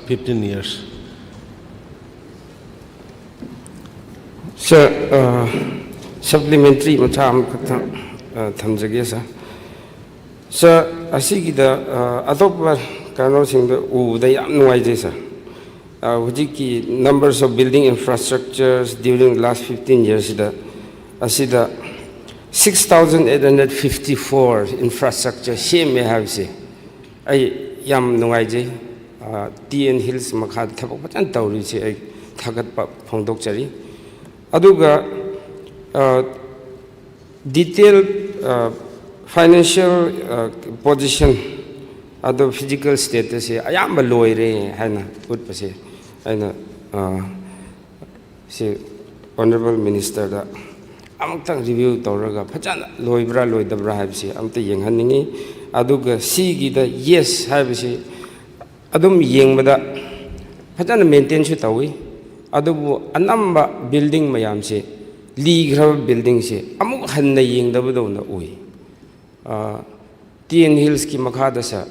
15 years? Sir, supplementary matam thamjage sir. Sir, asigi da adop kano sing da u da yam nuai sir. Hujiki numbers of building infrastructures during the last 15 years da asida 6,854 infrastructure same have say. Ay yam nuai je TN Hills makhad thabok patan tawri che ay thagat pa phongdok chari. Aduga detailed financial position adu physical status se ayamba loire haina put pase aina se honorable minister da amtang review tawraga phajana loibra loidabra habse amta yenghaningi aduga si gi da yes habse adum yengbada phajana maintain chu tawi adubu anamba building mayam se ligrab building se amuk hanna yengdabado na ui TN Hills ki makhada sa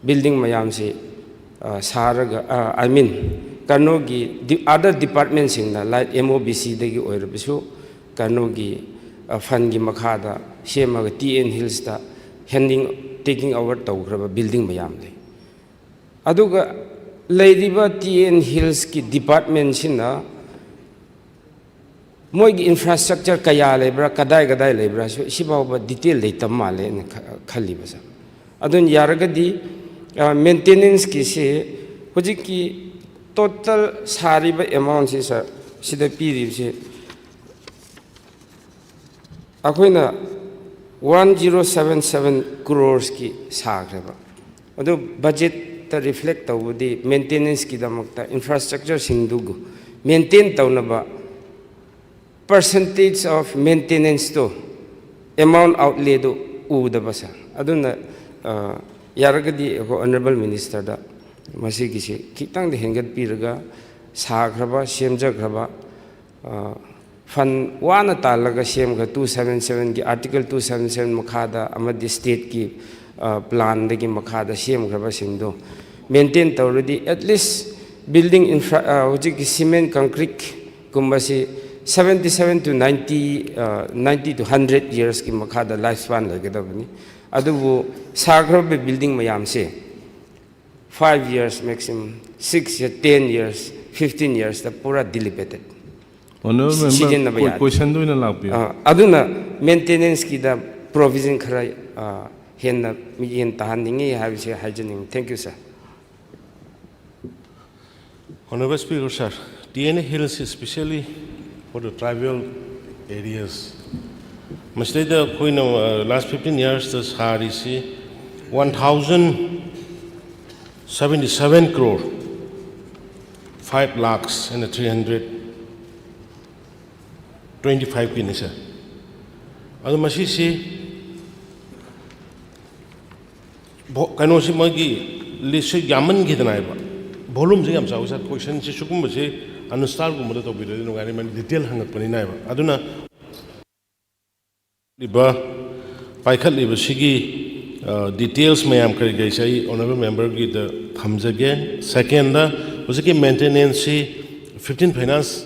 building mayam se saraga I mean Karnogi other departments in like MOBC degi oirabisu Karnogi Fangi makhada shemaga TN Hills da taking over tawgraba building mayam le aduga Ladiba TN Hills ki department sina moigi infrastructure kaya lebra kadai lebra sibawa detail data male ne khali basa adun yaragadi maintenance ki se hojiki total sariba amount si sa sida piri se akoina 1077 crores ki sagreba adu budget ta reflect tawudi maintenance ki damakta infrastructure singdugu maintain tawnaba percentage of maintenance to amount outlay do uda basa aduna yaragadi honorable minister da masigi se kitang de hengat piraga sagraba semjagraba fund wana talaga semga 277 ki article 277 makhada amadi state ki plan degi makhada semgraba singdo maintain tawredi at least building infra hojiki cement concrete kumbasi 77 to 90 to 100 years ki makhada lifespan lagedabani adubu sagraba building mayam se 5 years maximum 6 years 10 years 15 years the pura dilapidated. Honorable member, question do na aduna maintenance ki da provision khara henna yen tahaningi have say hygienic. Thank you, sir. Honorable Speaker, sir, TN Hills especially for the tribal areas. Masjida koina last 15 years the Harisi 1,077 crore 5 lakhs and 325 pinisa. Ado masisi kano si magi list yaman gidana volume se yam sa question si sukum se anustar gumada to bidai no gani man detail hangat pani nai ba aduna liba paikhat liba sigi details mayam kari gai sai honorable member gi the thamjage second da usiki maintenance si 15 finance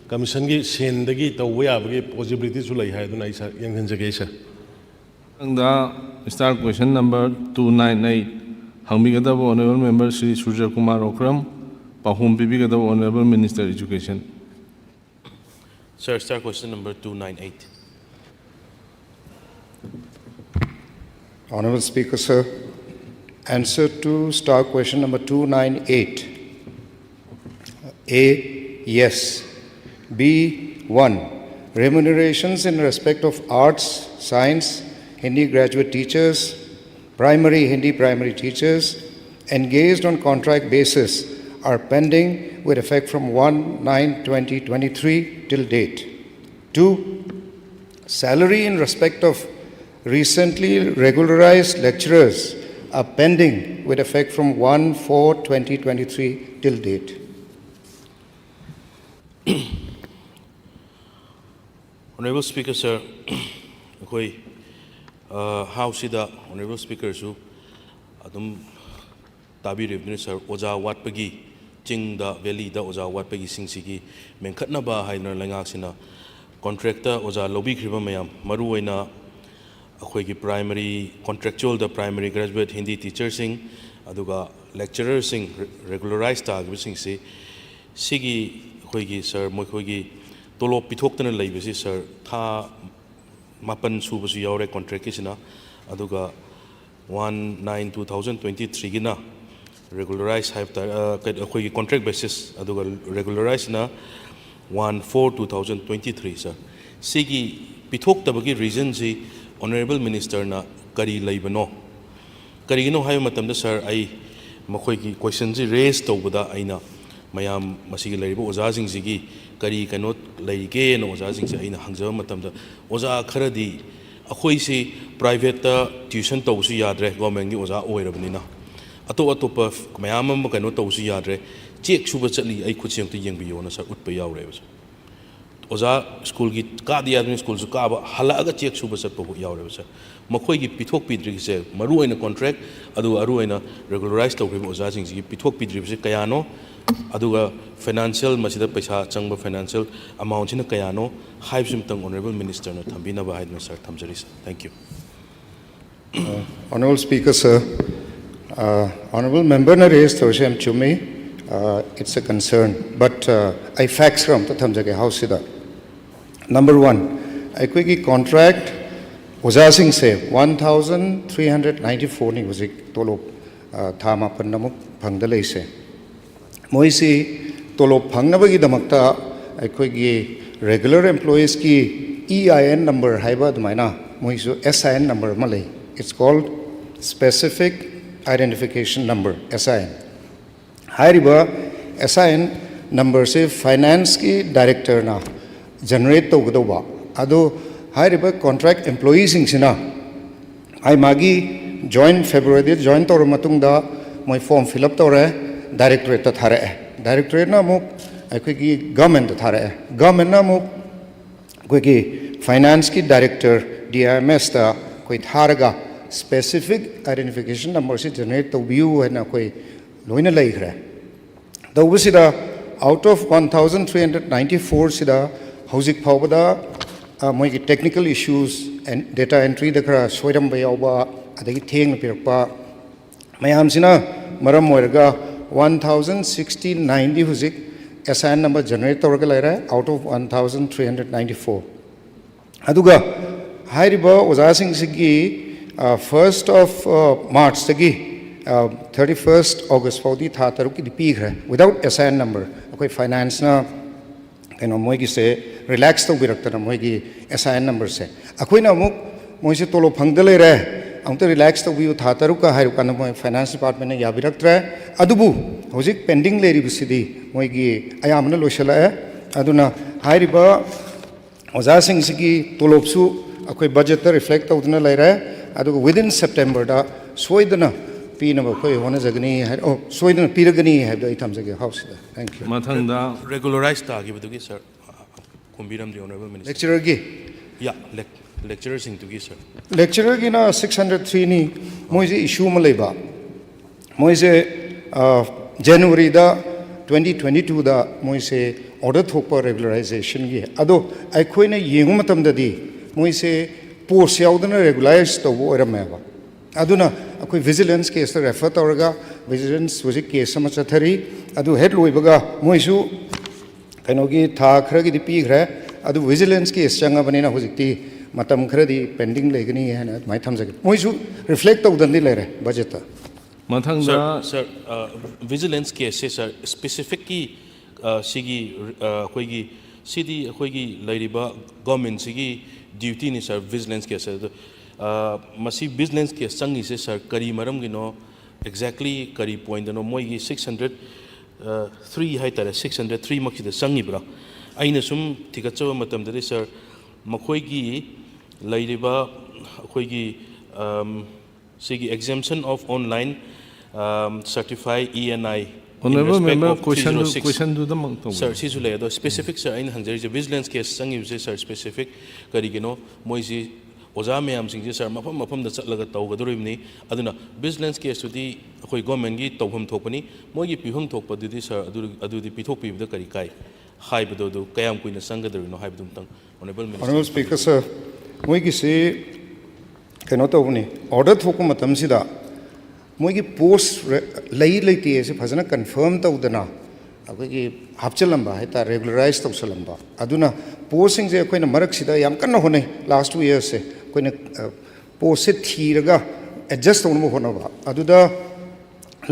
commission gi sen dagi to we abagi possibility su lai hai aduna isa yang jage sa the start question number 298 hangbigadab honorable member Sri Surya Kumar Okram Pahum Bibigadab honorable minister education. Sir, start question number 298. Honorable Speaker, sir, answer to star question number 298. A, yes. B, 1. Remunerations in respect of arts, science, Hindi graduate teachers, Hindi primary teachers engaged on contract basis are pending with effect from 1/9/2023 till date. 2. Salary in respect of recently regularized lecturers are pending with effect from 1/4/2023 till date. Honorable Speaker, sir, House Honorable Speaker, ꯇꯥꯕꯤꯔꯤꯕꯅꯤ sir ꯑꯣꯖꯥ ꯋꯥꯠꯄꯒꯤ ꯆꯤꯡꯗ valid ꯑꯣꯖꯥ ꯋꯥꯠꯄꯒꯤ ꯁꯤꯡꯁꯤꯒꯤ ꯃꯦꯟꯈꯠꯅꯕ ꯍꯥꯏꯗꯨꯅ ꯂꯩꯉꯥꯛꯁꯤꯅ contract ꯑꯣꯖꯥ ꯂꯧꯕꯤꯈ꯭ꯔꯤꯕ ꯃꯌꯥꯝ ꯃꯔꯨꯑꯣꯏꯅ ꯑꯩꯈꯣꯏꯒꯤ ꯄ꯭ꯔꯥꯏꯃꯔꯤ ꯀꯣꯟꯇ꯭ꯔꯦꯛꯆꯨꯑꯦꯜꯗ ꯄ꯭ꯔꯥꯏꯃꯔꯤ ꯒ꯭ꯔꯦꯖꯨꯋꯦꯠ ꯍꯤꯟꯗꯤ ꯇꯤꯆꯔꯁꯤꯡ ꯑꯗꯨꯒ ꯂꯦꯛꯆꯔꯔꯁꯤꯡ ꯔꯦꯒꯨꯂꯔꯥꯏꯁ ꯇꯥꯈꯤꯕꯁꯤꯡꯁꯤ ꯁꯤꯒꯤ ꯑꯩꯈꯣꯏꯒꯤ ꯁꯔ ꯃꯈꯣꯏꯒꯤ ꯇꯣꯂꯣꯞ ꯄꯤꯊꯣꯛꯇꯅ ꯂꯩꯕꯁꯤ ꯁꯔ ꯊꯥ 7 ꯁꯨꯕꯁꯨ ꯌꯥꯎꯔꯦ ꯀꯣꯟꯇ꯭ꯔꯦꯛꯀꯤꯁꯤꯅ ꯑꯗꯨꯒ 1/9/2023ꯒꯤꯅ ꯔꯦꯒꯨꯂꯔꯥꯏꯁ ꯍꯥꯏꯕ ꯇꯥꯔꯦ ꯑꯩꯈꯣꯏꯒꯤ ꯀꯣꯟꯇ꯭ꯔꯦꯛ ꯕꯦꯁꯤꯁ ꯑꯗꯨꯒ ꯔꯦꯒꯨꯂꯔꯥꯏꯁꯅ 1/4/2023 ꯁꯔ ꯁꯤꯒꯤ ꯄꯤꯊꯣꯛꯇꯕꯒꯤ ꯔꯤꯖꯟꯁꯤ ꯑꯣꯅꯔꯦꯕꯜ ꯃꯤꯅꯤꯁꯇꯔꯅ ꯀꯔꯤ ꯂꯩꯕꯅꯣ ꯀꯔꯤꯒꯤꯅꯣ ꯍꯥꯏꯕ ꯃꯇꯝꯗ ꯁꯔ ꯑꯩ ꯃꯈꯣꯏꯒꯤ ꯀ꯭ꯋꯦꯁꯟꯁꯤ ꯔꯦꯁ ꯇꯧꯕꯗ ꯑꯩꯅ ꯃꯌꯥꯝ ꯃꯁꯤꯒꯤ ꯂꯩꯔꯤꯕ ꯑꯣꯖꯥꯁꯤꯡꯁꯤꯒꯤ ꯀꯔꯤ ꯀꯩꯅꯣ ꯂꯩꯒꯦꯅ ꯑꯣꯖꯥꯁꯤꯡꯁꯦ ꯑꯩꯅ ꯍꯪꯖꯕ ꯃꯇꯝꯗ ꯑꯣꯖꯥ ꯈꯔꯗꯤ ꯑꯩꯈꯣꯏꯁꯤ ꯄ꯭ꯔꯥꯏꯚꯦꯠꯇ ꯇ꯭ꯌꯨꯁꯟ ꯇꯧꯕꯁꯨ ꯌꯥꯗ꯭ꯔꯦ ꯒꯣꯔꯃꯦꯟꯒꯤ ꯑꯣꯖꯥ ꯑꯣꯏꯔꯕꯅꯤꯅ ꯑꯇꯣꯞꯄ ꯃꯌꯥꯝ ꯑꯃ ꯀꯩꯅꯣ ꯇꯧꯕꯁꯨ ꯌꯥꯗ꯭ꯔꯦ ꯆꯦꯛ ꯁꯨꯕ ꯆꯠꯂꯤ ꯑꯩ ꯈꯨꯠꯁꯦ ꯑꯝꯇ ꯌꯦꯡꯕꯤꯌꯣꯅ ꯁꯔ ꯎꯠꯄ ꯌꯥꯎꯔꯦꯕ ꯁꯔ ꯑꯣꯖꯥ ꯁ꯭ꯀꯨꯜꯒꯤ ꯀꯥꯗ ꯌꯥꯗꯕꯅꯤ ꯁ꯭ꯀꯨꯜꯁꯨ ꯀꯥꯕ ꯍꯜꯂꯛꯑꯒ ꯆꯦꯛ ꯁꯨꯕ ꯆꯠꯄꯐꯥꯎ ꯌꯥꯎꯔꯦꯕ ꯁꯔ ꯃꯈꯣꯏꯒꯤ ꯄꯤꯊꯣꯛꯄꯤꯗ꯭ꯔꯤꯁꯦ ꯃꯔꯨꯑꯣꯏꯅ ꯀꯣꯟꯇ꯭ꯔꯦꯛ ꯑꯗꯨꯒ ꯑꯔꯨꯑꯣꯏꯅ ꯔꯦꯒꯨꯂꯔꯥꯏꯁ ꯇꯧꯈꯤꯕ ꯑꯣꯖꯥꯁꯤꯡꯁꯤꯒꯤ ꯄꯤꯊꯣꯛꯄꯤꯗ꯭ꯔꯤꯕꯁꯤ ꯀꯌꯥꯅꯣ ꯑꯗꯨꯒ ꯐꯥꯏꯅꯥꯟꯁꯤꯌꯦꯜ ꯃꯁꯤꯗ ꯄꯩꯁꯥ ꯆꯪꯕ ꯐꯥꯏꯅꯥꯟꯁꯤꯌꯦꯜ ꯑꯦꯃꯥꯎꯟꯁꯤꯅ ꯀꯌꯥꯅꯣ ꯍꯥꯏꯕꯁꯤꯃꯇꯪ ꯑꯣꯅꯔꯦꯕꯜ ꯃꯤꯅꯤꯁꯇꯔꯅ ꯊꯝꯕꯤꯅꯕ ꯍꯥꯏꯗꯨꯅ ꯁꯔ ꯊꯝꯖꯔꯤ sir thank you Honorable Speaker, sir, Honorable Member na raise thorsem chumi, it's a concern, but I facts from the thamjage house sida. Number 1, I quickly contract Oza Singh say 1,394 ni was it tolo thama panamuk pangdalay se. Moisi tolo pangnabagi damakta I quickly regular employees ki EIN number haiba dumaina moisu SIN number malay. It's called Specific Identification Number, SIN. Hairiba SIN number se finance ki director na generate to gdoba. Ado hairiba contract employees sina. I magi join February join to matung da my form fill up to re directorate to thare. Directorate na muk I quickly government to thare. Government na muk quickly finance ki director DIMS ta koi tharaga specific identification number se generate to view and koi loina lai khre the usida out of 1394 sida houzik phawda moi ki technical issues and data entry da khara soiram bayawba adagi theng pirpa mayam sina maram moiraga 106090 houzik SIN number generate tawra laira out of 1394 aduga hairiba oza sing sigi 1st of March tagi 31st August for the Thataru ki pigre without SIN number. Okay, finance na moi se relax to birakta na moi SIN number se. Akoi na muk moi se tolo phangdale re amta relax to biu Thataru ka hairu kana moi finance department na ya biraktra adubu hojik pending leri bisidi moi ayamna loshala aduna hairiba oza sing sigi tolopsu akoi budget ta reflect tawduna laira adugo within September da soidana pina ba khoi hona jagni hai oh soidana piragani hai da ithamjage house da thank you 마탕다 regularize tagibudugi sir kumbiram the honorable minister lecturer gi yeah lecturers into sir lecturer gi na 603 ni moise issue ma leiba moise January da 2022 da moise order thokpa regularization gi ado ai khoi na yengu matam da di moise post yaudana regularize to orameba aduna akoi vigilance case to refer tawraga vigilance was case sama chathari adu head loibaga moisu kainogi tha khragi di pi khra adu vigilance case changa banina hojikti matam khradi pending legani hana mai thamjage moisu reflect tawdandi lere budget ta 마탕다 sir vigilance case sir specific ki sigi koigi city koigi lairiba government sigi duty ni sir vigilance case masi vigilance case changi se sir kari maram gino exactly kari point no moi 603 hai tara 603 makhi da changi bra aina sum thikachawa matam da sir makhoi gi lairiba khoi gi sigi exemption of online certified ENI Honorable Member, question to the Mount. Sir, specific sir, in Hungary, vigilance case, sir, specific, Karigino, Moisi, ओजा मैमसिंग sir मफम मफम चलग तौगदोरिबनी अदुना business केसुदी अखोई government की तौफम थोपनी मोगी पीफम थोपदुदी sir अदुदी पिथोकपीबदा करी काई हाइबदो दु कयाम कुइना संगदरिनो हाइबदुमतंग honourable Honorable Speaker, sir, मोगी से कनो तौबनी ऑर्डर थोको मतमसिदा मोगी पोस्ट लई लेती है से फजना कंफर्म तौदना अखोगी हापचलंबा है रेगुलराइज तौसलंबा अदुना पोस्टिंग से अखोइना मरकसिदा याम कन्ना होने लास्ट 2 years से अखोइना पोस्ट से थीरगा एडजस्ट तौनबो होनबा अदुदा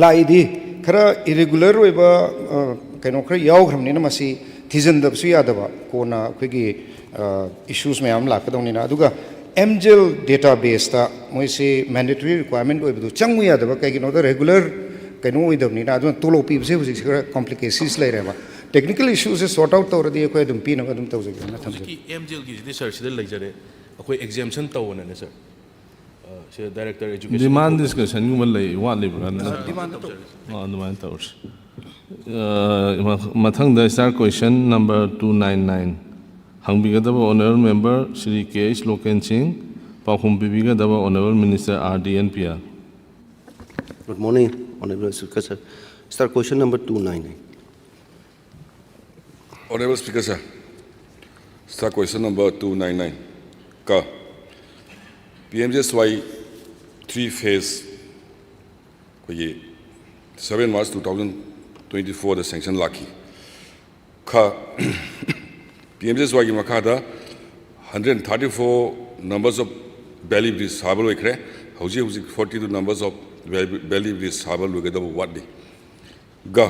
लाइदी खरा इरेगुलर होइबा कनो खरा यावग्रमनिना मसी थीजनदबसु यादबा कोना अखोगी issues मैम लाकदौनिना अदुगा MGL database मोइसे mandatory requirement ओइबदु चंगु यादबा कैगिनोदा रेगुलर कनो ओइदबनिना अदुना तोलो पीबसे हुजिक खरा complications लेरेबा टेक्निकल इश्यूज से सॉर्ट आउट तौरदी अखोय अदुम पीनबा अदुम तौजगेना थमजे की एमजेल की सर सिदा लेजरे अखोई एग्जाम्शन तौवने सर से डायरेक्टर एजुकेशन डिमांड डिस्कशन गुमल वालिब्रा डिमांड तौर्स मथंग स्टार क्वेश्चन नंबर 299 हंगबिगदब ऑनरेबल मेंबर श्री के.एच. लोकेन सिंह पाखुम पिबिगदब honourable minister R.D. NPR. Good morning, Honorable Speaker, sir. Start question number 299. Honorable Speaker, sir. Start question number 299. Ka PMJSY 3 phase ko ye 7 March 2024 the sanction laki. Ka PMJSY ki makada 134 numbers of belly bridge sabal ekre hauji 42 numbers of belly bridge sabal lugeda wadi. Ga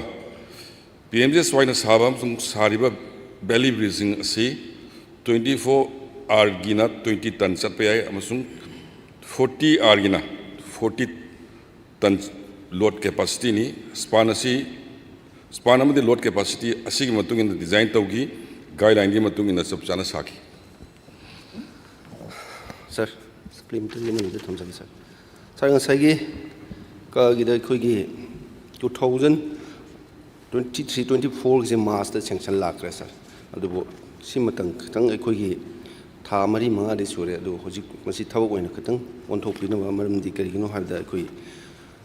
PMJSY na sabam sung sariba belly bridging asi 24 R gina 20 ton satpe ay amasung 40 R gina 40 ton load capacity ni span amadi load capacity asi ki matung in design tawgi guideline gi matung in sab chana saki. Sir, supplementary minister Thomson, sir. Sir, ngasagi ka gida khoigi 2023-24 ki master sanction lakre sir. Adubo simatang tang khoigi tha mari manga de sure adu hoji masi thawak oina khatang onthokpina maram di karigino habda khoi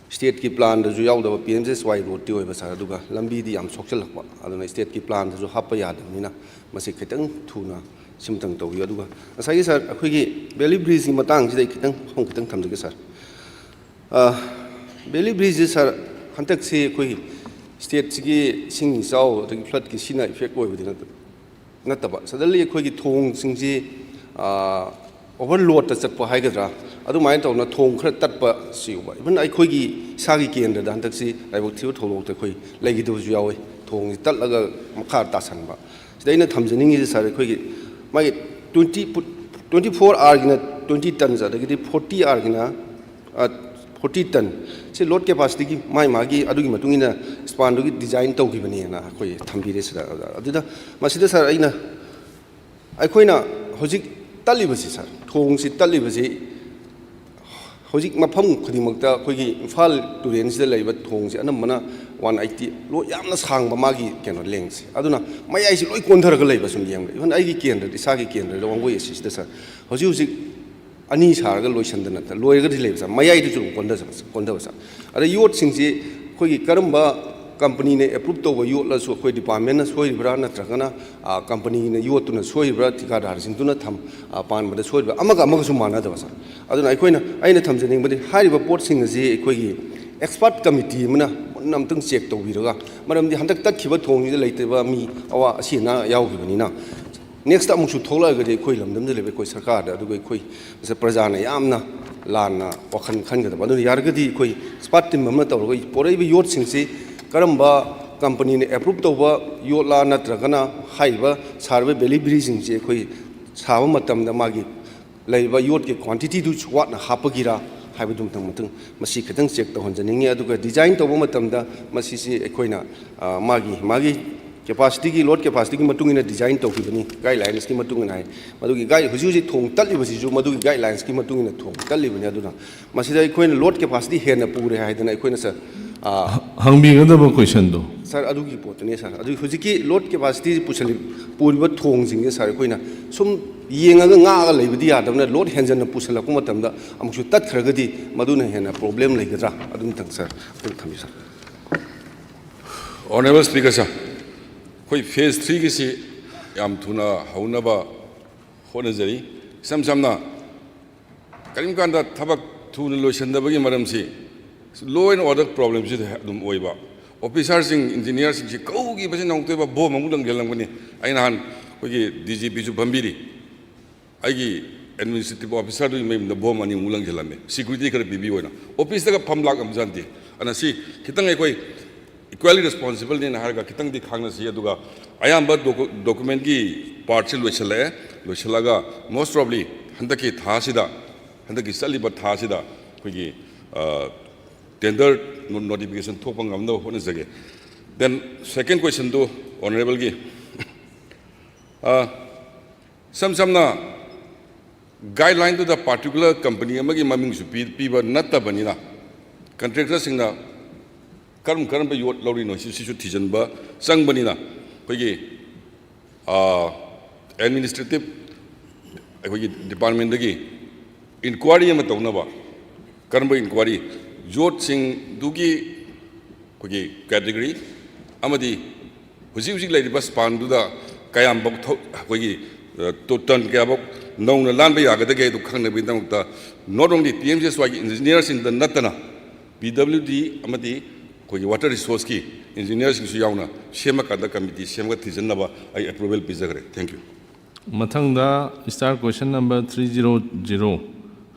state ki plan da ju yaw da PMJSY road ti oiba sar aduga lambi di yam sokchalakpa aduna state ki plan da ju happa yadamina masi khatang thuna simtang tawi aduga asai sir khoigi belly bridge ki matang ji dai khatang hong khatang thamjage sir belly bridge sir hantak se khoi state ki sing saw the flood ki sina effect oiba dina nataba sadali khoi ki thong singji overload ta chatpa haigadra adu mai tawna thong khra tatpa siuba even ai khoi gi sagi kendra dan taksi ai bok thiu tholok ta khoi legi du ju yawi thong tatlaga makha ta sanba sidaina thamjaning gi sar khoi gi mai 24 hour gina 20 ton za dagi 40 hour gina 40 ton se load capacity ki mai magi adu gi matungina span du gi design taw gi bani na khoi thambire sida aduda masida sar aina ai khoina hojik talibasi sir thong si talibasi hojik mafam khudimakta khoigi imphal turen sida leiba thong si anamana 180 lo yamna sangba magi keno lengsi aduna mayai si loi kontharaga leiba sum yemga even ai gi kendra isagi kendra longoi si sida sir hojik ani saraga loisandana ta loiga di leiba mayai du chu konda sa ada yot singsi khoigi karamba company ne approve to wa yot la so khoi department na soi bra na tragana company ne yot tu na soi bra tika dar sing tu na tham pan ma da soi bra amaga su mana da sa aduna ai khoina ai na tham jening badi hari ba port sing ji khoi gi expert committee muna nam tung check to bi ra maram di handak tak khiba thong ji leite ba mi awa asi na yaw gi bani na next time su thola ga de khoi lam dam de le khoi sarkar da du khoi se praja na yamna lana wakhan khan ga da adu yar ga di khoi expert team ma to ro porei bi yot sing si karamba company ne approve to ba yotla natragana haiba sarve belly bridging je khoi sawa matam da magi leiba yot ke quantity du chwat na hapagira haiba dum tang matang masi khatang check to honjaning aduga design to ba matam da masi si ekhoina magi capacity ki load capacity ki matung ina design to ki bani guidelines ki matung ina madugi guide huji thong tali basi ju madugi guidelines ki matung ina thong tali bani aduna masi da ekhoina load capacity hena pure haidana ekhoina sa hangbigadab question do sir adu ki pot ne sir adu hujiki load capacity puchali purba thong jing sir koina sum ꯌꯦꯡꯉꯒ ꯉꯥꯛꯑꯒ ꯂꯩꯕꯗꯤ ꯌꯥꯗꯕꯅ load ꯍꯦꯟꯖꯟꯅ ꯄꯨꯁꯜꯂꯛꯄ ꯃꯇꯝꯗ ꯑꯃꯨꯛꯁꯨ ꯇꯠꯈ꯭ꯔꯒꯗꯤ ꯃꯗꯨꯅ ꯍꯦꯟꯅ problem ꯂꯩꯒꯗ꯭ꯔꯥ ꯑꯗꯨꯝꯇꯪ ꯁꯥꯔ ꯑꯩꯈꯣꯏ ꯊꯝꯕꯤ ꯁꯥꯔ Honorable Speaker sir, koi phase 3 ki si yam thuna hauna ba hona jari sam samna karim kanda thabak thuna loisan da bagi maram si law and order problems si dum oiba officers sing engineers sing si kau gi basin nong te ba bo mamudang gelang bani ai nan koi gi DGP ju bambiri ai gi administrative officer du mai na bo mani mulang gelame security kar bibi oina office da pham lak am janti ana si kitang ai koi equally responsible in harga kitang di khangna si aduga ayamba document ki part se loisalaga most probably handaki thasida handaki saliba thasida koi tender notification thopang amna hone jage. Then second question to honorable gi samna guideline to the particular company amagi maming su piba natta banina contractor singna karam ba yot lori no si su thijan ba sang banina koi administrative koi department dagi inquiry ama tawna ba karam ba inquiry yot sing dugi koi category amadi huji lai ba span du da kayam bok koi to ton kya bok nong lan ba yaga de du khang ne bin dam ta not only PMGS wa engineers in the natana PWD amadi koi water resource ki engineers su yauna shema kada committee shema thijanna ba I approval pizagre. Thank you. Mathangda star question number 300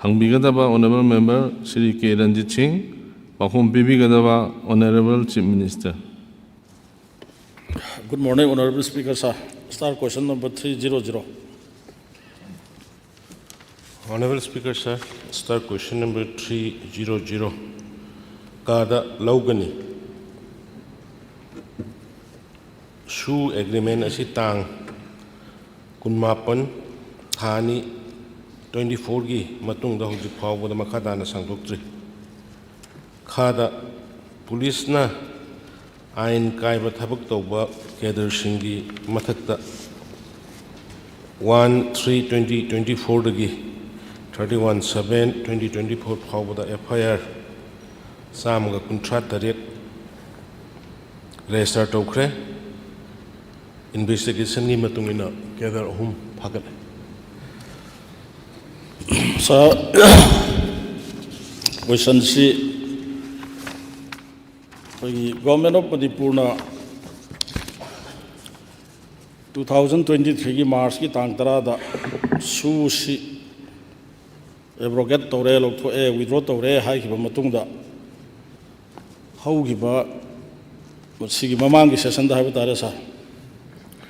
hangbigadaba honorable member Shri K Ranjit Singh Pahom bibigadaba honorable Chief Minister. Good morning, Honorable Speaker, sir. Star question number 300. Honorable Speaker sir, start question number 300 kada laugani su agreement asi tang kunmapan thani 24 gi matung da hujik phawba da makha dana sangdoktri khada police na ain kaiba thabak tawba kader singi mathakta 1/3/2024 dagi 31/7/2024 phawba da FIR samga contract taret register tawkhre investigation ni matungina kader hum phagat Sir, question C. The Government of Manipur 2023 March ki tang tara da su si abrogate tore lok tho withdraw tore hai ki ba matung da hau gi ba sigi mamang gi session da ha tare sa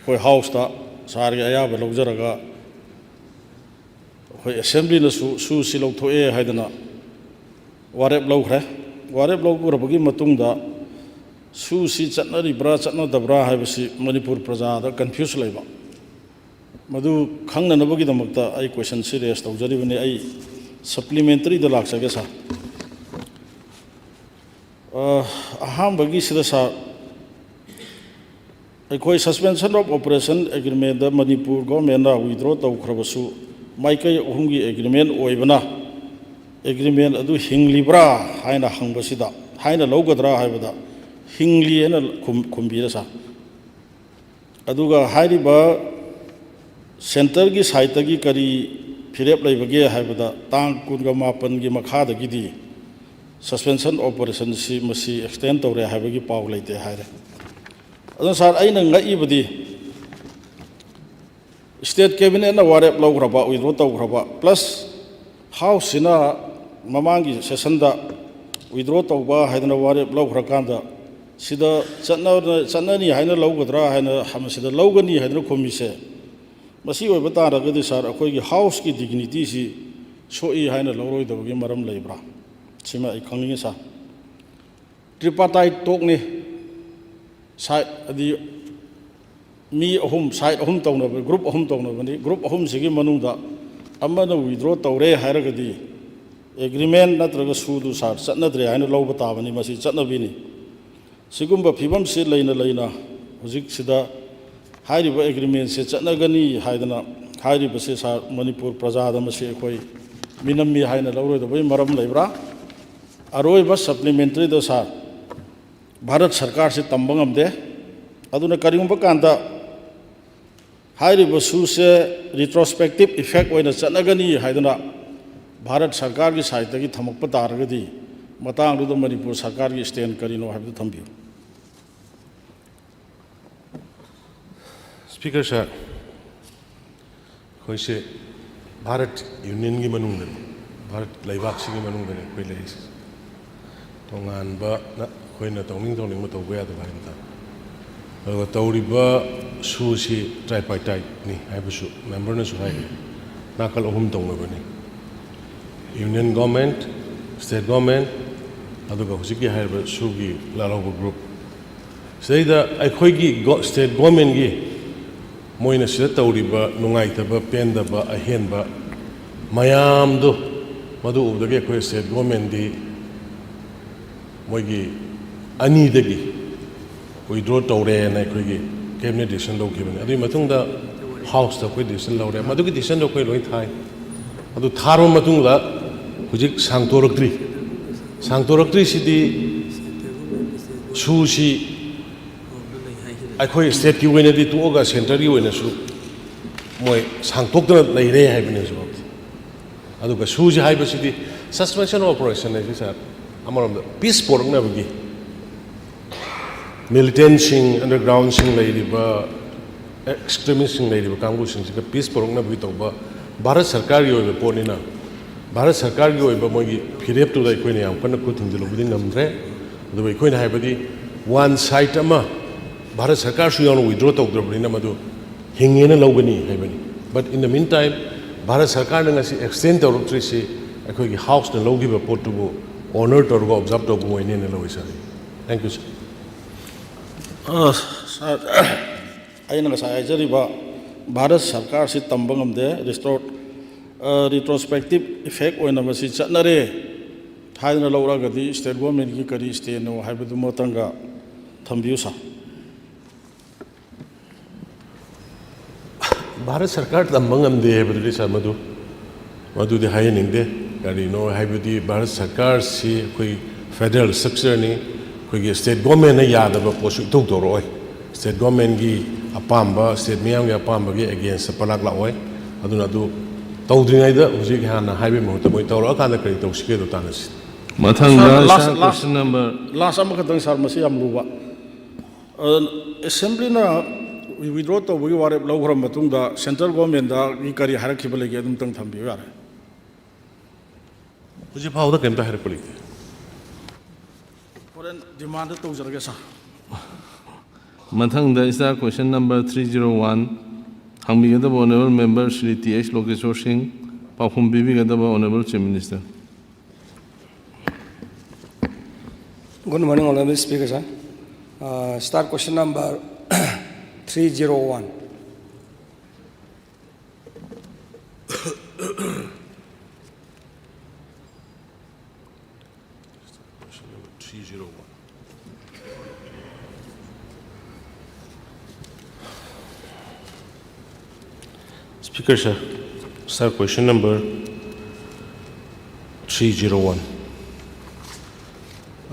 koi house ta sar gi aya ba lojaraga koi assembly na su si lok tho haidana warep lokre warep lokura bagi matung da su si chatnari bra chatna dabra haibasi Manipur praja da confuse laiba madu khangna nabagi damakta ai question serious tawjari bani ai supplementary da laksage sa aham bagi sida sa ai suspension of operation agreement da Manipur government na withdraw tawkhrabasu maikai ohumgi agreement oibana agreement adu hinglibra haina hangbasida haina logadra haibada hingli ena kumbira sa aduga hairiba center gi site gi kari firep laibage haibada tang kunga mapan gi makha da gidi suspension operation si masi extend tawre haibagi paw leite haire adu sar aina ngai badi state cabinet na warep lograba withdraw tawgraba plus house ina mamangi session da withdraw tawba haidana warep lograkanda sida chanani haina logadra haina hamasida logani haidana khomise masi oi batara gadi sar akoi gi house ki dignity si soi haina loroi dawgi maram leibra sima ai khangni sa tripartite talk ni sai adi mi ahum side ahum tawna group ahum tawna bani group ahum sigi manungda amana withdraw tawre hairagadi agreement natraga sudu sar chatnadre haina lawba tabani masi chatnabini sigumba phibam se leina hujik sida hairiba agreement se chatnagani haidana हाइरिबसे सा मणिपुर प्रजाद मसे अखोई मिनम्मी हाइना लौरोदबई मरम Lebra अरोइबा supplementary the सा भारत सरकार से तंबंग अमदे अदुना करिगुंबा कांदा हाइरिबा Suse retrospective effect ओइना चलगनी हाइदना Bharat सरकार की साइड की थमकप तारगदी मतांगदुद मणिपुर सरकार की स्टैंड करिनो हाइबदु थंबियो स्पीकर सर खोइसे भारत यूनियन की मनुंगन भारत लेबाक सिगी मनुंगन खोइ लेइस तोंगानबा ना खोइना तौनिंग तौनिंग म तौबा याद बाइनता अगो तौरिबा सुसी ट्राइपार्टाइट नि हाइबसु मेंबर नसु हाइ नाकल अहुम तौनबनी यूनियन गवर्नमेंट स्टेट गवर्नमेंट अदुगा हुजिकी हाइबा सुगी लालौबा ग्रुप सेदा अखोइगी स्टेट गवर्नमेंट की मोइना सिदा तौरिबा नुंगाइतबा पेंदबा अहेनबा मयामदो मदु उबदगे अखोइ स्टेट गवर्नमेंट दी मोइगी अनीदगी विड्रॉ तौरे ना अखोइगी कैबिनेट डिसीजन लौखिबनी अदुई मतुंगदा हाउस दा अखोइ डिसीजन लौरे मदुगी डिसीजन दो अखोइ लोइ थाइ अदु थारो मतुंगदा हुजिक सांगतोरक्ट्री सिदी सुसी अखोई स्टेट की वैनदी तुओगा सेंटर की वैनसु मोय सांगतोक्तना लेरे हाइबने सु अदुगा सुजी हाइबसिदी सस्पेंशन ऑपरेशन ने सर अमरम पीस पोरंगनाबगी मिलिटेंट सिंग अंडरग्राउंड सिंग लेरिबा एक्सट्रीमिस्ट सिंग लेरिबा कांगू सिंग सिगा पीस पोरंगनाबगी तौबा भारत सरकार की ओइबा पोनिना भारत सरकार की ओइबा मोगी फिरेप तुदा अखोइने याम कन्ना खुथिंजलुबदि नमद्रे अदुबा अखोइने हाइबदी वन साइड अमा भारत सरकार सुयानो विड्रॉ तौद्रबनिना मदु हिंगेना लौगनी हाइबनी but in the meantime Bharat सरकार ने ngasi एक्सटेंड तौरक्ट्रिसि अखोइगी हाउस ने लौगिबा पोटुबो ऑनर तौरगा ऑब्जर्व तौबो मोइने ने लौइ सर थैंक यू सर अइना ngasa आइजरिबा भारत सरकार से तंबंग अमदे रिट्रोस्पेक्टिव इफेक्ट ओइना मसि चनरे हाइना लौरागदी स्टेट गवर्नमेंट की करी स्टेनो हाइबदु मोतंगा थंबियु सा भारत सरकार तंबंगम दे बदली सर मधु दे हाय निंदे करिनो हाइबदी भारत सरकार से कोई फेडरल स्ट्रक्चर ने कोई स्टेट गवर्नमेंट ने यादब पोसु तौदोरोय स्टेट गवर्नमेंट की अपाम्बा स्टेट मियाम की अपाम्बा की अगेंस्ट पलाक लाओय अदुना दु तौद्रिङैदा हुजिक हाना हाइबे महत मोइ तौरा काना करि तौसिके दो तानसि मथंगा क्वेश्चन नंबर लास्ट अमा खतंग सर मसी याम लुबा असेंबली ना विड्रॉ तौबगी वारेप लौग्रम मतुंगदा सेंट्रल गवर्नमेंट दा की करी हारखिबा लेगे अदुम तंग थंबियो यारे हुजि फाउदा केमता हारपलि फॉरेन डिमांड तौजरगे सा मथंगा स्टार क्वेश्चन नंबर 301 हंगबिगदब ऑनरेबल मेंबर श्री टी.एच. लोकेश्वर सिंह पाखुम बिबिगदब honourable chief minister Good morning, Honorable Speaker, sir. Start question number 301. Speaker sir, start question number 301.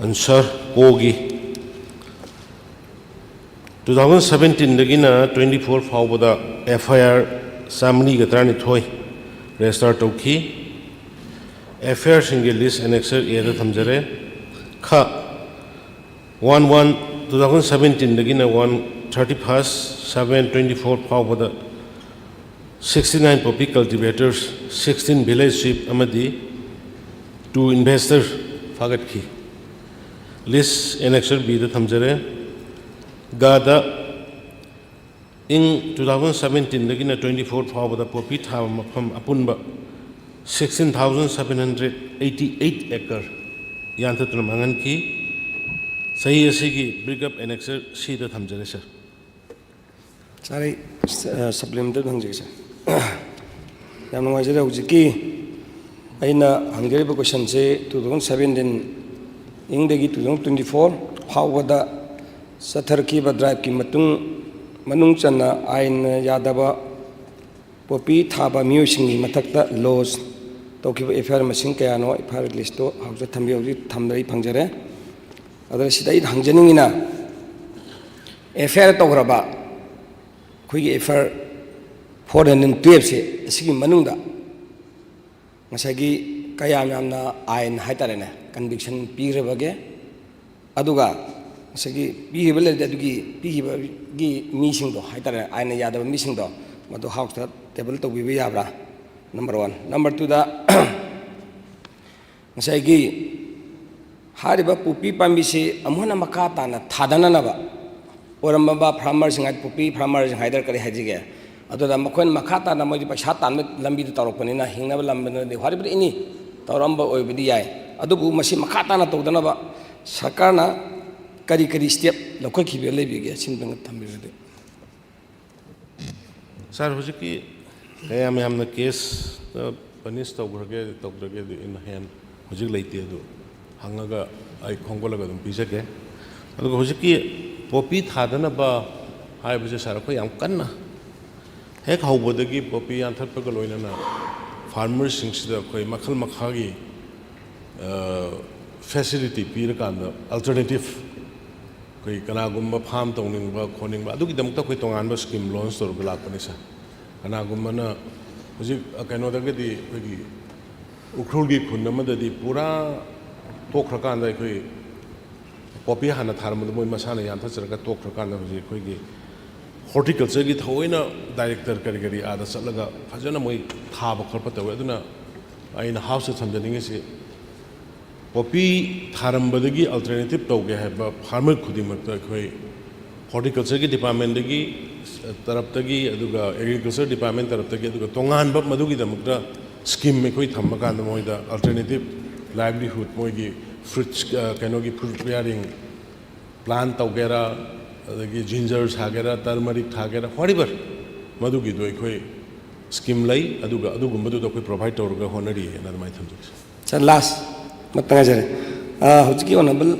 Answer Kogi 2017 dagina 24 faubada FIR Samni Gatrani Toy Restart Toki FIR single list annexer Eda Thamjare Ka 2017 dagina 1/31/7/24 faubada 69 poppy cultivators 16 village sheep amadi 2 investors fagat ki list annexer B the Thamjare Gada in 2017 dagina 24 faubada poppy tham apunba 16,788 acre yantatuna mangan ki sahi asigi bring up annexer C the Thamjare sir Sorry, supplementary bhangji sir. Yam nuwaijare hujiki aina hangariba question se 2017 ingdagi 2024 faubada satharkiba drive ki manung channa ain yadaba poppy ꯊꯥꯕ ꯃꯤꯑꯣꯏꯁꯤꯡꯒꯤ ꯃꯊꯛꯇ loss ꯇꯧꯈꯤꯕ FIR ꯃꯁꯤꯡ ꯀꯌꯥꯅꯣ FIR ꯂꯤꯁꯇꯣ ꯍꯧꯖꯤꯛ ꯊꯝꯗꯔꯤ ꯐꯪꯖꯔꯦ ꯑꯗꯨꯅ ꯁꯤꯗ ꯑꯩ ꯍꯪꯖꯅꯤꯡꯉꯤꯅ FIR ꯇꯧꯈ꯭ꯔꯕ ꯑꯩꯈꯣꯏꯒꯤ FIR 412 ꯁꯦ ꯑꯁꯤꯒꯤ ꯃꯅꯨꯡꯗ ꯉꯁꯥꯏꯒꯤ ꯀꯌꯥꯝ ꯌꯥꯝꯅ ꯑꯥꯏꯟ ꯍꯥꯏꯇꯥꯔꯦꯅꯦ ꯀꯟꯕꯤꯛꯁꯟ ꯄꯤꯈ꯭ꯔꯕꯒꯦ ꯑꯗꯨꯒ ꯉꯁꯥꯏꯒꯤ ꯄꯤꯈꯤꯕ ꯂꯩꯔꯗꯤ ꯑꯗꯨꯒꯤ ꯄꯤꯈꯤꯕꯒꯤ ꯃꯤꯁꯤꯡꯗꯣ ꯍꯥꯏꯇꯥꯔꯦ ꯑꯥꯏꯟꯅ ꯌꯥꯗꯕ ꯃꯤꯁꯤꯡꯗꯣ ꯃꯗꯨ ꯍꯥꯎꯁꯇ ꯇꯦꯕꯜ ꯇꯧꯕꯤꯕ ꯌꯥꯕ꯭ꯔꯥ ꯅꯝꯕꯔ 1 ꯅꯝꯕꯔ 2ꯗ ꯉꯁꯥꯏꯒꯤ ꯍꯥꯏꯔꯤꯕ ꯄꯣꯄꯤ ꯄꯥꯝꯕꯤꯁꯤ ꯑꯃꯨꯛ ꯍꯟꯅ ꯃꯈꯥ ꯇꯥꯅ ꯊꯥꯗꯅꯅꯕ ꯑꯣꯏꯔꯝꯕ ꯐꯥꯔꯃꯔꯁꯤꯡ ꯄꯣꯄꯤ ꯐꯥꯔꯃꯔꯁꯤꯡ ꯍꯥꯏꯗꯔ ꯀꯔꯤ ꯍꯥꯏꯖꯒꯦ ꯑꯗꯨꯗ ꯃꯈꯣꯏꯅ ꯃꯈꯥ ꯇꯥꯅ ꯃꯣꯏꯗꯤ ꯄꯩꯁꯥ ꯇꯥꯟꯕ ꯂꯝꯕꯤꯗ ꯇꯧꯔꯛꯄꯅꯤꯅ ꯍꯤꯡꯅꯕ ꯂꯝꯕꯤꯗꯗꯤ ꯋꯥꯔꯤꯕ ꯏꯅꯤ ꯇꯧꯔꯝꯕ ꯑꯣꯏꯕꯗꯤ ꯌꯥꯏ ꯑꯗꯨꯕꯨ ꯃꯁꯤ ꯃꯈꯥ ꯇꯥꯅ ꯇꯧꯗꯅꯕ ꯁꯔꯀꯥꯔꯅ ꯀꯔꯤ ꯁ꯭ꯇꯦꯞ ꯂꯧꯈꯠꯈꯤꯕ ꯂꯩꯕꯤꯒꯦ ꯁꯤꯃꯇꯪ ꯊꯝꯕꯤꯔꯗꯤ ꯁꯥꯔ ꯍꯧꯖꯤꯛꯀꯤ ꯀꯌꯥꯝ ꯌꯥꯝꯅ ꯀꯦꯁ ꯄꯅꯤꯁ ꯇꯧꯈ꯭ꯔꯒꯦ ꯇꯧꯗ꯭ꯔꯒꯦ ꯏꯟ ꯍꯦꯟ ꯍꯧꯖꯤꯛ ꯂꯩꯇꯦ ꯑꯗꯨ ꯍꯪꯉꯒ ꯑꯩ ꯈꯣꯡꯒꯠꯂꯒ ꯑꯗꯨꯝ ꯄꯤꯖꯒꯦ ꯑꯗꯨꯒ ꯍꯧꯖꯤꯛꯀꯤ ꯄꯣꯄꯤ ꯊꯥꯗꯅꯕ ꯍꯥꯏꯕꯁꯦ ꯁꯥꯔ ꯑꯩꯈꯣꯏ ꯌꯥꯝ ꯀꯟꯅ ꯍꯦꯛ ꯍꯧꯕꯗꯒꯤ ꯄꯣꯄꯤ ꯌꯥꯟꯊꯠꯄꯒ ꯂꯣꯏꯅꯅ ꯐꯥꯔꯃꯔꯁꯤꯡꯁꯤꯗ ꯑꯩꯈꯣꯏ ꯃꯈꯜ ꯃꯈꯥꯒꯤ ꯐꯦꯁꯤꯂꯤꯇꯤ ꯄꯤꯔꯀꯥꯟꯗ ꯑꯜꯇꯔꯅꯦꯇꯤቭ ꯑꯩꯈꯣꯏ ꯀꯅꯥꯒꯨꯝꯕ ꯐꯥꯝ ꯇꯧꯅꯤꯡꯕ ꯈꯣꯠꯅꯤꯡꯕ ꯑꯗꯨꯒꯤꯗꯃꯛꯇ ꯑꯩꯈꯣꯏ ꯇꯣꯉꯥꯟꯕ ꯁ꯭ꯀꯤꯝ ꯂꯣꯟꯆ ꯇꯧꯔꯒ ꯂꯥꯛꯄꯅꯤ ꯁꯥꯔ ꯀꯅꯥꯒꯨꯝꯕꯅ ꯍꯧꯖꯤꯛ ꯀꯩꯅꯣꯗꯒꯗꯤ ꯑꯩꯈꯣꯏꯒꯤ ꯎꯈ꯭ꯔꯨꯜꯒꯤ ꯈꯨꯟ ꯑꯃꯗꯗꯤ ꯄꯨꯔꯥ ꯇꯣꯛꯈ꯭ꯔꯀꯥꯟꯗ ꯑꯩꯈꯣꯏ ꯄꯣꯄꯤ ꯍꯥꯟꯅ ꯊꯥꯔꯝꯕꯗ ꯃꯣꯏ ꯃꯁꯥꯅ ꯌꯥꯟꯊꯠꯆꯔꯒ ꯇꯣꯛꯈ꯭ꯔꯀꯥꯟꯗ ꯍꯧꯖꯤꯛ ꯑꯩꯈꯣꯏꯒꯤ ꯍꯣꯔꯇꯤꯀꯜꯆꯔꯒꯤ ꯊꯑꯣꯏꯅ ꯗꯥꯏꯔꯦꯛꯇꯔ ꯀꯔꯤ ꯑꯥꯗ ꯆꯠꯂꯒ ꯐꯖꯅ ꯃꯣꯏ ꯊꯥꯕ ꯈꯣꯠꯄ ꯇꯧꯋꯦ ꯑꯗꯨꯅ ꯑꯩꯅ ꯍꯥꯎꯁꯇ ꯊꯝꯖꯅꯤꯡꯉꯤꯁꯤ ꯄꯣꯄꯤ ꯊꯥꯔꯝꯕꯗꯒꯤ ꯑꯜꯇꯔꯅꯦꯇꯤቭ ꯇꯧꯒꯦ ꯍꯥꯏꯕ ꯐꯥꯔꯃꯔ ꯈꯨꯗꯤꯡꯃꯛꯇ ꯑꯩꯈꯣꯏ ꯍꯣꯔꯇꯤꯀꯜꯆꯔꯒꯤ ꯗꯤꯄꯥꯔꯠꯃꯦꯟꯇꯒꯤ ꯇꯔꯞꯇꯒꯤ ꯑꯗꯨꯒ ꯑꯦꯒ꯭ꯔꯤꯀꯜꯆꯔ ꯗꯤꯄꯥꯔꯠꯃꯦꯟ ꯇꯔꯞꯇꯒꯤ ꯑꯗꯨꯒ ꯇꯣꯉꯥꯟꯕ ꯃꯗꯨꯒꯤꯗꯃꯛꯇ ꯁ꯭ꯀꯤꯝ ꯑꯩꯈꯣꯏ ꯊꯝꯕ ꯀꯥꯟꯗ ꯃꯣꯏꯗ ꯑꯜꯇꯔꯅꯦꯇꯤቭ ꯂꯥꯏꯚꯂꯤꯍꯨꯗ ꯃꯣꯏꯒꯤ ꯐ꯭ꯔꯨꯠꯁ ꯀꯩꯅꯣꯒꯤ ꯐ꯭ꯔꯨꯠ ꯕꯤꯌꯥꯔꯤꯡ ꯄ꯭ꯂꯥꯟ ꯇꯧꯒꯦꯔꯥ ꯑꯗꯒꯤ ꯖꯤꯟꯖꯔ ꯊꯥꯒꯦꯔꯥ ꯇꯔꯃꯔꯤꯛ ꯊꯥꯒꯦꯔꯥ ꯋꯥꯔꯤꯕꯔ ꯃꯗꯨꯒꯤꯗꯣ ꯑꯩꯈꯣꯏ ꯁ꯭ꯀꯤꯝ ꯂꯩ ꯑꯗꯨꯒ ꯑꯗꯨꯒꯨꯝꯕꯗꯨꯗ ꯑꯩꯈꯣꯏ ꯄ꯭ꯔꯣꯚꯥꯏꯗ ꯇꯧꯔꯒ ꯍꯣꯠꯅꯔꯤꯑꯅ ꯑꯗꯨꯃꯥꯏꯅ ꯊꯝꯖꯒꯦ ꯁꯥꯔ ꯂꯥꯁ ꯃꯇꯪ ꯍꯥꯏꯖꯔꯦ ꯍꯧꯖꯤꯛꯀꯤ ꯑꯣꯅꯔꯦꯕꯜ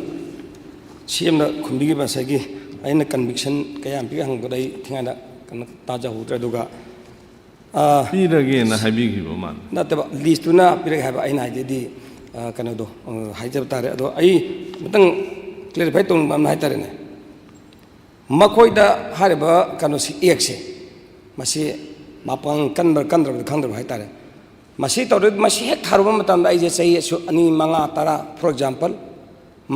CMꯅ ꯈꯨꯝꯕꯤꯈꯤꯕ ꯉꯁꯥꯏꯒꯤ ꯑꯩꯅ ꯀꯟꯕꯤꯛꯁꯟ ꯀꯌꯥꯝ ꯄꯤꯒꯦ ꯍꯪꯕꯗ ꯑꯩ ꯊꯤꯉꯥꯏꯅ ꯀꯩꯅꯣ ꯇꯥꯖꯍꯧꯗ꯭ꯔꯦ ꯑꯗꯨꯒ ꯄꯤꯔꯒꯦꯅ ꯍꯥꯏꯕꯤꯈꯤꯕ ꯃꯥꯜꯂꯦ ꯅꯠꯇꯕ ꯂꯤꯁꯇꯨꯅ ꯄꯤꯔꯒꯦ ꯍꯥꯏꯕ ꯑꯩꯅ ꯍꯥꯏꯗꯤ ꯀꯩꯅꯣꯗꯣ ꯍꯥꯏꯖꯕ ꯇꯥꯔꯦ ꯑꯗꯣ ꯑꯩ ꯃꯇꯪ ꯀ꯭ꯂꯦꯔꯤꯐꯥꯏ ꯇꯧꯅꯤꯡꯕ ꯑꯃ ꯍꯥꯏꯇꯥꯔꯦꯅꯦ ꯃꯈꯣꯏꯗ ꯍꯥꯏꯔꯤꯕ ꯀꯩꯅꯣꯁꯤ ꯑꯦꯛꯁꯦ ꯃꯁꯤ ꯃꯄꯥꯡ ꯀꯟꯕ꯭ꯔꯥ ꯀꯟꯗ꯭ꯔꯕꯗꯤ ꯈꯪꯗ꯭ꯔꯕ ꯍꯥꯏꯇꯥꯔꯦ ꯃꯁꯤ ꯇꯧꯔꯗꯤ ꯃꯁꯤ ꯍꯦꯛ ꯊꯥꯔꯨꯕ ꯃꯇꯝꯗ ꯑꯩꯁꯦ ꯆꯍꯤ 2, 5, 10 ꯐꯣꯔ ꯑꯦꯛꯖꯥꯝꯄꯜ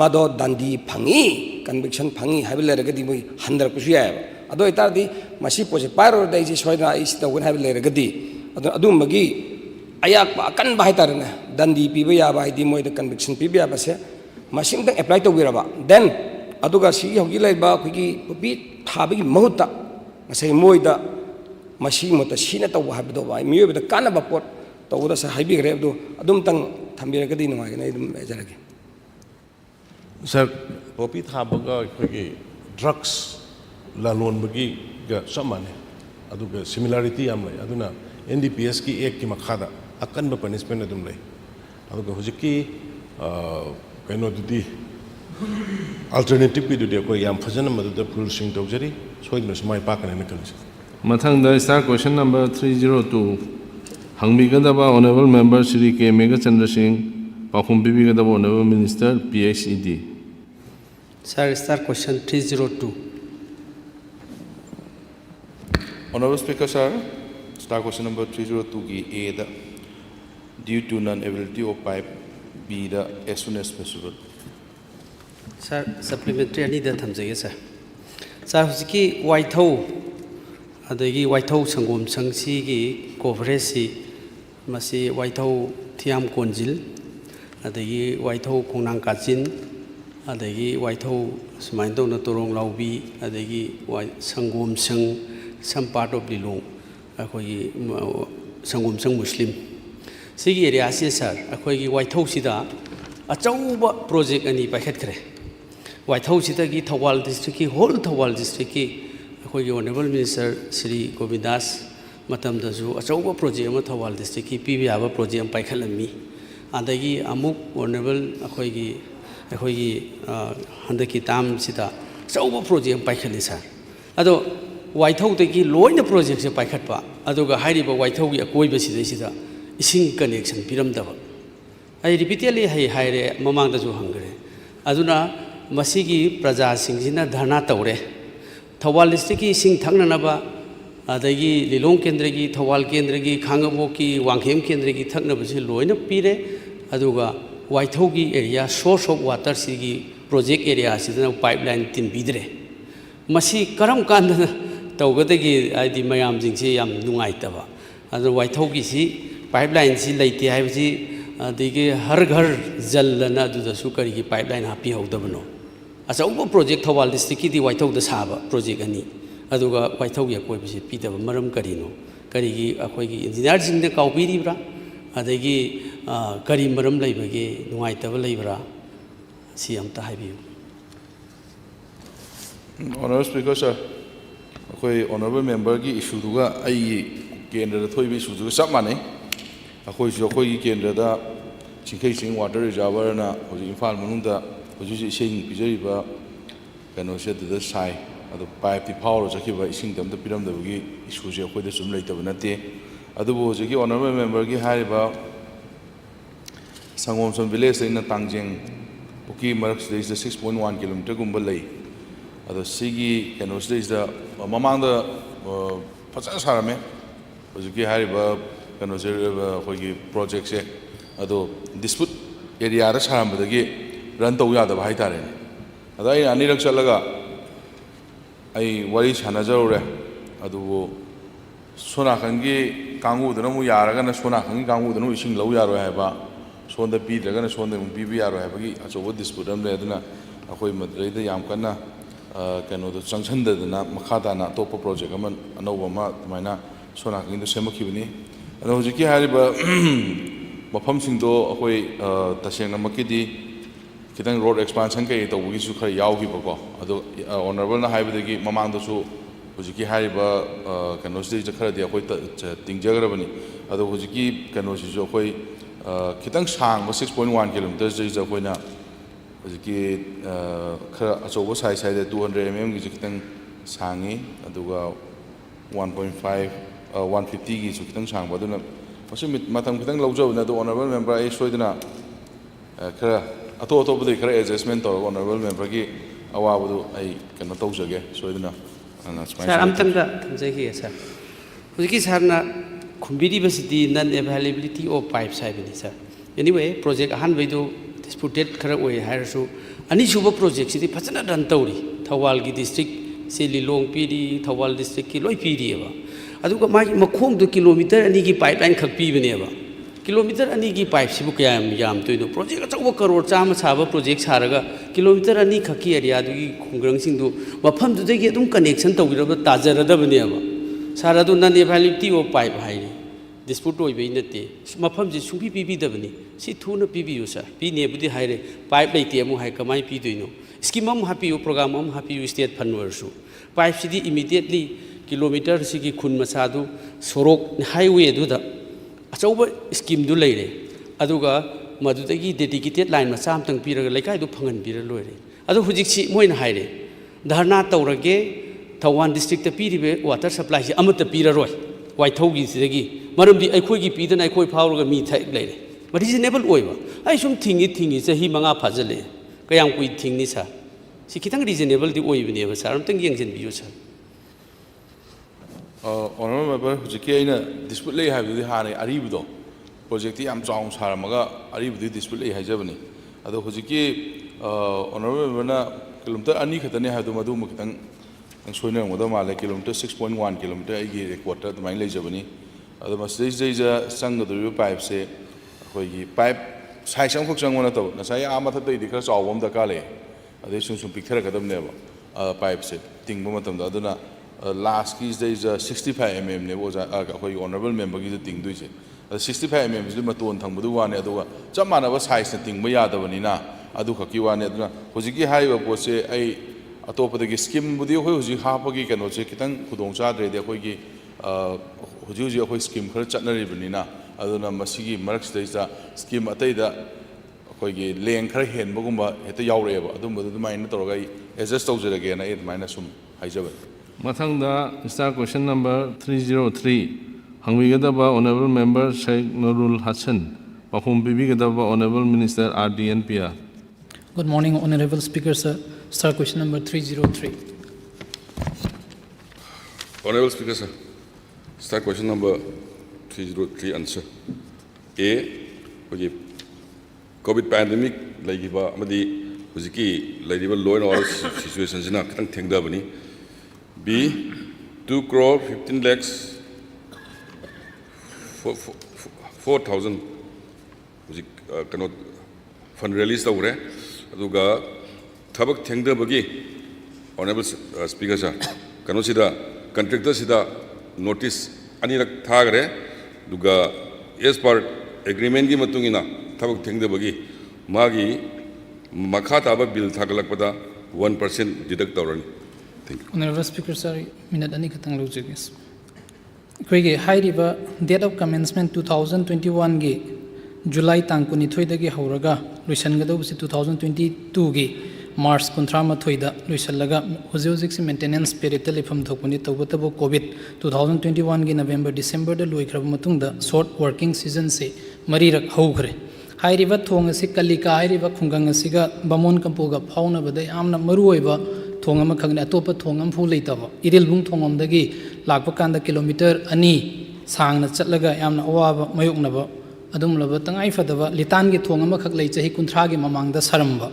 ꯃꯗꯣ ꯗꯟꯗꯤ ꯐꯪꯉꯤ ꯀꯟꯕꯤꯛꯁꯟ ꯐꯪꯉꯤ ꯍꯥꯏꯕ ꯂꯩꯔꯒꯗꯤ ꯃꯣꯏ ꯍꯟꯊꯔꯛꯄꯁꯨ ꯌꯥꯏꯑꯕ ꯑꯗꯨ ꯑꯣꯏꯇꯥꯔꯗꯤ ꯃꯁꯤ ꯄꯣꯠꯁꯦ ꯄꯥꯏꯔꯨꯔꯗꯤ ꯑꯩꯁꯦ ꯁꯣꯏꯗꯅ ꯑꯩ ꯁꯤ ꯇꯧꯒꯅꯤ ꯍꯥꯏꯕ ꯂꯩꯔꯒꯗꯤ ꯑꯗꯨꯒꯨꯝꯕꯒꯤ ꯑꯌꯥꯛꯄ ꯑꯀꯟꯕ ꯍꯥꯏꯇꯥꯔꯦꯅꯦ ꯗꯟꯗꯤ ꯄꯤꯕ ꯌꯥꯕ ꯍꯥꯏꯗꯤ ꯃꯣꯏꯗ ꯀꯟꯕꯤꯛꯁꯟ ꯄꯤꯕ ꯌꯥꯕꯁꯦ ꯃꯁꯤ ꯑꯃꯇꯪ ꯑꯦꯄ꯭ꯂꯥꯏ ꯇꯧꯕꯤꯔꯕ ꯗꯦꯟ ꯑꯗꯨꯒ ꯁꯤꯒꯤ ꯍꯧꯖꯤꯛ ꯂꯩꯔꯤꯕ ꯑꯩꯈꯣꯏꯒꯤ ꯄꯣꯄꯤ ꯊꯥꯕꯒꯤ ꯃꯍꯨꯠꯇ ꯉꯁꯥꯏ ꯃꯣꯏꯗ ꯃꯁꯤꯒꯤ ꯃꯍꯨꯠꯇ ꯁꯤꯅ ꯇꯧꯕ ꯍꯥꯏꯕꯗꯣ ꯃꯤꯑꯣꯏꯕꯗ ꯀꯥꯟꯅꯕ ꯄꯣꯠ ꯇꯧꯕꯗ ꯁꯥꯔ ꯍꯥꯏꯕꯤꯈ꯭ꯔꯦ ꯑꯗꯨ ꯑꯗꯨꯝꯇꯪ ꯊꯝꯕꯤꯔꯒꯗꯤ ꯅꯨꯡꯉꯥꯏꯒꯅꯤ ꯑꯩ ꯑꯗꯨꯝ ꯍꯥꯏꯖꯔꯒꯦ ꯁꯥꯔ ꯄꯣꯄꯤ ꯊꯥꯕꯒ ꯑꯩꯈꯣꯏꯒꯤ ꯗ꯭ꯔꯛꯁ ꯂꯂꯣꯟꯕꯒꯤꯒ ꯆꯞ ꯃꯥꯟꯅꯩ ꯑꯗꯨꯒ ꯁꯤꯃꯤꯂꯥꯔꯤꯇꯤ ꯌꯥꯝ ꯂꯩ ꯑꯗꯨꯅ NDPSꯀꯤ ꯑꯦꯛꯀꯤ ꯃꯈꯥꯗ ꯑꯀꯟꯕ ꯄꯅꯤꯁꯃꯦꯟ ꯑꯗꯨꯝ ꯂꯩ ꯑꯗꯨꯒ ꯍꯧꯖꯤꯛꯀꯤ ꯀꯩꯅꯣꯗꯨꯗꯤ ꯑꯜꯇꯔꯅꯦꯇꯤꯚꯀꯤꯗꯨꯗꯤ ꯑꯩꯈꯣꯏ ꯌꯥꯝ ꯐꯖꯅ ꯃꯗꯨꯗ ꯔꯨꯜꯁꯤꯡ ꯇꯧꯖꯔꯤ ꯁꯣꯏꯗꯅꯁꯨ ꯃꯥꯏ ꯄꯥꯛꯀꯅꯦꯅ ꯈꯜꯂꯤ ꯃꯊꯪꯗ ꯁ꯭ꯇꯥꯔ ꯀ꯭ꯋꯦꯁꯟ ꯅꯝꯕꯔ 302 ꯍꯪꯕꯤꯒꯗꯕ honourable member Shri K. Megachandra Singh ꯄꯥꯎꯈꯨꯝ ꯄꯤꯕꯤꯒꯗꯕ honourable minister PHED Sir, start question 302. Honorable Speaker, sir, star question number 302 की A दा due to non-availability of pipe, B दा as soon as possible. Sir, supplementary ani da thamjage sir. Sir, hujiki waithau adagi waithau sangom sangsi gi coverage si masi waithau thiam konjil adagi waithau khongnang kachin adagi waithau sumain tawna torong laubi adagi sangom sang some part of the long akhoi sangom sang muslim sigi area si sir akhoi gi waithau sida achauba project ani pakhet khre waithau sida gi Thawal district ki whole Thawal district ki akhoi gi honorable minister Shri Govindas matam da ju achauba project ama Thawal district ki pibi aba project am paikhalami adagi amuk honorable akhoi gi handaki tam sida achauba project am paikhali sir ado ꯋꯥꯏꯊꯧꯗꯒꯤ ꯂꯣꯏꯅ ꯄ꯭ꯔꯣꯖꯦꯛꯁꯦ ꯄꯥꯏꯈꯠꯄ ꯑꯗꯨꯒ ꯍꯥꯏꯔꯤꯕ ꯋꯥꯏꯊꯧꯒꯤ ꯑꯀꯣꯏꯕꯁꯤꯗꯩꯁꯤꯗ ꯏꯁꯤꯡ connection ꯄꯤꯔꯝꯗꯕ ꯑꯩ ꯔꯤꯄꯤꯇꯦꯗꯂꯤ ꯍꯥꯏꯔꯦ ꯃꯃꯥꯡꯗꯁꯨ ꯍꯪꯈ꯭ꯔꯦ ꯑꯗꯨꯅ ꯃꯁꯤꯒꯤ ꯄ꯭ꯔꯖꯥꯁꯤꯡꯁꯤꯅ ꯙꯔꯅꯥ ꯇꯧꯔꯦ ꯊꯧꯕꯥꯜ ꯗꯤꯁꯇ꯭ꯔꯤꯛꯀꯤ ꯏꯁꯤꯡ ꯊꯛꯅꯅꯕ ꯑꯗꯒꯤ ꯂꯤꯂꯣꯡ ꯀꯦꯟꯗ꯭ꯔꯒꯤ ꯊꯧꯕꯥꯜ ꯀꯦꯟꯗ꯭ꯔꯒꯤ ꯈꯥꯡꯉꯕꯣꯛꯀꯤ ꯋꯥꯡꯈꯦꯝ ꯀꯦꯟꯗ꯭ꯔꯒꯤ ꯊꯛꯅꯕꯁꯤ ꯂꯣꯏꯅ ꯄꯤꯔꯦ ꯑꯗꯨꯒ ꯋꯥꯏꯊꯧꯒꯤ ꯑꯦꯔꯤꯌꯥ ꯁꯣꯔꯁ ꯑꯣꯐ ꯋꯥꯇꯔꯁꯤꯒꯤ ꯄ꯭ꯔꯣꯖꯦꯛ ꯑꯦꯔꯤꯌꯥꯁꯤꯗꯅ ꯄꯥꯏꯞ ꯂꯥꯏꯟ ꯇꯤꯟꯕꯤꯗ꯭ꯔꯦ ꯃꯁꯤ ꯀꯔꯝ ꯀꯥꯟꯗ ꯇꯧꯒꯗꯒꯦ ꯍꯥꯏꯗꯤ ꯃꯌꯥꯝꯁꯤꯡꯁꯤ ꯌꯥꯝ ꯅꯨꯡꯉꯥꯏꯇꯕ ꯑꯗꯨꯅ ꯋꯥꯏꯊꯧꯒꯤꯁꯤ ꯄꯥꯏꯞ ꯂꯥꯏꯟꯁꯤ ꯂꯩꯇꯦ ꯍꯥꯏꯕꯁꯤ ꯑꯗꯒꯤ ꯍꯔ ꯘꯔ ꯖꯜꯂꯅ ꯑꯗꯨꯗꯁꯨ ꯀꯔꯤꯒꯤ ꯄꯥꯏꯞ ꯂꯥꯏꯟ ꯍꯥꯞꯄꯤꯍꯧꯗꯕꯅꯣ ꯑꯆꯧꯕ ꯄ꯭ꯔꯣꯖꯦꯛ ꯊꯧꯕꯥꯜ ꯗꯤꯁꯇ꯭ꯔꯤꯛꯀꯤꯗꯤ ꯋꯥꯏꯊꯧꯗ ꯁꯥꯕ ꯄ꯭ꯔꯣꯖꯦꯛ ꯑꯅꯤ ꯑꯗꯨꯒ ꯋꯥꯏꯊꯧꯒꯤ ꯑꯀꯣꯏꯕꯁꯤ ꯄꯤꯗꯕ ꯃꯔꯝ ꯀꯔꯤꯅꯣ ꯀꯔꯤꯒꯤ ꯑꯩꯈꯣꯏꯒꯤ ꯏꯟꯖꯤꯅꯤꯌꯥꯔꯁꯤꯡꯅ ꯀꯥꯎꯕꯤꯔꯤꯕ꯭ꯔꯥ ꯑꯗꯒꯤ ꯀꯔꯤ ꯃꯔꯝ ꯂꯩꯕꯒꯦ ꯅꯨꯡꯉꯥꯏꯇꯕ ꯂꯩꯕ꯭ꯔꯥ ꯁꯤ ꯑꯝꯇ ꯍꯥꯏꯕꯤꯌꯨ Honorable Speaker, sir, अखोई honorable member की issue दुगा आई केंद्र थोड़ी भी issue दुगा सब माने अखोई जो अखोई केंद्र दा चिंखे सिंह water reservoir ना हो जी इम्फाल मनुंदा हो जी सिंह पिजरी बा कनो से द साई अदो पाइप ती पावर जकी बा सिंह दम द पिरम दबगी issue जे अखोई द सुम लेता बनते अदो वो जकी honorable member की हारे बा संगोम सम village इन तांगजेंग उकी मरक से 6.1 किलोमीटर गुम्बल लई अदो सिगी कनो से ममांग द फसन सारमे होजकी हारिबा कनो से अखोई प्रोजेक्ट से अदो डिस्प्यूट एरिया दा सारमबदगी रन तौ यादब हाइतारे अदा आई अनिरक चलगा आई वरी सानजरुरे अदो सोनाखंगी कांगुदन मु यारगन सोनाखंगी कांगुदन इसिंग लौ यारो हाइबा सोंदा पीद्रगन सोंदा पीबी यारो हाइबगी अचोबो डिस्प्यूट अम लेदना अखोई मद्रेदा याम कन्ना कनो दो चंगसंददना मखादाना टॉप प्रोजेक्ट अमन अनौबमा तुमाइना सोनाखंगी दो सेमखिबनी अदो हुजिकी हारिबा मफम सिंदो अखोई तसेंगना मकिदी खितंग रोड एक्सपांशन के तौबगीसु खर यावगिबको अदो ऑनरेबल ना हाइबदगी ममांगदसु हुजिकी हारिबा कनोसि खरदि अखोई तिंगजगरबनी अदो हुजिकी कनोसिसु अखोई खितंग सांग 6.1 किलोमीटर जे अखोइना हुजिकी खर अचौबो साइज साइड 200 mm की खितंग सांगी अदुगा 1.5 150 की खितंग सांग बदुना मसि मतम खितंग लौजबना दो ऑनरेबल मेंबर आई सोइदना खर अतो अतोबदि खर एडजस्टमेंट तौर ऑनरेबल मेंबर की अवाबदु आई कनो तौजगे सोइदना सर अमतंगा थमजगी सर हुजिकी सरना खुंबिरीबसिदी नन अवेलेबिलिटी ऑफ पाइप्स हाइबनी सर एनीवे प्रोजेक्ट अहानबैदो डिस्प्यूटेड खर ओय हायरसु अनिसुबो प्रोजेक्ट सिदी फजना रन तौरी थौबाल की डिस्ट्रिक्ट से लिलोंग पीरी थौबाल डिस्ट्रिक्ट की लोई पीरीबा अदुगा मागी मखोंग दो किलोमीटर अनी की पाइपलाइन खक पीबनेबा किलोमीटर अनी की पाइप सिबु कयाम याम तोइनो प्रोजेक्ट अचौबो करोड़ चाम साबा प्रोजेक्ट सारगा किलोमीटर अनी खकी एरिया दुगी खुंग्रंग सिंदु मफम दुदगी अदुम कनेक्शन तौगिरबा ताजरदबनेबा सारा दो नन एवेलेबिलिटी ऑफ पाइप हाइनी डिस्प्यूट ओइबई नते मफम जे सुंपी पीबीदबनी सि थुना पीबियु सर पीनेबुदि हाइरे पाइप लेते अमु हाइ कमाइ पीदोइनो स्कीम अम हापियु प्रोग्राम अम हापियु स्टेट फंड वर्सु पाइप सिदी इमीडिएटली किलोमीटर सिगी खुन मसादु सोरोक हाईवे दुदा अचौबा स्कीम दु लेरे अदुगा मदुदगी डेडिकेटेड लाइन मचा अमतंग पीरगा लेकाइ दु फंगन पीर लोइरे अदु हुजिकसि मोइन हाइरे धरना तौरगे थौवान डिस्ट्रिक्ट पीरिबे वाटर सप्लाई से अमत पीररोय वाइथौगी सिदगी मरमदि अखोइगी पीदना अखोइ फावरगा मी थाइ लेरे रिजनेबल ओइबा आई सुम थिंगी चही मंगा फाजले कयाम कुइ थिंगनि सा सि खितंग रिजनेबल दि ओइबनेबा सर अमतंग यंजन बियो सर ऑनरेबल मेंबर हुजिकी आइना डिस्प्यूट ले हाइबदि हाने अरिबदो प्रोजेक्ट याम चाउं सारमगा अरिबदि डिस्प्यूट ले हाइजबनी अदो हुजिकी ऑनरेबल मेंबरना किलोमीटर अनी खतने हाइदो मदु मुखतंग सोइना मदो माले किलोमीटर 6.1 किलोमीटर आइगी रिक्वार्टर तमाइ लेजबनी अदो मसै जैजा संगदुरिबो पाइप से अखोइगी पाइप साइज अमखक चंगोना तो नसाय आमाथदैदि खर चावम दकाले अदे सुम पिक्थरगदबनेबा पाइप से तिंगबो मतमदा अदुना लास्ट की जैजा 65 mm ने वो अखोइ ऑनरेबल मेंबर की तिंगदुइसे 65 mm से मतोन थंगबदु वाने अदुगा चप मानबा साइज ने तिंगबा यादबनिना अदु खकी वाने अदुना होजिकी हाइबा पोसे आई अतोपदगी स्कीम बुदी होय होजि हापगी कनो से खितंग खुदोंग चाद्रेदे अखोइगी होजि होजि अखोइ स्कीम खर चटनरिबनिना अदुना मसिगी मरक सदैसा स्कीम अतैदा अखोइगी लेंग खर हेनबगुंबा हेता यावरेबा अदुमबदु दुमाइना तोरगा adjust तौजरगेना A दुमाइना sum हाइजबन Mathangda star question number 303. Hangwigadaba Honorable Member Sheikh Nurul Hassan. Pahum Bibigadaba Honorable Minister RDNPR. Good morning, Honorable Speaker, sir. Star question number 303. Honorable Speaker, sir. Start question number 303 answer. A. Okay. COVID pandemic like amadi huziki like law and order situation is not think the B. 2 crore 15 lakhs 4,000 cannot fund release over aduga thabak think the bagi. Honorable Speaker, sir. Cannot see the contractor sida notice ani rak thagre duga as per agreement gi matungina thabak thengde bagi magi makha taba bill thagalakpada 1% deduct tawrani. Thank you. Honorable Speaker, sir, minute ani khatang lojigis. Koigi high river date of commencement 2021 gi July tang kunithoi dagi hauraga luisan gado 2022 gi March Kuntrama Thoida, Luisalaga, Huziozic maintenance period telephone Topuni Tobotabo COVID 2021 November December the Louis Kramatunda short working season say Marirak Hogre. High river Tonga Sikalika, High river Kungangasiga, Bamon Kampoga, Pauna, but the Amna Marueva, Tongamakanga, Topa Tongam Fulatava, Idilbung Tongam Dagi, Lakpakanda kilometer, Ani, Sang, Chatlaga, Amna Oava, Mayuknava, Adum Labatang Ifadava, Litangi Tongamakak later, he contragim among the Saramba.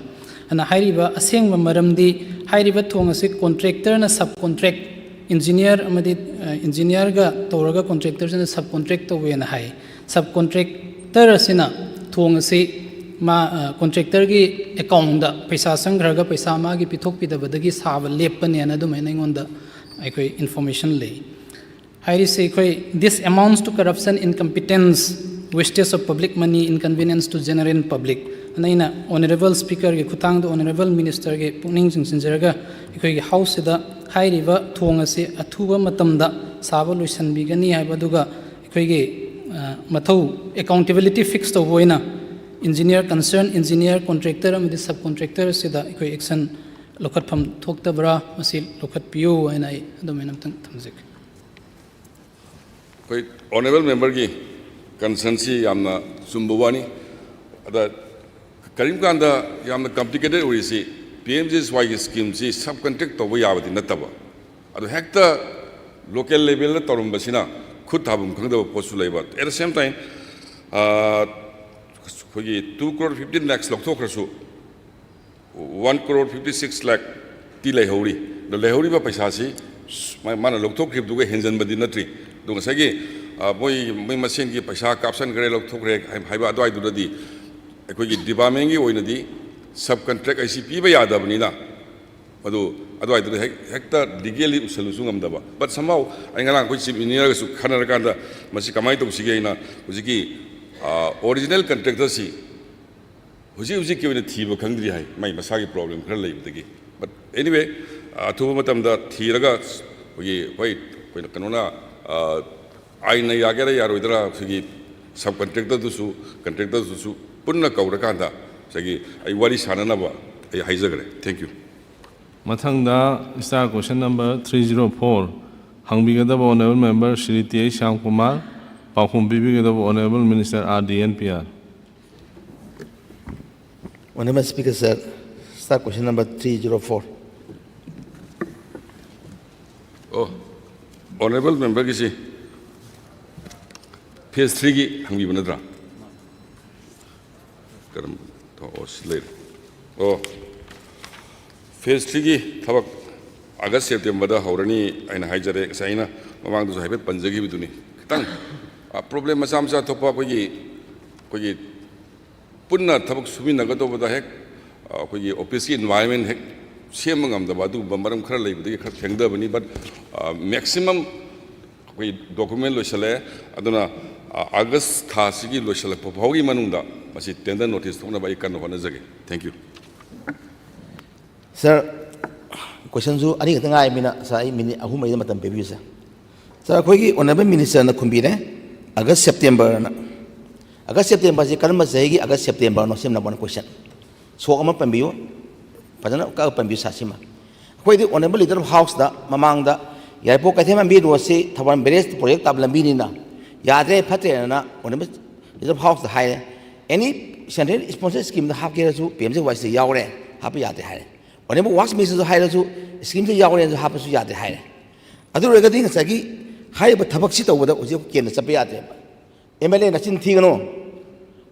And a high river, a sing Maramdi, high river Tonga contractor and a subcontract engineer, engineer ga Toraga contractors and a subcontractor way and high. Subcontractor Sina Tonga ma contractor gi account da Pisa Sangraga Pisama gi Pitopi the Badagi Sava Lepan and Adumaning on the information lay. High say this amounts to corruption, incompetence, wastage of public money, inconvenience to general public. And Honorable Speaker, Kutang, the Honorable Minister, Puning Sinjeraga, House the High River, Tongase, Atuba Matamda, Sava Lucian Bigani, Ibaduga, Matau, accountability fixed of Voina, engineer concerned, engineer, contractor, and the subcontractor, Sida, action, look at from Toktabra, Masil, look at PO, and I domain Tamzik. Honorable Member, Consensi, Amna Sumbawani, that Karim Kanda Yam complicated we see PMJ's why scheme see subcontract of Yavati Nataba. At the hector local level Torumbasina could have come to postulate. At the same time, 2 crore 15 lakhs Loktokrasu 1 crore 56 lakh Tile Hori. The Lehori Pasasi, my man Loktokrip to Henson Badinatri. Don't say, boy, my machine give Pasha Capson Grey Loktokre, I'm Hibadoi to the ꯑꯩꯈꯣꯏꯒꯤ ꯗꯤꯄꯥꯔꯠꯃꯦꯟꯒꯤ ꯑꯣꯏꯅꯗꯤ sub contract ꯑꯁꯤ ꯄꯤꯕ ꯌꯥꯗꯕꯅꯤꯅ ꯃꯗꯨ ꯑꯗꯨꯋꯥꯏꯗꯨꯗ ꯍꯦꯛꯇ ꯂꯤꯒꯦꯜꯂꯤ ꯎꯁꯜꯂꯨꯁꯨ ꯉꯝꯗꯕ but ꯁꯝꯍꯥꯎ ꯑꯩ ꯉꯔꯥꯡ ꯑꯩꯈꯣꯏ ꯆꯤꯐ ꯏꯟꯖꯤꯅꯤꯌꯔꯒꯁꯨ ꯈꯟꯅꯔꯀꯥꯟꯗ ꯃꯁꯤ ꯀꯃꯥꯏꯅ ꯇꯧꯁꯤꯒꯦ ꯑꯩꯅ ꯍꯧꯖꯤꯛꯀꯤ ꯑꯣꯔꯤꯖꯤꯅꯦꯜ ꯀꯟꯇ꯭ꯔꯦꯛꯇꯔꯁꯤ ꯍꯧꯖꯤꯛꯀꯤ ꯑꯣꯏꯅ ꯊꯤꯕ ꯈꯪꯗ꯭ꯔꯤ ꯍꯥꯏ ꯃꯥꯏ ꯃꯁꯥꯒꯤ ꯄ꯭ꯔꯣꯕ꯭ꯂꯦꯝ ꯈꯔ ꯂꯩꯕꯗꯒꯤ ꯕꯠ ꯑꯦꯅꯤꯋꯦ ꯑꯊꯨꯕ ꯃꯇꯝꯗ ꯊꯤꯔꯒ ꯑꯩꯈꯣꯏꯅ ꯀꯩꯅꯣꯅ ꯑꯥꯏꯟꯅ ꯌꯥꯒꯦꯔꯥ ꯌꯥꯔꯣꯏꯗ꯭ꯔꯥ ꯑꯩꯈꯣꯏꯒꯤ sub ꯀꯟꯇ꯭ꯔꯦꯛꯇꯔꯗꯨꯁꯨ ꯀꯟꯇ꯭ꯔꯦꯛꯇꯔꯗꯨꯁꯨ Punna Kaurakanda, Sagi, I worry Sananaba, I Haizagre. Thank you. Mathangda, star question number 304. Hangbigadaba Honorable Member Shri T. Shyam Kumar, Pahum Bibigadaba Honorable Minister RDNPR. Honorable Speaker, sir, star question number 304. Oh, Honorable Member Gishi, Phase 3 Hangibanadra. Oh, Phase 3 Tabak August September Horani and Hajare Saina among those Habit Panzagi with me. Tang a problem Masamsa Topa Kogi Puna Tabak Sumi Nagato with the heck, Kogi OPC environment heck, Siamangam the Badu, Bambaram Curly, the Hangdabani, but maximum document Lochale, Adona August Tasigi Lochale Popogi Manunda. Tender notice Thank you. Sir, question zu ani katanga I mean sa mini ahuma ida matam pebi sir. Sir akhoi Honorable Minister na kumbine August September na August September ji kalma saigi August September no sem na one question. So ama pambiyo padana ka pambiyo sa sima. Akhoi di Honorable Leader of House da mamang da ꯌꯥꯏꯄꯣꯛ ꯀꯩꯊꯦꯜ ꯂꯝꯕꯤ ꯔꯣꯗꯁꯤ Thoubal ꯕꯦꯔꯦꯖ project ꯇꯥꯕ ꯂꯝꯕꯤꯅꯤꯅ ꯌꯥꯗ꯭ꯔꯦ ꯐꯠꯇ꯭ꯔꯦꯅ honourable reserve ꯍꯥꯎꯁꯇ ꯍꯥꯏꯔꯦ ꯑꯦꯅꯤ central sponsor ꯁ꯭ꯀꯤꯝꯗ ꯍꯥꯞꯀꯦꯔꯁꯨ ꯄꯤ.ꯑꯦꯝ.ꯖꯤ. ꯋꯥꯏꯁꯤꯗ ꯌꯥꯎꯔꯦ ꯍꯥꯞꯄ ꯌꯥꯗ꯭ꯔꯦ ꯍꯥꯏꯔꯦ honourable wax ꯃꯤꯅꯤꯁꯇꯔꯁꯨ ꯍꯥꯏꯔꯁꯨ ꯁ꯭ꯀꯤꯝꯁꯤ ꯌꯥꯎꯔꯦꯅꯁꯨ ꯍꯥꯞꯄꯁꯨ ꯌꯥꯗ꯭ꯔꯦ ꯍꯥꯏꯔꯦ ꯑꯗꯨ ꯑꯣꯏꯔꯒꯗꯤ ꯉꯁꯥꯏꯒꯤ ꯍꯥꯏꯔꯤꯕ ꯊꯕꯛꯁꯤ ꯇꯧꯕꯗ ꯍꯧꯖꯤꯛ ꯀꯦꯟꯗ꯭ꯔ ꯆꯠꯄ ꯌꯥꯗ꯭ꯔꯦꯕ MLA ꯅꯆꯤꯟ ꯊꯤꯒꯅꯣ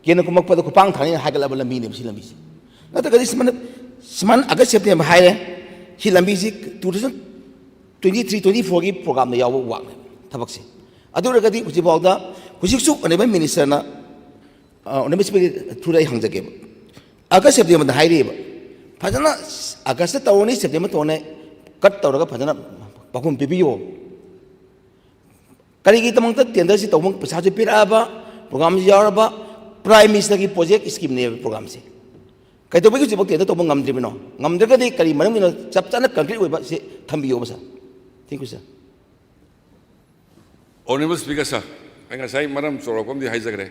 ꯀꯦꯟꯗ꯭ꯔ ꯀꯨꯝꯃꯛꯄꯗ ꯈꯨꯄꯥꯡ ꯊꯥꯅꯤꯅ ꯍꯥꯏꯒꯠꯂꯕ ꯂꯝꯕꯤꯅꯦꯕ ꯁꯤ ꯂꯝꯕꯤꯁꯤ ꯅꯠꯇ꯭ꯔꯒꯗꯤ ꯁꯨꯃꯥꯏꯅ ꯑꯥꯒꯁ ꯁꯦꯞꯇꯦꯝꯕꯔ ꯍꯥꯏꯔꯦ ꯁꯤ ꯂꯝꯕꯤꯁꯤ 2023-24ꯒꯤ ꯄ꯭ꯔꯣꯒ꯭ꯔꯥꯝꯗ ꯌꯥꯎꯕ ꯋꯥꯛꯅꯦ ꯊꯕꯛꯁꯤ ꯑꯗꯨ ꯑꯣꯏꯔꯒꯗꯤ ꯍꯧꯖꯤꯛꯐꯥꯎꯗ ꯍꯧꯖꯤꯛꯁꯨ ꯑꯣꯅꯔꯦꯕꯜ ꯃꯤꯅꯤꯁꯇꯔꯅ ꯑꯣꯅꯔꯦꯕꯜ ꯁ꯭ꯄꯤꯀꯔ ꯊ꯭ꯔꯨꯗ ꯑꯩ ꯍꯪꯖꯒꯦꯕ ꯑꯥꯒꯁ ꯁꯦꯞꯇꯦꯝꯕꯔꯗ ꯍꯥꯏꯔꯤꯕ ꯐꯖꯅ ꯑꯥꯒꯁꯇ ꯇꯧꯔꯅꯤ ꯁꯦꯞꯇꯦꯝꯕꯔ ꯇꯧꯔꯅꯤ ꯀꯠ ꯇꯧꯔꯒ ꯐꯖꯅ ꯄꯥꯎꯈꯨꯝ ꯄꯤꯕꯤꯌꯣ ꯀꯔꯤꯒꯤꯗꯃꯛꯇ ꯇꯦꯟꯗꯔꯁꯤ ꯇꯧꯕ ꯄꯩꯁꯥꯁꯨ ꯄꯤꯔꯛꯑꯕ ꯄ꯭ꯔꯣꯒ꯭ꯔꯥꯝꯁꯤ ꯌꯥꯎꯔꯕ ꯄ꯭ꯔꯥꯏꯝ ꯃꯤꯅꯤꯁꯇꯔꯒꯤ ꯄ꯭ꯔꯣꯖꯦꯛ ꯁ꯭ꯀꯤꯝꯅꯦꯕ ꯄ꯭ꯔꯣꯒ꯭ꯔꯥꯝꯁꯤ ꯀꯩꯗꯧꯕꯒꯤ ꯍꯧꯖꯤꯛꯐꯥꯎ ꯇꯦꯟꯗꯔ ꯇꯧꯕ ꯉꯝꯗ꯭ꯔꯤꯕꯅꯣ ꯉꯝꯗ꯭ꯔꯒꯗꯤ ꯀꯔꯤ ꯃꯔꯝꯒꯤꯅꯣ ꯆꯞ ꯆꯥꯅ ꯀꯟꯀ꯭ꯔꯤꯠ ꯑꯣꯏꯕ ꯁꯤ ꯊꯝꯕꯤꯌꯣꯕ sir thank you sir Honorable Speaker sir, I ngasai maram chorapam di haijagre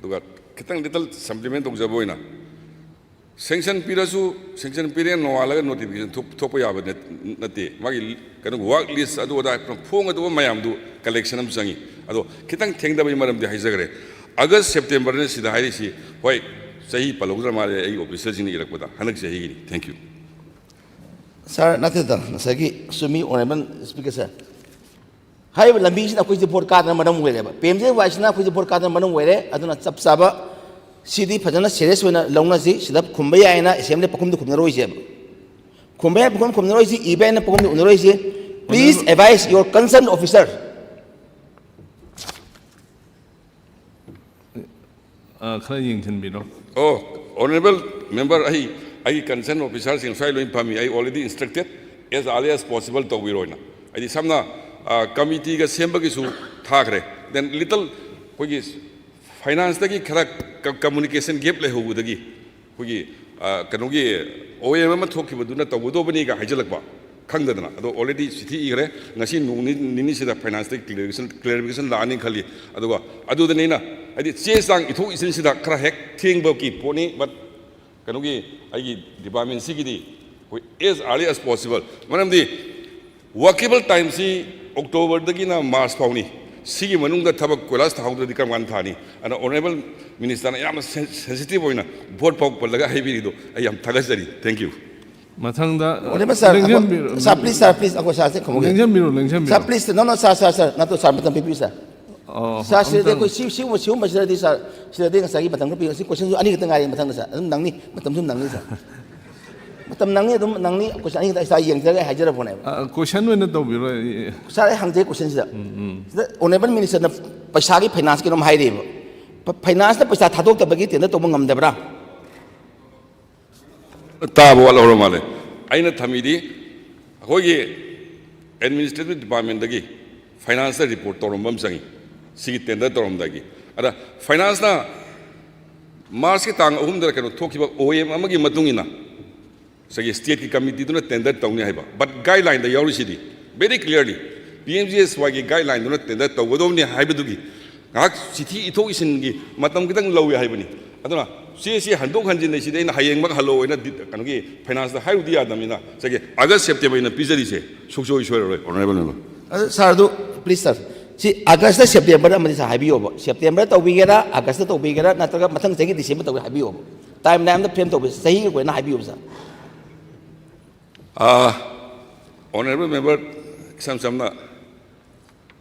duga kitang little supplement tawjabo ina sanction pirasu sanction period no alaga notification thopa yaba nate magi kanu work list adu da phong adu mayam du collection am sangi ado kitang thengda bai maram di haijagre August September ne sida hairi si hoi sahi palogdra mare ai officer jini irakpada hanak sahi gi thank you sir natida nasagi sumi honorable speaker sir ꯍꯥꯏꯔꯤꯕ ꯂꯝꯕꯤꯁꯤꯅ ꯑꯩꯈꯣꯏꯁꯦ vote ꯀꯥꯗꯅ ꯃꯔꯝ ꯑꯣꯏꯔꯦꯕ ꯄꯤ.ꯑꯦꯝ.ꯖꯤ. ꯋꯥꯏꯁꯤꯅ ꯑꯩꯈꯣꯏꯁꯦ vote ꯀꯥꯗꯅ ꯃꯔꯝ ꯑꯣꯏꯔꯦ ꯑꯗꯨꯅ ꯆꯞ ꯆꯥꯕ ꯁꯤꯗꯤ ꯐꯖꯅ ꯁꯦꯔꯤꯌꯁ ꯑꯣꯏꯅ ꯂꯧꯅꯁꯤ ꯁꯤꯗ ꯈꯨꯝꯕ ꯌꯥꯏꯅ ꯑꯦꯁꯦꯝꯕ꯭ꯂꯤ ꯄꯥꯎꯈꯨꯝꯗ ꯈꯨꯝꯅꯔꯣꯏꯁꯦꯕ ꯈꯨꯝꯕ ꯌꯥꯏ ꯄꯥꯎꯈꯨꯝ ꯈꯨꯝꯅꯔꯣꯏꯁꯤ ꯏꯕ ꯌꯥꯏꯅ ꯄꯥꯎꯈꯨꯝꯗ ꯎꯅꯔꯣꯏꯁꯤ please advise your concern officer ꯈꯔ ꯌꯦꯡꯁꯤꯟꯕꯤꯔꯣ Oh, honorable member I concerned officers in Sai Loin Pami I already instructed as early as possible to Wiroina I did some committee ga semba gi su thakre then little hogi finance dagi khara communication gap le hobu dagi hogi kanogi OEM ma thokki baduna tawdo bani ga haijalakba khangdana ado already sithi igre ngasi nini sida finance dagi clarification la ani khali aduga adu da neina adi che sang ithu isin sida khara hek thingba ki poni but kanogi agi department sigidi as early as possible manam di workable time si October dagina March pauni sigi manungda thabak kolas thawda di kamgan thani ana honorable minister na yam sensitive oina vote pok palaga haibiri do I am thagasari thank you mathangda honorable sir please ako sir se khamoge sir please no sir na to sir matam pipi sir sir sir de ko si masira di sir sir de ngasagi matam ko pi si question ani kita ngai mathangda sir adum nangni matam sum nangni sir matam nangni adum nangni question ani kita sa yengjaga haijara phone question wena tawbiro sir ai hangje question sida honorable minister na paisa gi finance ki nom haire finance na paisa thadok tabagi tena to ngamdabra ta wala ro male aina thamidi hogi administrative department dagi finance report torombam sangi sigi tender torom dagi ada finance na March ki tang ahum dara kano thokiba OEM amagi matungina sagi state ki committee duna tender tawni haiba but guideline da yauri sidi very clearly PMGSY ki guideline duna tender tawgodomni haibadugi ngak sithi itho isin gi matam kitang lawi haibani aduna si handok hanjin nei sida ina hayeng mak halo ina kano gi finance da hayu dia damina sagi August September ina pizari se sukso iswero honorable member sir do please sir si August September amadi sa habiyo bo September tawbigera August tawbigera natraga mathang sagi December tawbi habiyo bo time na amda frame tawbi sahi ko na habiyo sir honorable member samna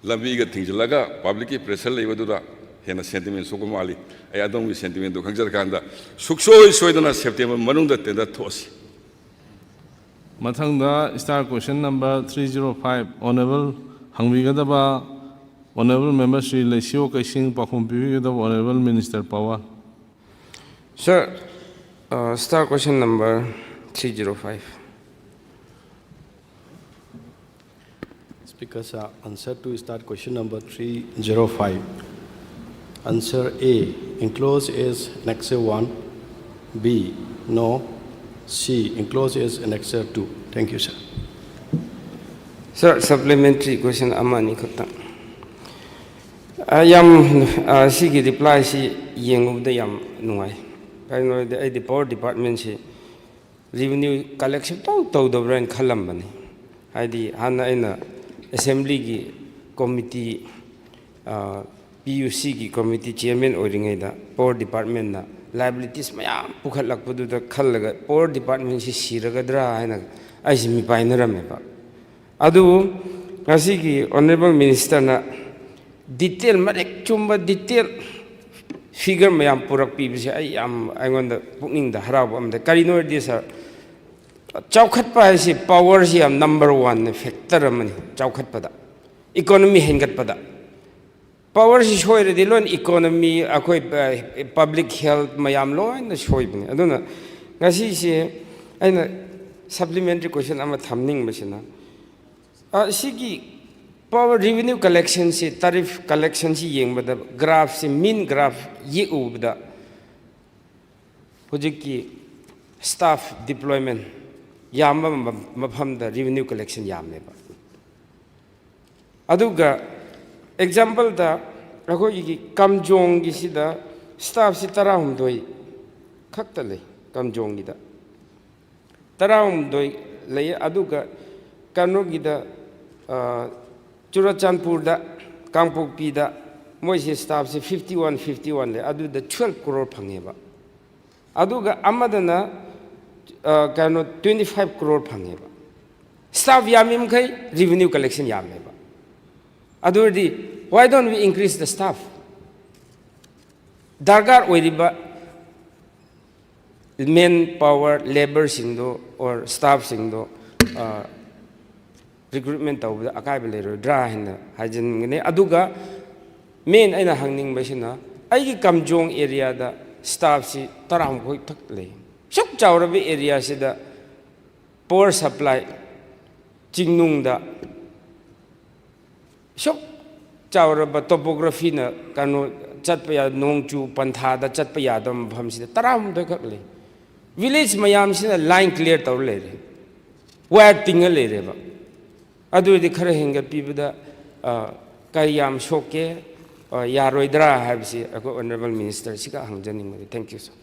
lambi ga thinglaga public ki pressure leibadura hena sentiment so ko mali ay adong wi sentiment do khangjar kanda suksoi soidana September manungda tenda thosi mathangda star question number 305 honorable hangbigadaba honorable member Sri Lesio Kaising pakhum bibigadaba honorable minister Pawar Sir, star question number 305. Speaker, sir, answer to start question number 305. Answer A, enclosed is Annexure 1. B, no. C, enclosed is Annexure 2. Thank you, sir. Sir, supplementary question amani khata. Yam sigi reply si yengubda yam nungai. Kaino the power department si revenue collection tau dobran khalam bani. Haidi hana ina assembly gi committee PUC gi committee chairman oiringeda power department na liabilities mayam pukhat lakpadu da khallaga power department si siragadra haina aisi mi painarame ba adu ngasi gi honorable minister na detail marek chumba detail figure mayam purak pi bisi ai am aingonda pukning da harab am da karino di sa chawkhat pa si power si am number 1 factor amani chawkhat pada economy hengat pada power si shoy re dilon economy akoi public health mayam lo na shoy bni aduna ngasi si aina supplementary question ama thamning masina sigi power revenue collection si tariff collection si yeng bada graph si mean graph ye ubda hojiki staff deployment yamba mafam da revenue collection yamne ba aduga example da akoi kamjong gi sida staff si tarahumdoi khakta le kamjong gi da tarahumdoi le aduga kano gi da Churachandpur da Kangpokpi da moi si staff si 51 le adu da 12 crore phange ba aduga amadana kano 25 crore phange ba staff yamim khai revenue collection yamme ba adurdi why don't we increase the staff dargar oiriba manpower labor singdo or staff singdo recruitment tawda akai belero dra hina hajin ngene aduga main aina hangning basina aigi kamjong area da staff si taram khoi thak le sok chawrabi area si da power supply chingnung da sok chawraba topography na kanu chatpa ya nongchu pantha da chatpa ya dam pham si da taram da khak le village mayam si na line clear taw le re wire tinga le re ba aduidi khara henga pibada kayam shoke yaroidra habsi ako honorable minister sika hangjaning mari thank you sir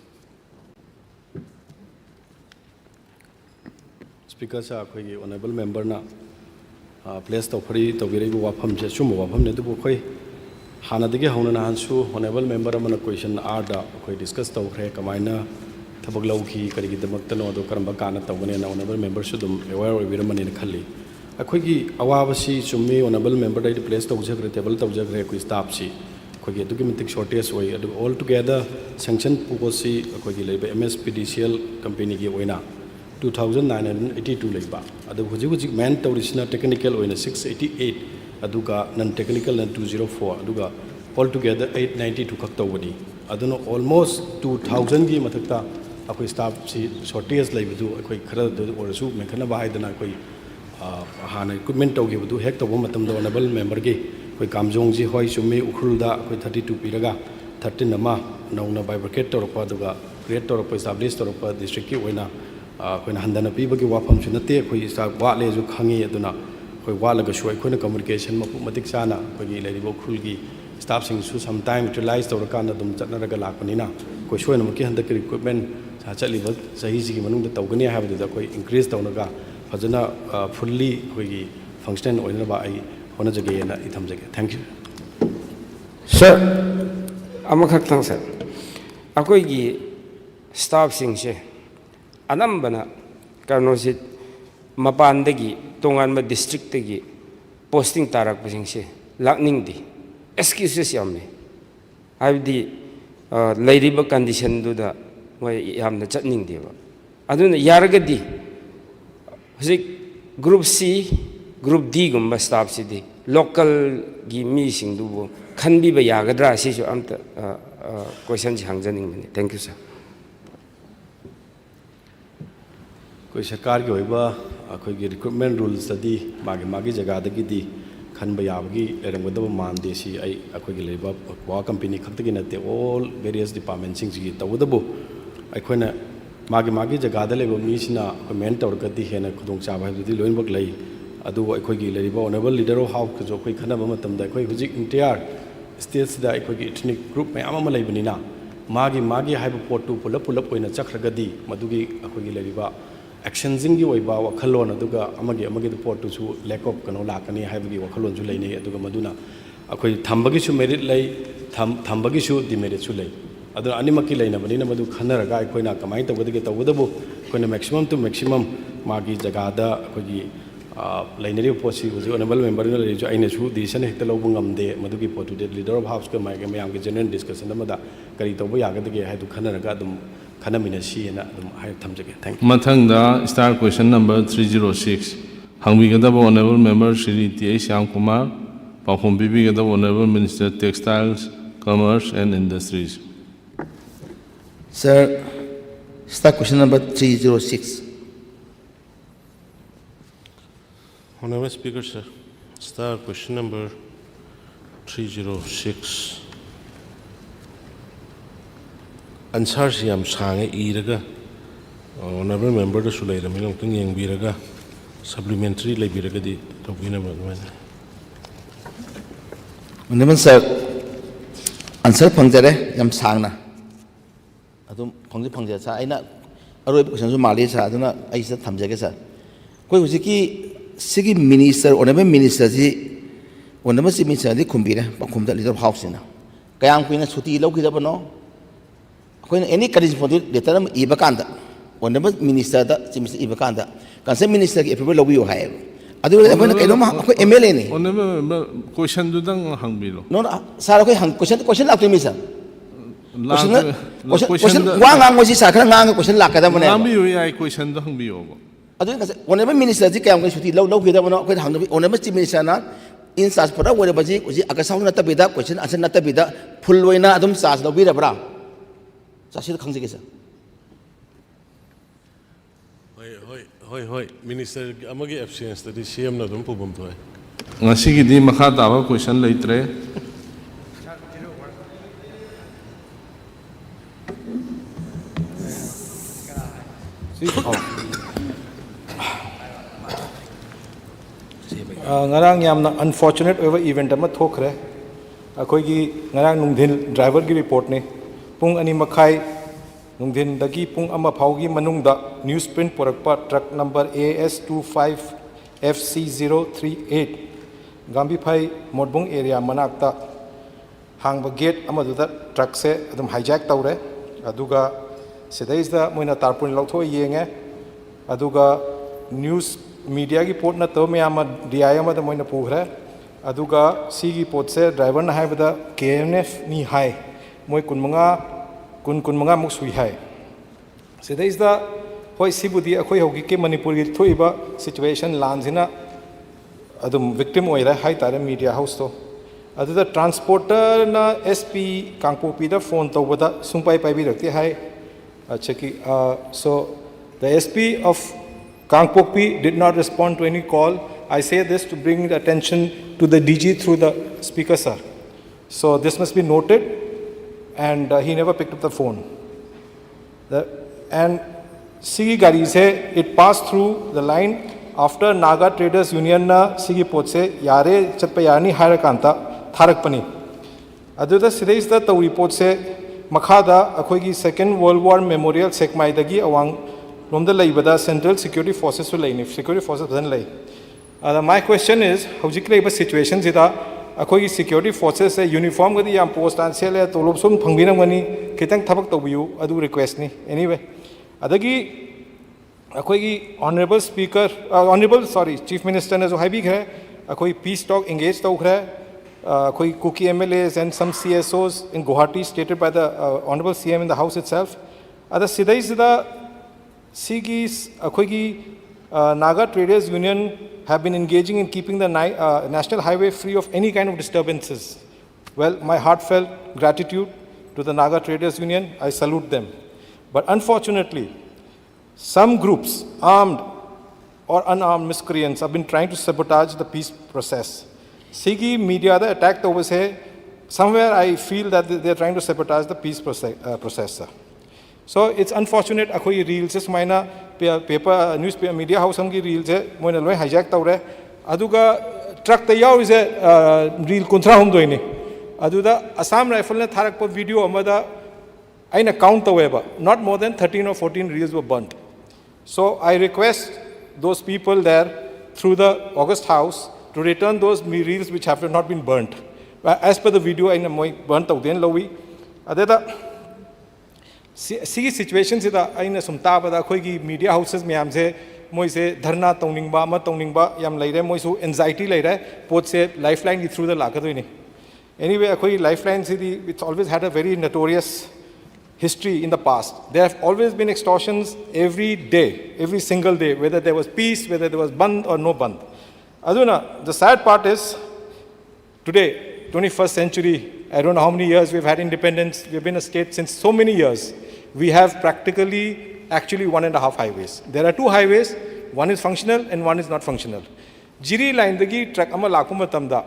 speaker sa khoi honorable member na place to free to biri wafam je sum wafam ne du khoi hana dege hona na hansu honorable member amana question r da khoi discuss to khre kamaina thabak lauki kari gi damak tano do karamba kana tawne na honorable member su dum aware obiramani ne khalli अखोगी अवाबसी चुम्मी honourable member दाइ place तौजग्रे table तौजग्रे कोई staff सी अखोगी अदुगिमितिक शॉर्टेज होय अदु ऑल टुगेदर सैंक्शन पुकोसी अखोगी लेबे MSPDCL कंपनी की ओइना 2982 लेबा अदु हुजि हुजि मैन तौरिसना टेक्निकल ओइना 688 अदुगा नन टेक्निकल न 204 अदुगा ऑल टुगेदर 892 खक तौबनी अदुनो ऑलमोस्ट 2000 की मथकता अखोई स्टाफ सी शॉर्टेज लेबदु अखोई खरा ओरसु मेखना बाहायदना कोई हाँ इक्विपमेंट तौगिबदु हेक तौब मतमदा ऑनरेबल मेंबर की कोई कामजोंग जी होय चुम्मी उखुलदा कोई 32 पीरगा 13 अमा नौना बाइब्रिकेट तौरपा दुगा क्रिएट तौरपा एस्टैब्लिश तौरपा डिस्ट्रिक्ट की ओइना कोइना हंदना पीबगी वाफम सु नते कोई स्टाफ वाले जो खंगी अदुना कोई वालगा सु कोइना कम्युनिकेशन मपु मतिक साना कोई लेरिबो उखुलगी स्टाफ सिंग सु सम टाइम यूटिलाइज तौरकाना दुम चतनरगा लाकपनिना कोई सोयना मुकी हंदक इक्विपमेंट सा चलिबा सही सिगी मनुंग तौगनी हाबदुदा कोई इंक्रीज तौनगा फजना फुल्ली होगी फंक्शन होइनबा आई होना जगे ना इथम जगे थैंक यू सर अमखक थंग सर अकोई की स्टाफ सिंग से अनंबना कर्नोसित मपानदगी तोंगानबा डिस्ट्रिक्ट तगी पोस्टिंग तारक पसिंग से लाकनिंग दी एक्सक्यूजेस यामने हाइबदी लेरिबा कंडीशन दुदा मोय यामना चटनिंग देबा अदुना यारगदी ग्रुप C ग्रुप D गुम्बा स्टाफ सिदी लोकल की मीसिंग दुबो खनबीबा यागद्रा सिसु अमता क्वेश्चन हांगजनिंग मने थैंक यू सर कोई सरकार की होइबा अखोई की रिक्रूटमेंट रूल्स तदी मागे मागे जगह दगी खनबा याबगी लेरंगदब मानदे सी आई अखोई की लेबा वा कंपनी खक्तगी नते ऑल वेरियस डिपार्टमेंट सिंग जी तवदबो अखोइना मागे मागे जगह लेब मीसिना मेन तौरगदी हेना खुदोंग चाबा हाइबदी लोइनबक लई अदु अखोई लेरिबा ऑनरेबल लीडर ऑफ हाउस जो अखोई खनबा मतमदा अखोई हुजिक इंटियर स्टेट्स दा अखोई इथनिक ग्रुप मयाम अमा लेबनिना मागे मागे हाइब पोटू पुलप पुलप ओइना चखरगदी मदुगी अखोई लेरिबा एक्शनजिंग वखलोन पोटू लैक ऑफ कनो लाकनी वखलों लेने मधुना अखोई थम्बगीसु मेरिट लई थम्बगीसु डिमेरिटसु लई अदो अनिमकी लेनबनिना मधु खनरगा अखोइना कमाई तौगदगे तौगदबो अखोइना मैक्सिमम टू मैक्सिमम मागी जगादा अखोगी लेनरी पोसी हुजु ऑनरेबल मेंबर ने लेजु आइनेसु डिसीजन हेक्ट लौब ngamde मधुगी पोटू दे लीडर ऑफ हाउस के मैम के जनरल डिस्कशन अमदा करी तौबो यागदगे हाइदु खनरगा दम खनमिनसी ना दम हाइ थमजगे थैंक यू मथंगदा स्टार क्वेश्चन नंबर 306 हंगबिगदब honourable member Shri T Shyam Kumar पाखुम बिबिगदब honourable minister textiles commerce and industries Sir, start question number 306. Honorable Speaker, sir, start question number 306. Answer siyam sange iraga honorable member da sulai ramil ngtang yang biraga supplementary lai biraga di topina bagman. Honorable sir, answer pangjare yam sangna. अदुम फंजे सा अना अरोब question माली सा थमजगे sir कोई हुजिकी सिगी minister honourable minister ji honourable chief minister खुम्बीरे पाखुम लीडर हाउस कयाम कुछ सुटी लौकीदबनो अखोन एनी करेस्पोंड लेटर इब कान ऑनरेबल मिनिस्टर चीफ मिनिस्टर इब कान कंसर्न मिनिस्टर की एप्रूवल लौबियो है MLA क्वेश्चन हंगबीरो नो सर क्वेश्चन लाक्टमी सर क्वेश्चन वांग साखर ngang क्वेश्चन लाकदबने नामबियो याई क्वेश्चन दो हंगबियो ऑनरेबल मिनिस्टर जी क्या सुटी लौकीदबनो अखोन हंगबी ऑनरेबल चीफ मिनिस्टर ना इन चार्ज पड़ा ओरबजी उजी अगसाउ नतबिदा क्वेश्चन आंसर नतबिदा फुल लोइना अदुम चार्ज लौबीरबरा चासी खंगजगे सर होय मिनिस्टर अमगी एब्सेंस तदी सीएम ना दुम पुबम थोय ngasigiदी मखा ताबा क्वेश्चन लेत्रे ngarang yamna unfortunate over event ama thokre akhoi gi ngarang nungdhin driver gi report ne pung ani makhai nungdhin dagi pung ama phaugi manungda newsprint porakpa truck number AS25FC038 gambi phai modbung area manakta hangba gate amaduda truck se adum hijack tawre aduga sidaisda moina tarpun lauthoi yenge aduga news media की पोट नतो ma'am DI मोइन पुग्रे अदुगा सिगी पोट से driver ना हाइबदा KNF नी हाई मोय कुनमंगा मुक सुई हाई सिदैसदा होय सिबुदी अखोय होगी के मणिपुर की थोइबा सिचुएशन लानजिना अदुम विक्टिम ओइरा हाई तारे मीडिया हाउस तो अदुदा ट्रांसपोर्टर ना SP कांगपोपी दा फोन तौबदा सुंपाई पाइबी रखते हाई अच्छा की so the SP of Kangpokpi did not respond to any call. I say this to bring the attention to the DG through the speaker, sir. So this must be noted, and he never picked up the phone. And Sigi Gari se it passed through the line after Naga Traders Union na Sigi Potse Yare Chapayani Harakanta Tharakpani. Aduda Sideis da Tawi Potse Makhada Akoigi Second World War Memorial Sekmai Dagi Awang. Central Security Forces Security Forces my question is how situation security forces uniform post and request anyway honorable speaker chief minister peace talk engaged Kuki MLAs and some CSOs in Guwahati stated by the honorable CM in the house itself Sigis Naga Traders Union have been engaging in keeping the national highway free of any kind of disturbances. Well, my heartfelt gratitude to the Naga Traders Union. I salute them. But unfortunately, some groups, armed or unarmed miscreants, have been trying to sabotage the peace process. Sigi media attacked over here. Somewhere I feel that they are trying to sabotage the peace process. So it's unfortunate akoi reels is maina paper newspaper media house amgi reels है Moina लोई hijack तौरे अदुगा truck ते याव इसे reel कुंत्रा हम दोइने अदुदा Assam rifle ने थारक पर video अमदा आइना count तौरे बा not more than 13 or 14 reels were burnt. So I request those people there through the August House to return those reels which have not been burnt. As per the video, I am burnt out. Then lowi. Adeda see situations ida I na sumta bada koi ki media houses में हमसे मोइसे धरना तौनिंगबा म तौनिंगबा याम लेरे मोइसु anxiety लेरे पोत से lifeline through the लाकदोइनी. Anyway, koi lifeline से it's always had a very notorious history in the past. There have always been extortions every day, every single day, whether there was peace, whether there was band or no band. Aduna, the sad part is, today, 21st century, I don't know how many years we've had independence, we've been a state since so many years. We have practically, actually 1.5 highways. There are 2 highways, one is functional and one is not functional. Jiri line dagi track ama lakuma tamda.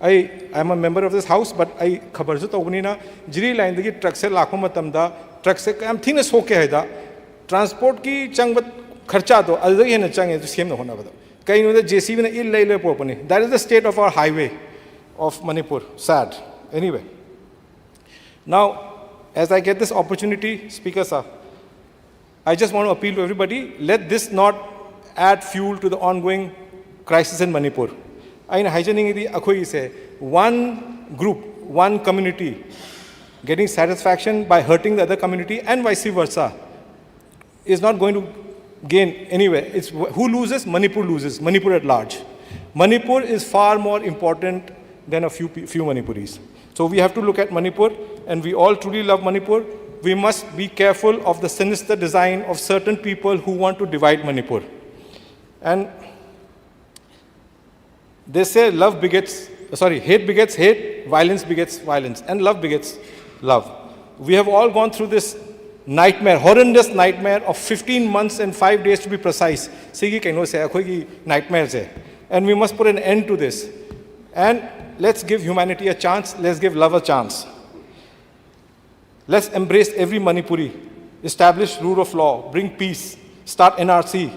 I am a member of this house, but I khabar zu tawni na jiri line dagi truck se lakho matam da truck se am thing is hoke hai da transport ki changbat kharcha do adagi he na change to same na hona bada kai no da JCB na il le popani. That is the state of our highway of Manipur. Sad. Anyway, now as I get this opportunity, Speaker sir, I just want to appeal to everybody, let this not add fuel to the ongoing crisis in Manipur. I say one group, one community getting satisfaction by hurting the other community and vice versa is not going to gain anywhere. It's who loses? Manipur loses. Manipur at large. Manipur is far more important than a few Manipuris. So we have to look at Manipur, and we all truly love Manipur. We must be careful of the sinister design of certain people who want to divide Manipur. And they say hate begets hate, violence begets violence, and love begets love. We have all gone through this nightmare, horrendous nightmare of 15 months and 5 days to be precise. And we must put an end to this. And let's give humanity a chance, let's give love a chance. Let's embrace every Manipuri, establish rule of law, bring peace, start NRC,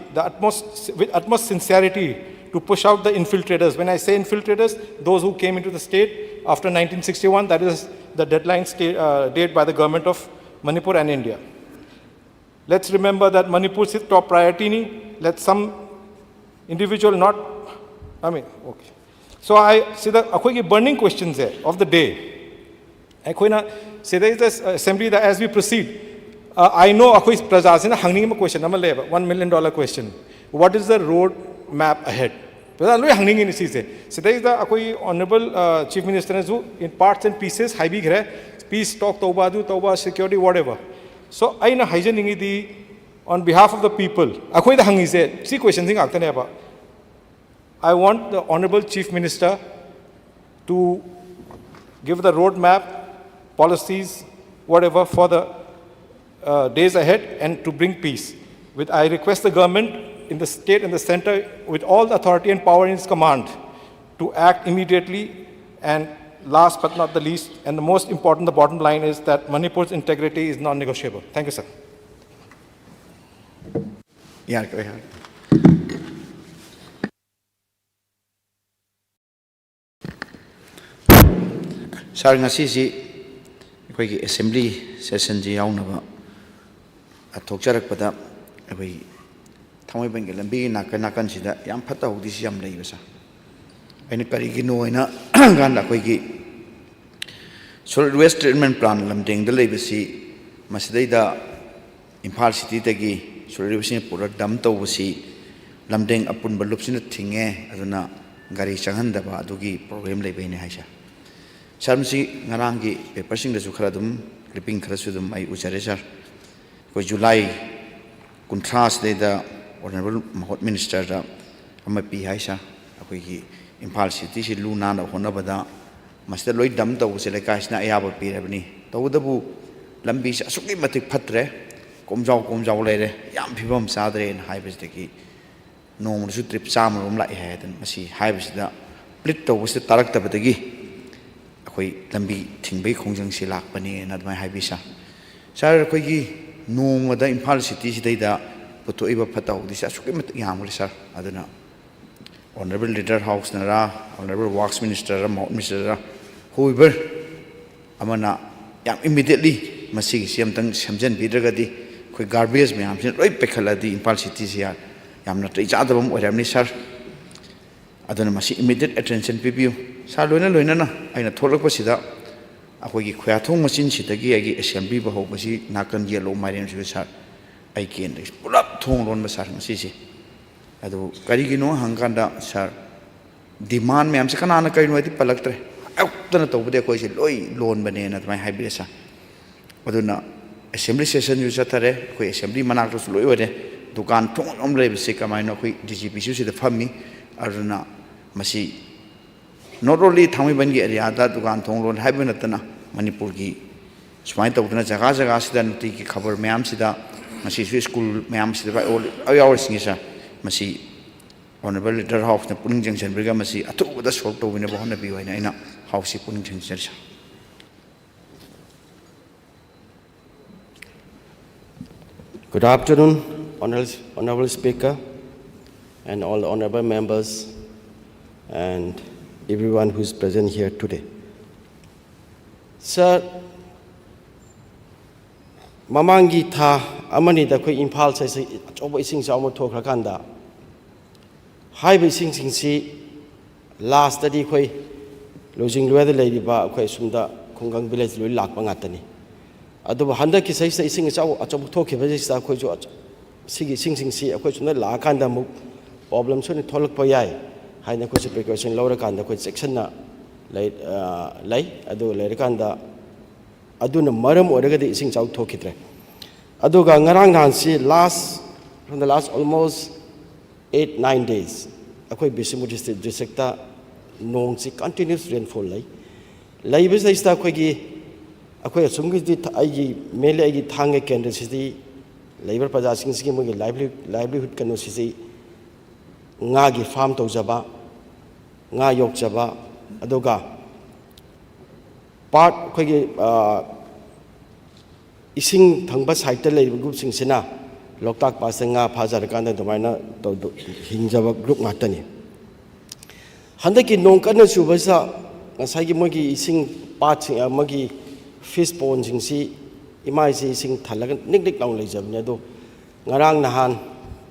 with utmost sincerity, to push out the infiltrators. When I say infiltrators, those who came into the state after 1961, that is the deadline date by the government of Manipur and India. Let's remember that Manipur is top priority. Let some individual not, okay. So I see the burning questions there of the day. I say there is this assembly that as we proceed, I know Prajasina hanging a question, $1 million question. What is the road map ahead? So there is the Honorable Chief Minister who in parts and pieces, peace talk, tawba, security, whatever. So I know on behalf of the people, see questions. I want the Honorable Chief Minister to give the road map, policies, whatever for the days ahead and to bring peace. I request the government in the state and the center with all the authority and power in its command to act immediately. And last but not the least, and the most important, the bottom line is that Manipur's integrity is non-negotiable. Thank you, sir. Yeah, go ahead. Sir, ngasi assembly session ji yaunaba athokcharakpada Tamai Bengal and being Nakan Sida, Yam Pata, this Yam Lavasa. And Karigino in a Ganda Koigi. Solid West Treatment Plan, Lamding, the Legacy, Masdeda, Impal City Tagi, Solid Pura Damto Wasi, Lamding upon Balupsin Tinge, Aduna, Gari Changandaba, Dugi, program Labane Haisha. Samsi Narangi, a person the Zukaradum, clipping Krasudum, I Ucharesar, for July, contrast the Honorable Minister, Amapi Haisha, Impal City, Luna, Honabada, Master Lloyd Damta was a Kaisna Ayaba Pirabni, Tawdabu, Lambis, Sukimatic Patre, Comjau Lere, Yam Pibum Sadre and Hibesteki, no one should trip some room like head and Masi Hibes the Plito was the Tarakta Batagi. Lambi Tingbe Kongjang Silak Pani and at my Hibisa. Sarah Kogi, no other Impal City data. But to Eva Patau, this is Yamrisa, I don't know. Honorable Leader House Nara, Honorable Works Minister, Mr. Whoever Amana, immediately Masi Siamtang Samjan Bidragadi, ꯑꯩꯈꯣꯏ garbage ꯃꯌꯥꯝꯁꯤꯅ ꯂꯣꯏ ꯄꯩꯈꯠꯂꯗꯤ ꯏꯝꯐꯥꯜ ꯁꯤꯇꯤꯁꯤ ꯌꯥꯝꯅ ꯅꯥꯇꯩ ꯆꯥꯗꯕ ꯑꯃ ꯑꯣꯏꯔꯝꯅꯤ ꯁꯥꯔ ꯑꯗꯨꯅ ꯃꯁꯤ ꯏꯃꯤꯗꯤꯌꯦꯠ ꯑꯦꯇꯦꯟꯁꯟ ꯄꯤꯕꯤꯌꯨ ꯁꯥꯔ ꯂꯣꯏꯅꯅ ꯑꯩꯅ ꯊꯣꯛꯂꯛꯄꯁꯤꯗ ꯑꯩꯈꯣꯏꯒꯤ ꯈꯨꯌꯥꯊꯣꯡ ꯃꯆꯤꯟꯁꯤꯗꯒꯤ ꯑꯩꯒꯤ ꯑꯦꯁꯦꯝꯕ꯭ꯂꯤ ꯐꯥꯎꯕꯁꯤ ꯅꯥꯀꯟ ꯌꯦꯠꯂꯣ ꯃꯥꯏꯔꯦꯟꯁꯤꯕ ꯁꯥꯔ ꯑꯩ ꯀꯦꯟꯗ꯭ꯔ ꯄꯨꯂꯞ ꯊꯣꯡ ꯂꯣꯟꯕ ꯁꯥꯔ ꯉꯁꯤꯁꯦ ꯑꯗꯨ ꯀꯔꯤꯒꯤꯅꯣ ꯍꯪꯀꯥꯟꯗ ꯁꯥꯔ ꯗꯤꯃꯥꯟ ꯃꯌꯥꯝꯁꯦ ꯀꯅꯥꯅ ꯀꯔꯤꯅꯣ ꯍꯥꯏꯗꯤ ꯄꯜꯂꯛꯇ꯭ꯔꯦ ꯑꯌꯨꯛꯇꯅ ꯇꯧꯕꯗꯤ ꯑꯩꯈꯣꯏꯁꯦ ꯂꯣꯏ ꯂꯣꯟꯕꯅꯦꯅ ꯑꯗꯨꯃꯥꯏꯅ ꯍꯥꯏꯕꯤꯔꯦ ꯁꯥꯔ ꯑꯗꯨꯅ ꯑꯦꯁꯦꯝꯕ꯭ꯂꯤ ꯁꯦꯁꯟꯁꯨ ꯆꯠꯊꯔꯦ ꯑꯩꯈꯣꯏ ꯑꯦꯁꯦꯝꯕ꯭ꯂꯤ ꯃꯅꯥꯛꯇꯁꯨ ꯂꯣꯏ ꯑꯣꯏꯔꯦ ꯗꯨꯀꯥꯟ ꯊꯣꯡ ꯑꯃ ꯂꯩꯕꯁꯦ ꯀꯃꯥꯏꯅ ꯑꯩꯈꯣꯏ DGPꯁꯨ ꯁꯤꯗ ꯐꯝꯃꯤ ꯑꯗꯨꯅ ꯃꯁꯤ ꯅꯣꯠ ꯑꯣꯟꯂꯤ ꯊꯥꯡꯃꯩꯕꯟꯒꯤ ꯑꯦꯔꯤꯌꯥꯗ ꯗꯨꯀꯥꯟ ꯊꯣꯡ ꯂꯣꯟ ꯍꯥꯏꯕ ꯅꯠꯇꯅ ꯃꯅꯤꯄꯨꯔꯒꯤ ꯁꯨꯃꯥꯏꯅ ꯇꯧꯗꯅ ꯖꯒꯥꯁꯤꯗ ꯅꯨꯡꯇꯤꯒꯤ ꯈꯕꯔ ꯃꯌꯥꯝꯁꯤꯗ ꯉꯁꯤꯁꯨ ꯁ꯭ꯀꯨꯜ ꯃꯌꯥꯝꯁꯤꯗ ꯌꯥꯎꯔꯤꯁꯤꯡꯁꯦ ꯁꯥꯔ ꯃꯁꯤ ꯑꯣꯅꯔꯦꯕꯜ ꯂꯤꯗꯔ ꯍꯥꯎꯁꯅ ꯄꯨꯛꯅꯤꯡ ꯆꯪꯁꯤꯟꯕꯤꯔꯒ ꯃꯁꯤ ꯑꯊꯨꯕꯗ ꯁꯣꯜꯕ ꯇꯧꯕꯤꯅꯕ ꯍꯣꯠꯅꯕꯤꯌꯨ ꯍꯥꯏꯅ ꯑꯩꯅ ꯍꯥꯎꯁꯁꯤ ꯄꯨꯛꯅꯤꯡ ꯆꯪꯁꯤꯟꯖꯔꯤ ꯁꯥꯔ Good afternoon, Honorable Speaker, and all the honorable members, and everyone who is present here today. Sir, mamangi tha amani da koi Imphal sai achoba ising sa mo thokra kanda hai be sing si last study koi lojing lwa da lei ba koi sumda khungang village loi lak pa ngatani adu handa ki sai sai ising sa achoba thokhe ba sa koi jo sigi sing si koi sumda la kanda mu problem so ni tholak pa yai hai na koi precaution lawra kanda koi section na lay adu lay kanda aduna maram oragadi ising chau thokidre aduga ngarang nan si from the last almost 8-9 days akoi Bisimur district ta nong si continuous rainfall lay bis ista akoi gi akoi sumgi di ai mele ai thange kendra si labor paja sing si mo gi livelihood kanu si nga gi farm to jaba nga yok jaba aduga part khoi ising thangba site lei group sing sina loktak pas nga phajar kan da domaina to hinjaba group ngatani handa ki nong kan su basa ngasai gi mogi ising part sing amagi fish pond sing si imai si sing thalaga nik laung lei jabne do ngarang nahan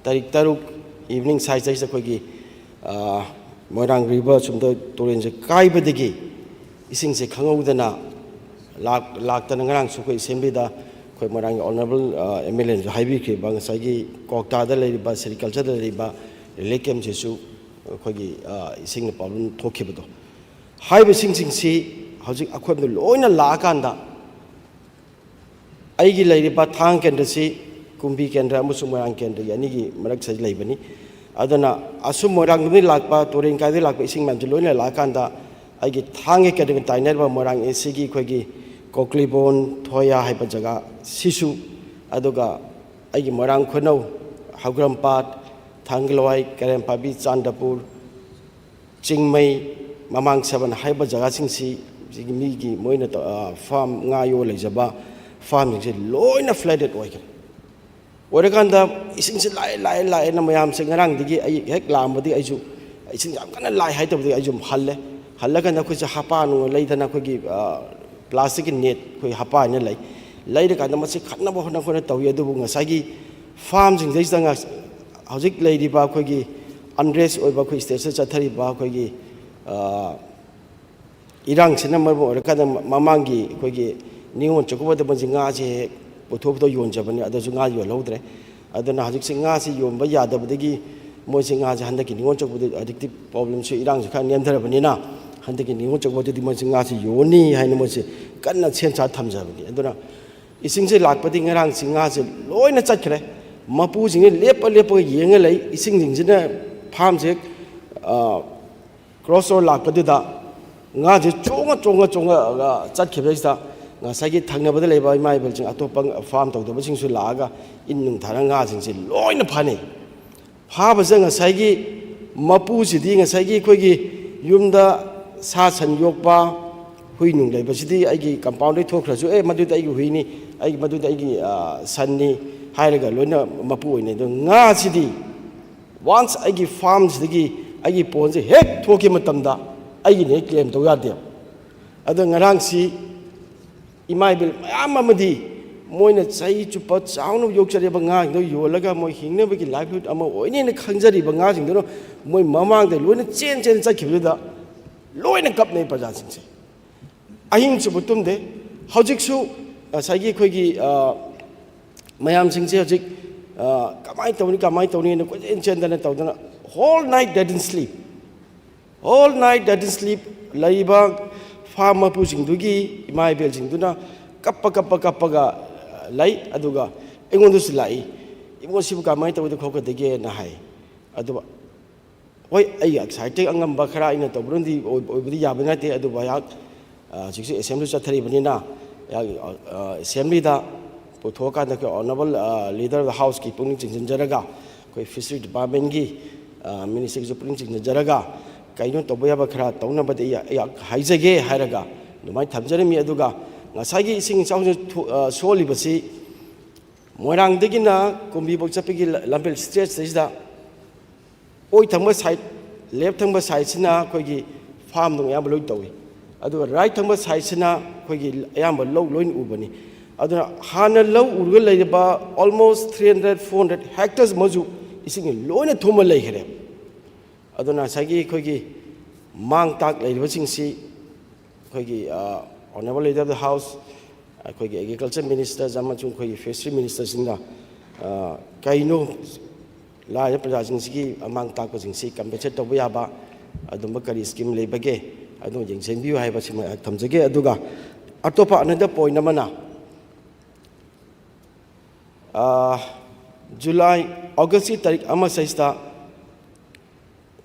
tarik taruk evening sai sai khoi gi Moirang river sumda toren je kai badigi ising se khangudana lak tan ngarang su ko assembly da koi Moirang honorable MLA haibi ke bang sagi kokta da le ba agriculture da le ba lekem je su koi gi ising na problem thokhe bado haibi sing si hojik akhoi no loina la kan da ai gi le ba thang kendra si kumbi kendra amusu Moirang kendra yani gi marak sai lai bani adana asum Moirang ni lakpa torin kai de lakpa ising man loina la kan da ai gi thange ke de tainer ba Moirang esigi khoi gi koklibon thoya hai pa jaga sisu aduga ai gi Moirang khonau hagram pat thangloi karem pabi chandapur chingmai mamang saban hai ba jaga sing si mi gi moina farm nga yo le jaba farm ji loina flooded oi Oreganda ising si lai na mayam sing ngarang digi ay hek lam badi ay ju ising jam kana lai hai tabdi ay jum halle kana ko hapa no lai dana ko gi plastic net ko hapa ne lai da kana masi khatna bo na ko na tawi adu nga sagi farm jing jai sanga hojik lai di ba ko gi unrest oi ba ko station chathari ba ko gi irang sina mar bo kana mamangi ko gi ningon chokuba da banjinga je Both of yon Japan, others nga yo lodre. Other Nazik Singasi, yon Bayada, Badigi, Mosingas, Handaki, with the addictive problems, Iran, Kanyanta Banina, Handaki, with the Mosingasi, Yoni, Hanamosi, cannot sense at Tamzavani. And it seems like putting around Singas, Loina Chakre, Mapusing a lepo, Yangalay, singing in a palmsick, cross or Lapadida, Nazi, Chonga, Chakivesta. Sagi Tangaba by my building at Topang farm to the Bishing Sulaga in Taranga in Loin Pani. Habazang a Sagi Mapu sitting a Sagi Kogi Yumda Sas and Yokba Huinung Labasity, Igi compounded talkers, Maduda Huini, I Maduda Sunny, Hiraga, Luna Mapu in the Nga city. Once I give farms the Gi, I give Ponzi, heck, Tokimatamda, I give claim to Yadia. Other Narang see. Imai bil amamadi Moina चाही चुप्पा चाउनु योक्चरेबा ngang योलगा मोइ हिंगनेबगी livelihood अमा ओइनेने खंजरिबा ngang मोइ ममांगदे लोइना chain chain चखिबदा लोइना कपने प्रजासिंगसे अहिंग सुबुतुमदे हौजिकसु साइगी खोगी मयामसिंगसे हौजिक कमाई तौनी न कोजेन चेंदना तौदना whole night didn't sleep all night didn't sleep laiba farm mapusingdugi imai belsingduna kappa lai aduga engondusi lai imosibu kamai tawde khoka dege na hai aduba oi ai excited angamba khara ina tobrundi oibudi yabana te aduba yak siksu assembly chathari banina assembly da pothoka da honorable leader of the house ki pungning chinjaraga koi fishery department gi ministry ki pungning chinjaraga kaino toboya ba khara tawna bade yak haijage hairaga numai thamjare mi aduga ngasagi ising chawju soli basi moirang degina kumbi bok chapigi lambel stretch sida oi thangba side left thangba side sina koigi farm dong yam loi tawi aduga right thangba side sina koigi yam loin ubani aduna hana low urga leiba almost 300-400 hectares maju ising loina thoma leigre aduna sagi koigi mang tak leiba singsi koigi Honorable Leader of the House, Agriculture Minister, Zamachung, Fishery Minister, Singa, Kaino, Laya Prajinski, among Takosing, Compensate of Yaba, Adumbakari scheme labage, I don't think send you have a Tamzage Aduga. Atopa, another point, Namana. July, August, Tarik Amasista,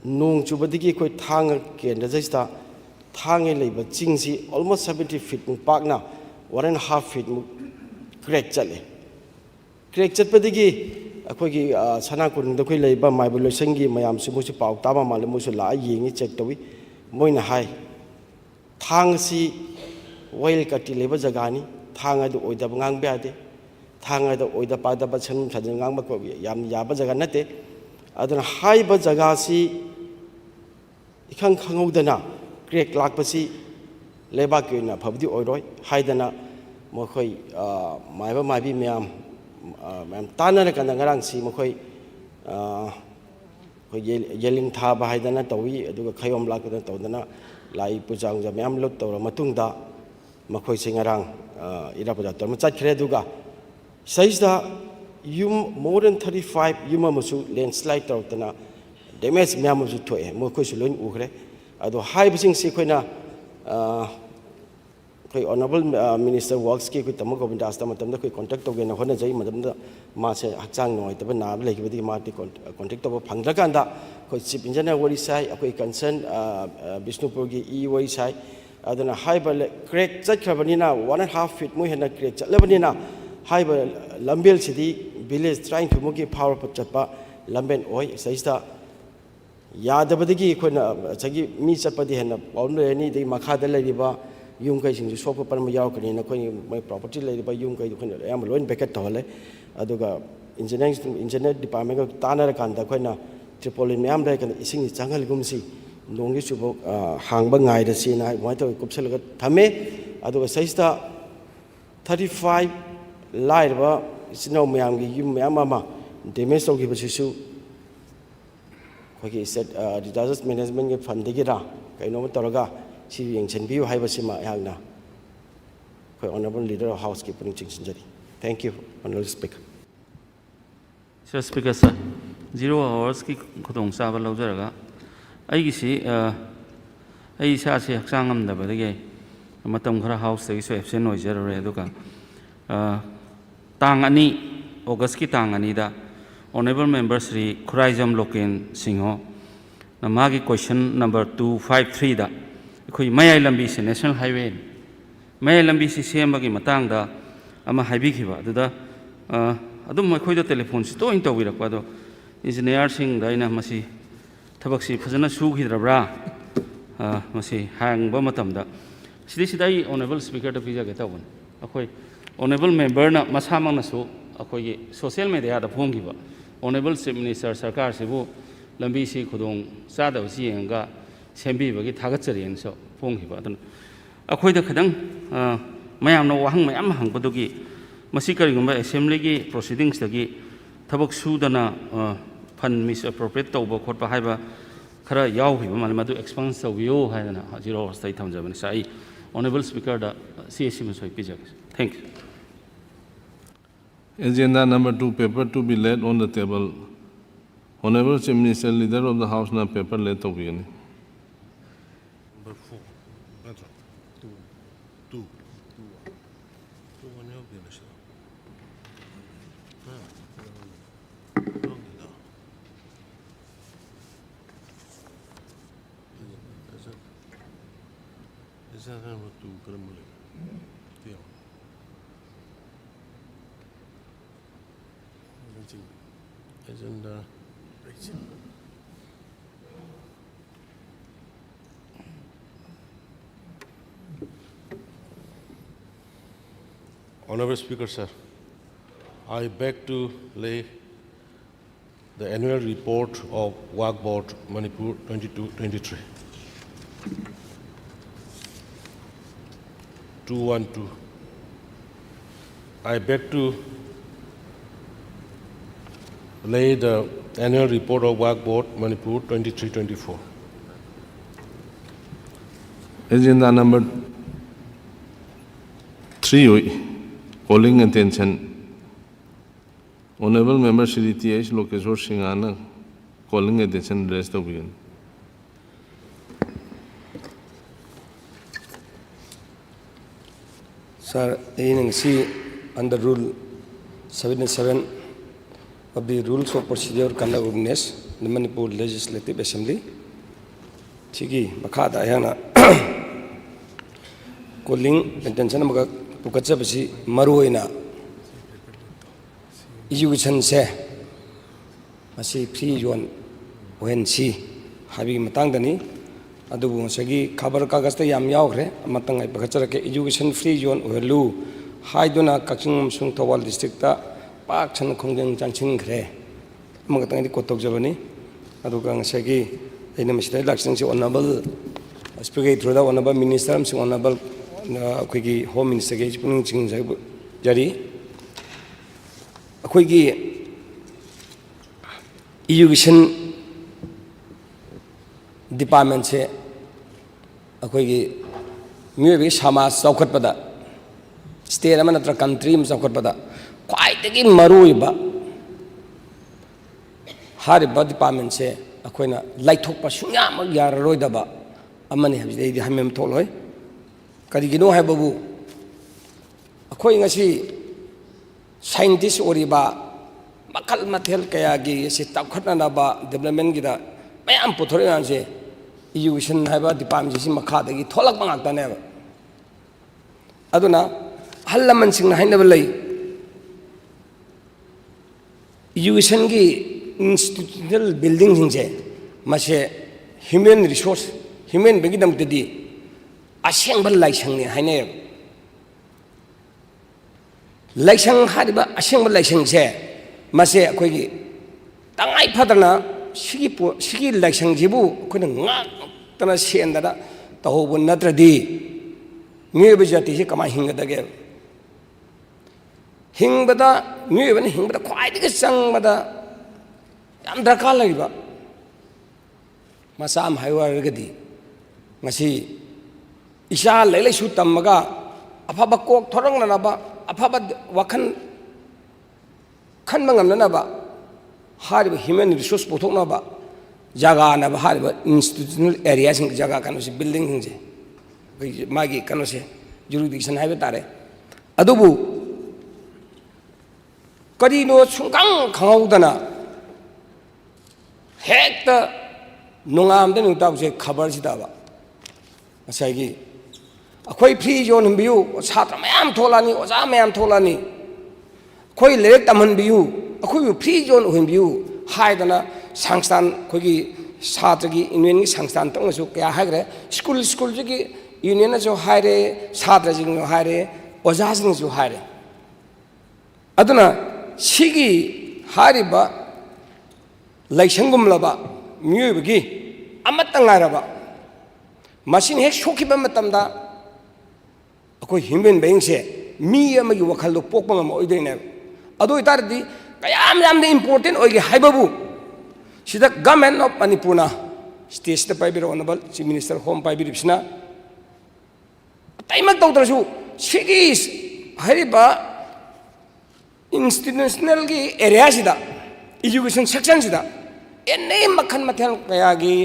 Nung Chubadiki, Tang, Kendazista. Thang labor chingsi almost 70 feet mu pakna 1.5 feet mu crack chale crack chatpadigi akhogi sana kun da khoi leiba maibul sangi mayam su musu pau tama mal musu la yengi check tawi moina hai thang si oil kati leba jagani thang adu oida ngang ba de thang adu oida pa da ba chan sajang ngang ba ko yam yaba jaga nate aduna hai ba jaga si ikhang khangudana crack lakpasi leba kyuna phabdi oiroi haidana mokhoi maiba maibi myam tanana kana ngarang si mokhoi ko yeling tha ba haidana tawi aduga khayom lakna tawdana lai pujang ja myam lot tawra matungda mokhoi singarang irapuja torma chakre aduga saisda yum more than 35 yuma musu landslide tawtana damage myam musu thoe mokhoi su loin ugre ado high bising si koina koi honorable minister works ki koi tamo govinda asta matam da koi contact to ge na hona jai matam da ma se hakchang noi ta na le ki bidi ma ti contact to phangda kan da koi chief engineer wori sai koi concern bisnupur gi e wori sai aduna high bal crack chat khabani na 1.5 feet mu hena crack chat lebani na high bal lambel sidi village trying to mugi power put chatpa lamben oi saista yadabadagi khona chagi mi chapadi hena paun ni dei makhada leriba yung kai sing sopa parma yaw kani na khoi mai property leriba yung kai khona am loin backup thole aduga engineer department ka tanar kan da khona tripolin myam dai kan ising changal gumsi nongi chubo hangba ngai da si na mai to kupsal ga thame aduga saista 35 laiba sino myam gi yum myam ma damage to gi basisu Okay, said disaster management ke fund gira kaino toroga si yengchen biu hai basima yangna koi honorable leader of house keeping chinjari thank you honorable speaker sir speaker sir 0 hours ki khudong sa ba lawjaraga ai gi si ai sa se haksang am da ba de matam khara house te so absent noi jara re duka tang ani august ki tang ani da Honorable Member Sri Khuraijam Loken Singho, Namagi question number 253 da. Koi Maya Lambi se National Highway. Maya Lambi se Siamagi Matang da ama Haibikiva. Da Adum Makoi the telephone to into Viraquado. Engineer Sing Dina Masi Tabaxi Fazana Sugi Rabra Masi Hang Bomatam da. Sidai Honorable Speaker of Visa Getavan. Akoi Honorable Member na Masamang Nasu, Akoi social media the Pongiva. Honorable Chief Minister Sarkar Sibu Lambi si Kudong Sada Sianga Sembi Bagi Tagatsari and so Pongiva. Akwai the Kadang Mayam no Wang Mayam Hang Padugi मसी करिगुम्बा assembly की proceedings दगी थबक सुदना fund misappropriate तौब खोटपा हाइबा खरा यावहिबा माले मदु एक्सपेंस तौबियो हाइदना जीरो अवस्था थमजबनि साई ऑनरेबल स्पीकर दा सीएससी मसोय पिजक thank you Agenda number 2, paper to be laid on the table. Honorable Chief Minister, Leader of the House, na paper laid to be. Number 4. Two. Agenda. Honorable Speaker, sir, I beg to lay the annual report of Waqf Board Manipur 22-23. 212. I beg to lay the annual report of Waqf Board Manipur 23-24. Agenda number 3, calling attention. Honorable Member Shri T.H. Lokeshwar Singhana calling attention rest of begin. Sir, in under Rule 77 of the Rules of Procedure Conduct Ordinance, the Manipur Legislative Assembly, Chigi Makada Ayana calling attention to Pukachabasi Maruina education se masi free yon when si habi matang dani adu sagi khabar kagas te yam yaugre matang ai pakachara ke education free zone ohelu haiduna kakching sung thawal district ta pak chan khongjang changching gre magatang di kotok jabani adu kang sagi ina mistai laksang si honorable speaker through the honorable minister am si honorable akhoi home minister ge puning ching jari akhoi education department se akhoi miyoi samaj chaukhatpada state ama natra country am chaukhatpada khwaidagi maruiba hariba department se akhoina laithokpa sunyam yararoidaba amani habidei hamem tholoi karigino haibabu akhoi ngasi scientist oriba makal mathel kaya gi se taukhatna ba development gi da mayam puthore anse education haiba department si makha dagi tholak bangak ta ne ba aduna hallaman sing na hainaba lei education gi institutional building sing se mase human resource human bagi dam te di aseng bal lai sang ne haine laisang hariba aseng laisang se mase akhoi gi tangai phadana sigi laisang jibu khona nga tana sendada tahobu natradi ngi bajati se kama hingadage hingbada ngi ban hingbada khwai dige sangbada yam darkar laiba masam haiwar gadi ngasi isa lele su tamaga afaba kok thorang na ba afaba wakhan khan mangam na ba hariba human resource pothok na ba jaga na ba hariba institutional area sing jaga kanu se building sing je magi kanu se jurisdiction haiba tare adubu karino sungkang khangaudana hekta nungam de nungtaw se khabar si da ba asai akhoi free zone biu chhatra mayam tholani oja mayam tholani khoi lerek tamhan biu akhoi free zone him biu haidana sangstan khoi gi chhatra gi union gi sangstan tang su kya hagre school gi union na jo haire chhatra ji no haire oja ji jo haire aduna sigi hariba laisangum laba myu gi amatangara machine hek shokiba matamda akoi human being se mi amagi wakhal do pokpa ngam oidene adu itardi kayam yamne important oige haibabu sida government of Manipur state the private honorable chief minister home private bisna taimak tawdrasu sigis hariba institutional gi area sida education section sida ene makhan mathal kaya gi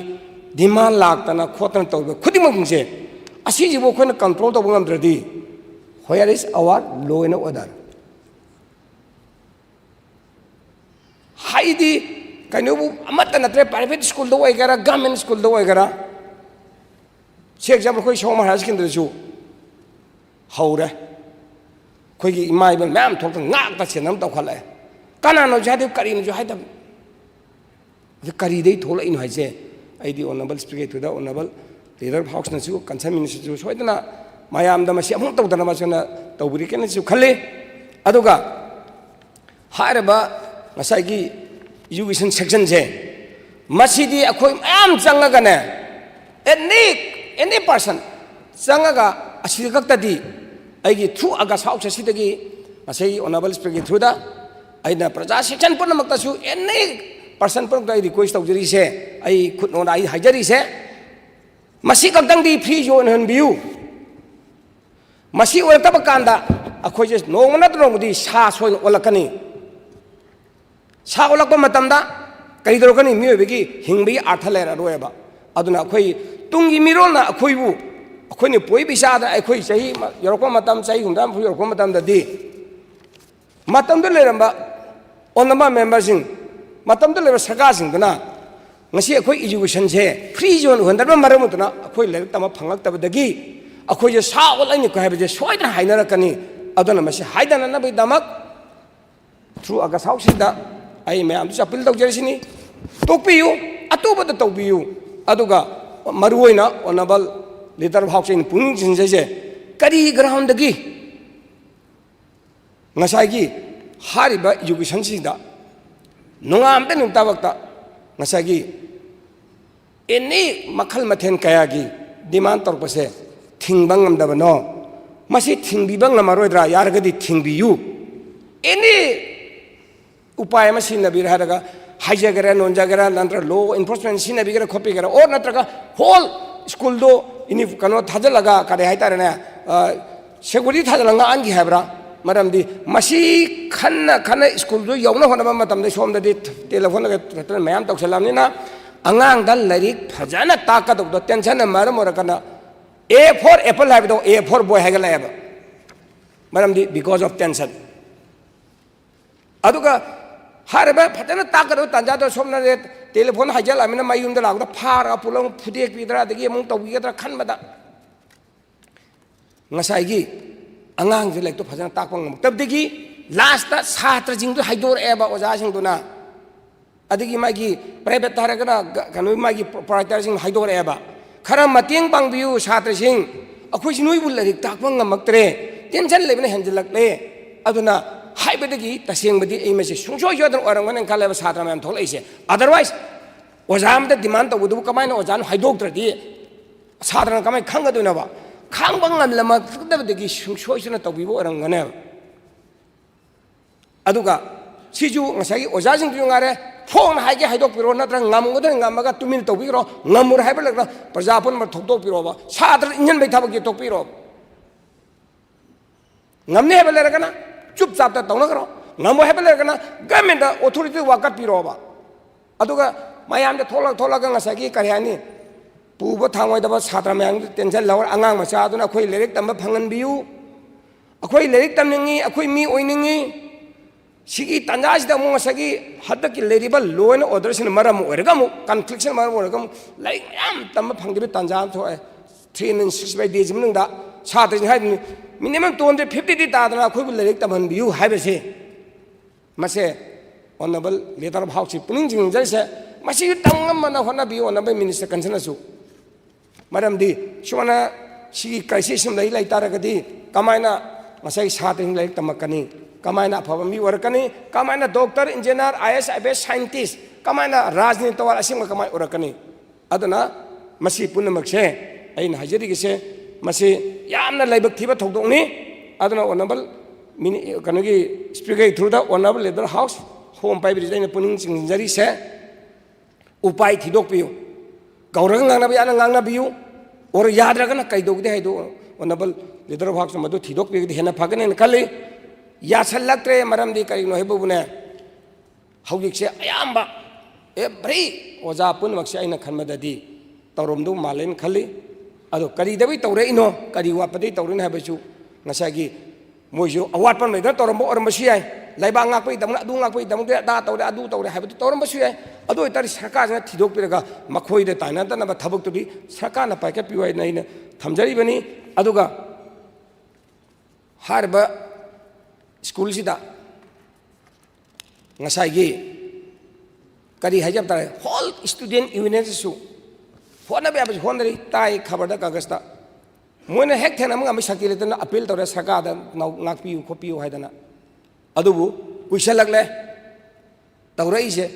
demand laktana khotana tawbe khudimang se asi jibo khona control to bungam dradi where is our law and order haidi kainobu amata natre private school do egara government school do egara se example koi shoma high secondary ju haure koi gi imai bal mam thok ngak ta senam taw khale kana no jade kari no jade the kari dei thola in haise aidi honorable speaker to the honorable leader house na su concern minister ju soidana mayam da masi amung taw dana masana tawburi ken su khale aduga haraba ngasai gi education section je masidi akhoi am changaga ne any person changaga asiga tadi aigi through aga house asidagi asai honorable speaker through da aina praja section punamakta su any person punamakta I request tawjari se ai khutno ai hajari se masi kakdang di free zone han biu masi olta bakanda akhoi je nongna trongi sa soin olakani sa olakpa matamda kai dorokani miobegi hingbi arthalera roeba aduna akhoi tungi mirona akhoi bu akhoi ni poi bisa da akhoi sahi yorokpa matam sahi humdam fu yorokpa matam da di matam de leramba onama members in matam de lera saga sing dana ngasi akhoi education se free zone hundarba maramutuna akhoi lerek tama phangak tabadagi akhoi je sa olaini ko habe je soidana hainarakani aduna masi haidana na bai damak through aga sausida ai me am appeal tau jerisini topiu atoba da topiu aduga maruoina honorable leader housing pung jinje kari ground dagi ngasai gi hariba education sida nungam te nung tabakta ngasai gi eni makhal mathen kaya gi demand tor pase thingbang am dabano masi thingbibang lamaroidra yargadi thingbiu eni upaya ma sinabir haraga hajagara nonjagara nantra law enforcement sinabigara khopigara or natraga whole school do ini kano thajalaga kare haitare na security thajalanga angi habra maram di masi khanna school do yawna hona ma matam de som de telephone ga mayam tok salamni na angang dal larik phajana taka do tension na maram ora kana a for apple have do a for boy hagala have maram di because of tension aduga harba fatana takaro tanjado somna de telephone hajal amina mayum da lagda phara pulong phudek bidra dagi mong tawigatra khanbada ngasai gi angang je lekto phajana takpang tabdegi last ta satra jing du haidor eba oja sing duna adigi magi private taragana kanoi magi proprietor sing haidor eba khara mateng pangbiu satra sing akhoi sinoi bul larik takpang ngamaktre tension lebna henjelak le aduna haibadagi tasengbadi ai mase sungso yodan orangan khalaba satra mam tholaise otherwise ojam da demand tawdu kamaina ojan haidoktradi satra kamai khangaduna ba khangbang ngamlama dabdagi sungso suna tawbibo orangane aduga siju ngasai ojajing ngare phone haige haidok piro natra ngamgoda ngamaga tumin tawbiro ngamur haibala prajapon ma thokdok piro ba satra injan bai thabaki tokpiro ngamne habala kana chup chap ta tawna karo ngamo hebele kana government authority wakat piroba aduga mayam de tholak ngasa gi karyani puba thangoi daba satra mayang tension lawar angang ma cha aduna khoi lerek tamba phangan biu akhoi lerek tamningi akhoi mi oiningi sigi tanjaj da mo sagi hadaki leribal law and order sin maram orgam conflict maram orgam like am tamba phangdibi tanjam thoe 365 days mnungda satra hai minimum 250 tadana khoi lerek taman biu haibase mase honorable leader of house puning jing jaise masi tangam mana hona biu honorable minister kansana su madam di shona si crisis dai lai taragadi kamaina masai satring lerek tamakani kamaina phawami warakani kamaina doctor engineer IAS IPS scientist kamaina rajniti tawar asim kamai urakani aduna masi punamakse aina hajari gise masi yamna laibak thiba thodokni aduna honorable kanogi speaker through the honorable leader house home pai bri puning singjari se upai thidok piu gaurang ngana bi ana ngana biu or yadra kana kai dog de hai do honorable leader of house madu thidok pi de hena phagane kali ya sallakre maram di kai no hebu bune hawik se ayamba every oja pun mak se aina khanmadadi tawrom du malen khali ado kari dabi tawre ino kari wa padi tawrin ha bachu ngasagi moju awat pan mai da tawrom bo or masi ai laiba ngak pai dam adu ngak pai dam de da tawre adu tawre ha batu tawrom basu ai ado itari sarkar na thidok piraga makhoi de taina ta na thabuk tu bi sarkar na pai ka piwai nai na thamjari bani aduga harba school sida ngasagi kari hajab tare whole student union su hona be abis honari tai khabar da kagasta moina hek thena mga mi sakile tana appeal tore saka da ngak piu khopiu haidana adubu kuisha lagle taurai je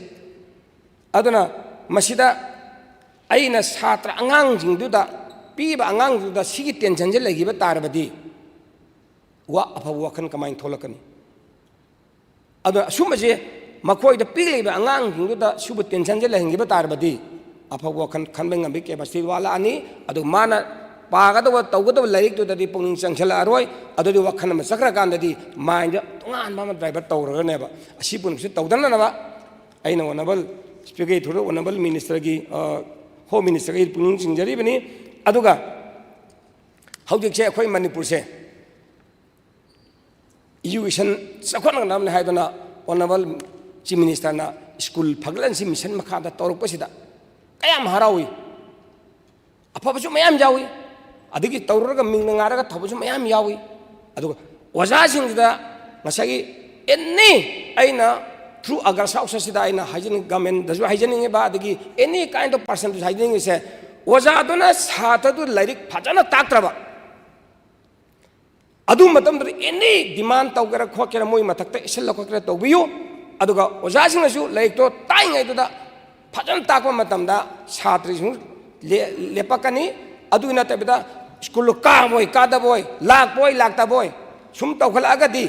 aduna masida aina satra angang jing du da pi ba angang du da sigi tension je lagi ba tarbadi wa apa wa kan kamain tholakani adu sumaje makoi da pili ba angang jing du da subu tension je lahingi ba tarbadi apa wa kan beng ambi ke basti wala ani adu mana pagada wa tawgada lairik tu dadi pung sangsala aroi adu di wakhan ma sakra kan dadi mind tungan ma driver tawra ne ba asi pun se tawdana na ba aina honorable speaker thuru honorable minister gi home minister gi pung singjari bani aduga hawjik se khoi manipur se education sakhon nam ne haidana honorable chief minister na school phaglan si mission makha da torok pasida kayam harawi apa basu mayam jawi adigi tawraga ming ngaraga thabasu mayam yawi aduga waja singda ngasagi enni aina through agar sausa sida aina hygienic government dasu hygienic ba adigi any kind of person to hygienic se waja aduna satha du lairik phajana takraba adu matam da any demand tawgara khokera moi mathakta isel khokera tawbiyu aduga waja singasu laik to tai ngai to da fajan takwa matamda satri sung lepakani adu na tabida school ka boy ka da boy lak ta boy sum tawkhala agadi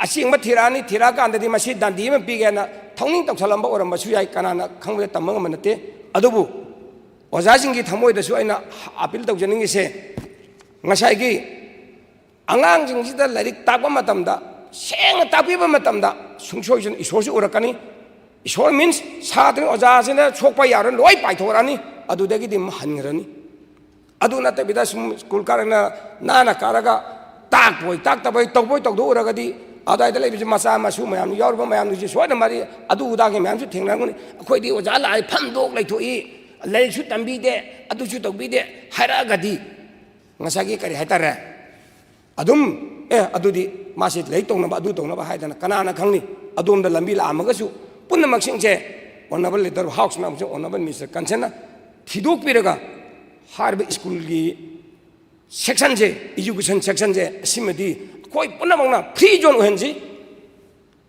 asing ma thirani thiraka andadi masi dandi ma pigena thongning tawsalamba oram basu yai kanana khangbe tamang manate adubu oja singi thamoi da su aina appeal tawjaningi se ngasai gi angang jing sida lairik takwa matamda seng takpiba matamda sungsoi isosu urakani isor means sadri oja sina chokpa yaran loi paithorani adudagi dim hangrani aduna ta bida school karana nana karaga tak boy tak ta boy tok boy tok do uragadi adai dai bi masa masu mayam yorba mayam ji soina mari adu uda ge mayam su thengranguni khoi di oja lai pham dok lai thoi lai su tambi de adu su tok bi de haragadi ngasagi kari haitara adum adudi masi lai tong na adu tong na ba haidana kanana khangni adum da lambi la amaga su punna maksing je honorable leader house na honorable minister kansena thidok piraga harba school gi section je education section je simedi koi punna mangna free zone ohenji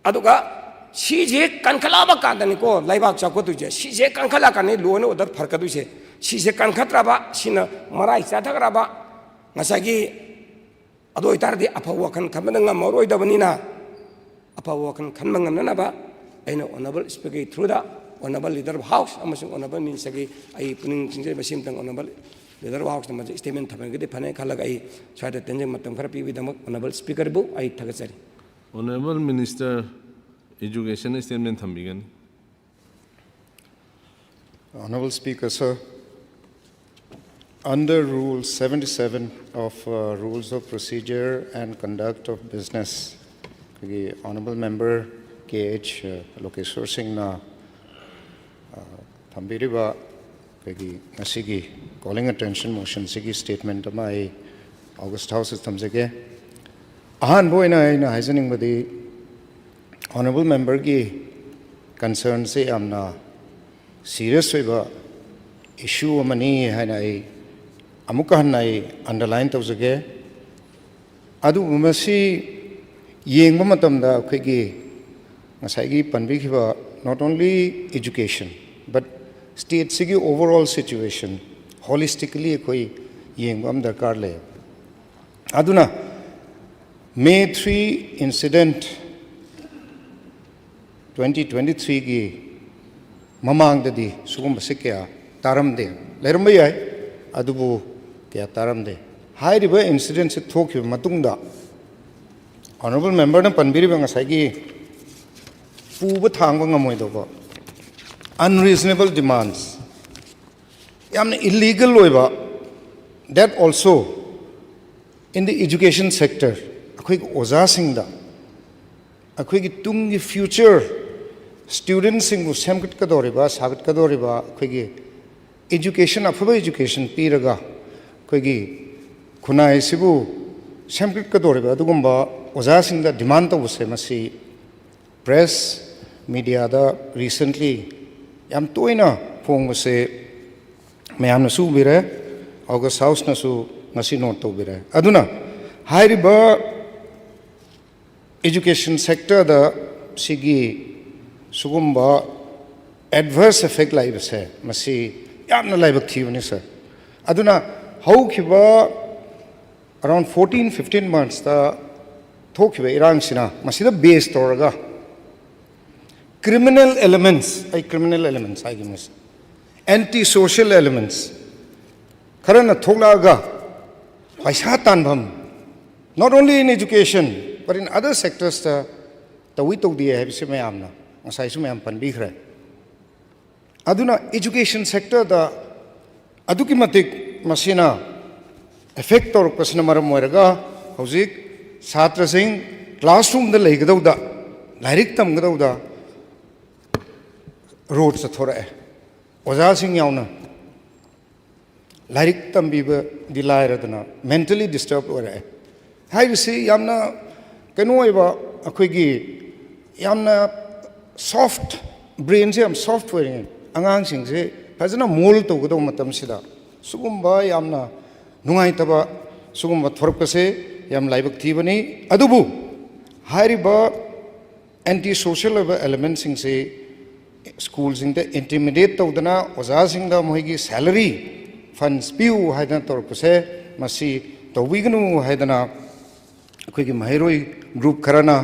aduga sije kankhala ba kadani ko laibak chakko tu je sije kankhala kane lono odar farkadu se sije kankhatra ba sina marai chathakra ba ngasagi adoi tardi apawa kan khamanga moroi da banina apawa kan khanmanga na ba aina honorable speaker through the honorable leader of house amasung honorable minister gi ai puning singjai basim tang honorable leader of house ma statement thamen gi phane khalag ai chada tenjeng matam khara pi bidamak honorable speaker bu ai thagachari Honorable Minister Education statement thambigan. Honorable Speaker, sir, under Rule 77 of Rules of Procedure and Conduct of Business, the Honorable Member KH Lokeshwar Singh na thambiriba kagi nasigi calling attention motion sigi statement amai August House thamjage ahan boina ina haizening badi Honorable Member gi concern se amna serious oiba issue amani haina ai amuka hanai underline tawjage adu masi yengba matamda khigi ngasai panbikiba not only education but state sigi overall situation holistically koi yengbam darkar le aduna May 3 incident 2023 gi mamang dadi sugum sikya taram de lerum yai adubu kya taram de hai riba incident se thokyu matungda honorable member na panbiri bang sai gi puba thangba ngamoi do ba unreasonable demands yamna illegal loiba that also in the education sector akhoi oza singda akhoi gi tung gi future students sing bu semkat ka doriba sagat ka doriba akhoi gi education afaba education piraga akhoi gi khunai sibu semkat ka doriba adugumba oza singda demand to se masi press media da recently yam toina phong se mayam na su bire August House na su ngasi note to bire aduna hairiba education sector da sigi sugumba adverse effect live se masi yamna live thivani sir aduna how khiba around 14-15 months da thokhiba irang sina masi da base toraga criminal elements I gimus anti-social elements karana thoglaga paisa tanbam not only in education but in other sectors the we to the have se mayamna ngasai su mayam pan bikhre aduna education sector da aduki matik masina effect tor pasna maram moiraga hojik chhatra sing classroom da leigdauda lairik tam gadauda road sa thora oja sing yauna lairik tam biba dilairadana mentally disturbed ora hai se yamna kanu iba akhoi gi yamna soft brain se am software angang sing se phajana mol to godo matam sida sugumba yamna nungai taba sugumba thorpa se yam laibak thibani adubu hairiba anti social elements sing se schools sing the intimidate to dana oja sing da moigi salary funds piu haidana torpa se masi tawignu haidana akhoi gi mahiroi group kharana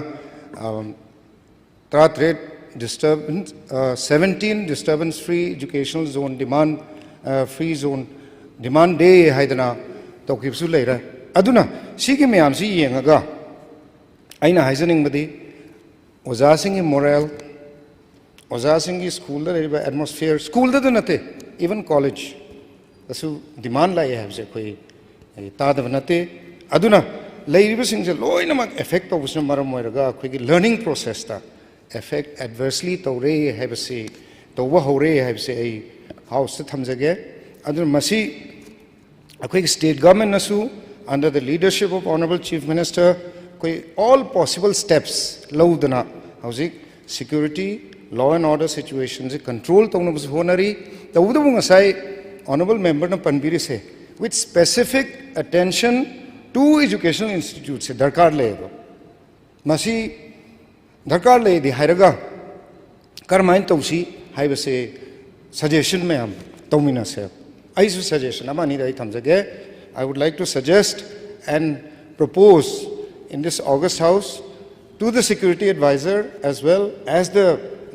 disturbance 17 disturbance free educational zone demand free zone demand day haidana tokipsu leira aduna sigi myam si yengaga aina haizaning badi oja singi moral oja singi school da riba atmosphere school da nate even college asu demand la have se koi ta da nate aduna leiriba singje loinamak effect obusna maram moiraga koi learning process ta effect adversely to re have se to wa hore have se ai house thamjage aduna masi akhoi state government nasu under the leadership of honorable chief minister koi all possible steps laudana hauzik security law and order situations control tawna bus honari tawdu ngasai honorable member na panbiri se with specific attention to educational institutes se darkar lego masi darkar le di hairaga karmain tawsi haiba se suggestion mayam tawmina se aisu suggestion amani dai thamjage I would like to suggest and propose in this August House to the security advisor as well as the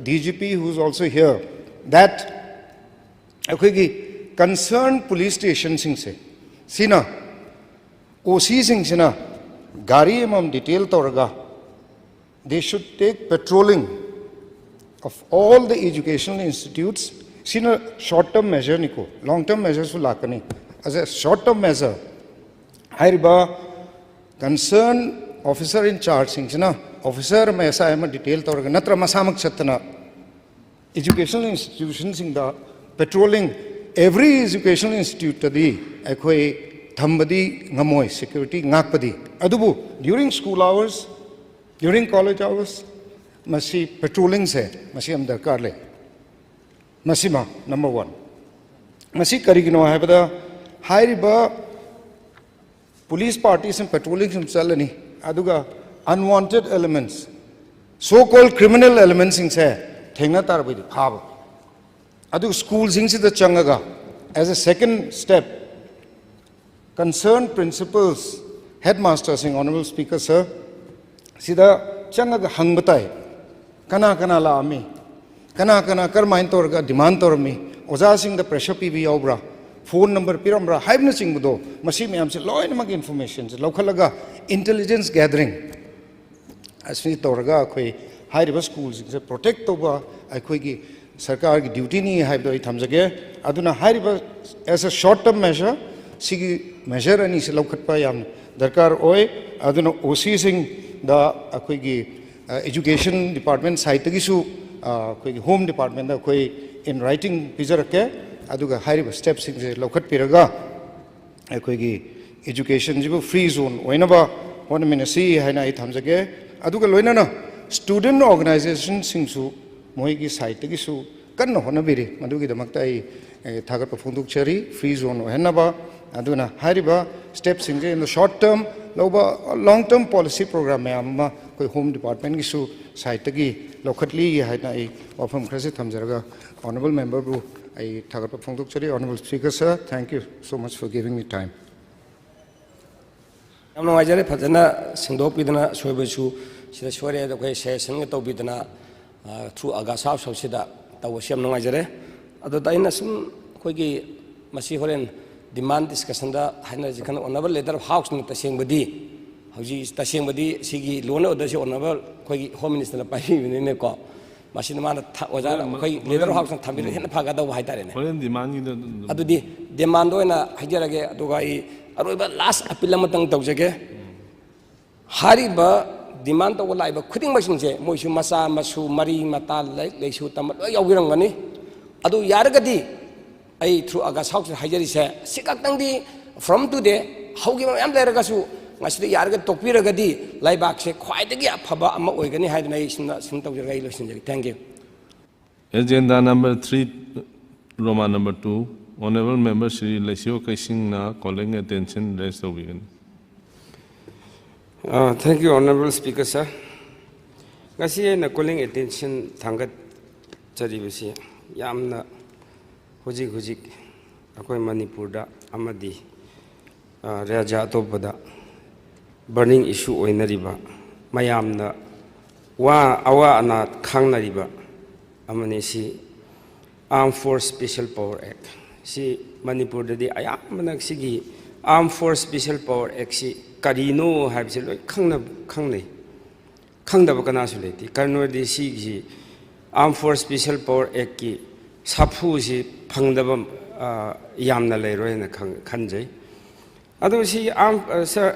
DGP who is also here that concerned police stations sing se sina OC sing sina gari emam detail toraga they should take patrolling of all the educational institutes sina short term measure niko long term measures fu lakani as a short term measure haiba concerned officer in charge sing sina officer me asa ema detail toraga natra masamak chatna educational institutions in the patrolling every educational institute tadi akhoi thambadi ngamoi security ngakpadi adubu during school hours during college hours masi patrolling se masi am darkar le masima number 1 masi karigino habada hairiba police parties and patrolling sim chalani aduga unwanted elements so called criminal elements in se thengna tarbi phaba adu school sing si da changaga as a second step concerned principals headmasters in honorable speaker sir सिदा चंगा हंग बताए कना कना लामी कना कना करमाइन तौर demand तौरमी ओजा सिंह प्रेशर पीबी याब्रा फोन नंबर पीरम्रा हाइबन सिंह मसी मैम से लोइनमक इन्फॉर्मेशन से लौखलगा इंटेलिजेंस गैदरिंग असनी तौरगा अखोई हाइरिबा स्कूल से प्रोटेक्ट तौबा अखोई सरकार की ड्यूटी नहीं है थमजगे अदुना हाइरिबा as a short term measure सिगी मेजर अनी से लौखटपा याम दरकार ओए अदुना ओसी सिंह दा अखोई एजुकेशन डिपार्टमेंट साइट गिसु अखोई होम डिपार्टमेंट दा अखोई इन राइटिंग पिजरके अदुगा हाइरिबा स्टेप सिंह से लौखट पिरगा अखोई एजुकेशन जिबु फ्री जोन ओइनबा होनमिनसी हाइना आई थमजगे अदुगा लोइनाना स्टूडेंट ऑर्गेनाइजेशन सिंसु मोइगी साइट गिसु कन्न होनबिरि मदुगी दमकता आई थागत फोंदुकचरी फ्री जोन ओहनबा अदुना हाइरिबा स्टेप सिंगे इन द शॉर्ट टर्म लोबा लॉन्ग टर्म पॉलिसी प्रोग्राम में कोई होम डिपार्टमेंट गिसु साइट गी लौखटली हाइना आई वाफम खरसे थमजरगा ऑनरेबल मेंबर बु आई थागत फोंदुकचरी honourable speaker sir thank you so much for giving me time हम नुआइजरे फजना सिंदोपीदना सोयबसु सिदा सोरे अखोई सेशन तौबीदना थ्रू आगास हाउस हाउसिदा तौबसि हम नुआइजरे अदो दाइना सुम अखोइगी मसी होरेन डिमांड डिस्कशन दा हाइना जिखन ऑनरेबल लीडर हाउस न तसेंबदी हौजी तसेंबदी सिगी लोन ऑर्डर से ऑनरेबल अखोइगी होम मिनिस्टर पाइबिने को मसिन माना ओजा अखोइ लीडर हाउस न थमिर हेन फागादा हाइतारेने होरेन डिमांड नि अदुदी डिमांड ओइना हाइजरगे अदुगा आई अरोइबा लास्ट अपील अमतंग तौजगे हारिबा डिमांड तौब लाइबा खुदिंग मसिंगसे मोइसु मसा मसु मरी मता लेसु तम लो याउगिरंगनी अदु यारगदी आई थ्रू आगास हाउस हाइजरिसे सिकक्तंगदी फ्रॉम टुडे हौगी मयाम लेरगसु ngasi yarga tokpiragadi laibak se khwaidagi afaba ama oigani haidna isna sin tawjirgai losinjagi thank you agenda number 3 Roman number 2 honorable member Shri Lesio Kaising na calling attention raised to begin. Thank you honorable speaker sir ngasi na calling attention thangat charibasi yamna hujik akoi manipur da amadi raja atopda burning issue oinariba mayamna wa awa ana khangnariba amane si Armed Force Special Power Act si manipur dadi ayamna sigi Armed Force Special Power Act si karino habse loi khangnei khangdaba kana su leti karno di si gi Armed Force Special Power Act ki saphu si phangdaba yamna leiroi na khanjai adu si sir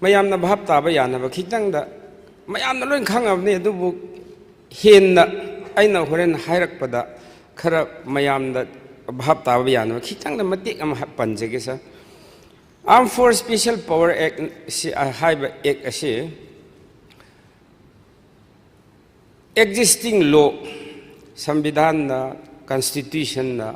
mayamna bhab taba yanaba khitangda mayamna loin khangabni adubu henna aina horen hairakpada khara mayamda bhab taba yanaba khitangda matik am panjege sa Armed Force Special Power Act si haiba act ase existing law samvidhan na constitution na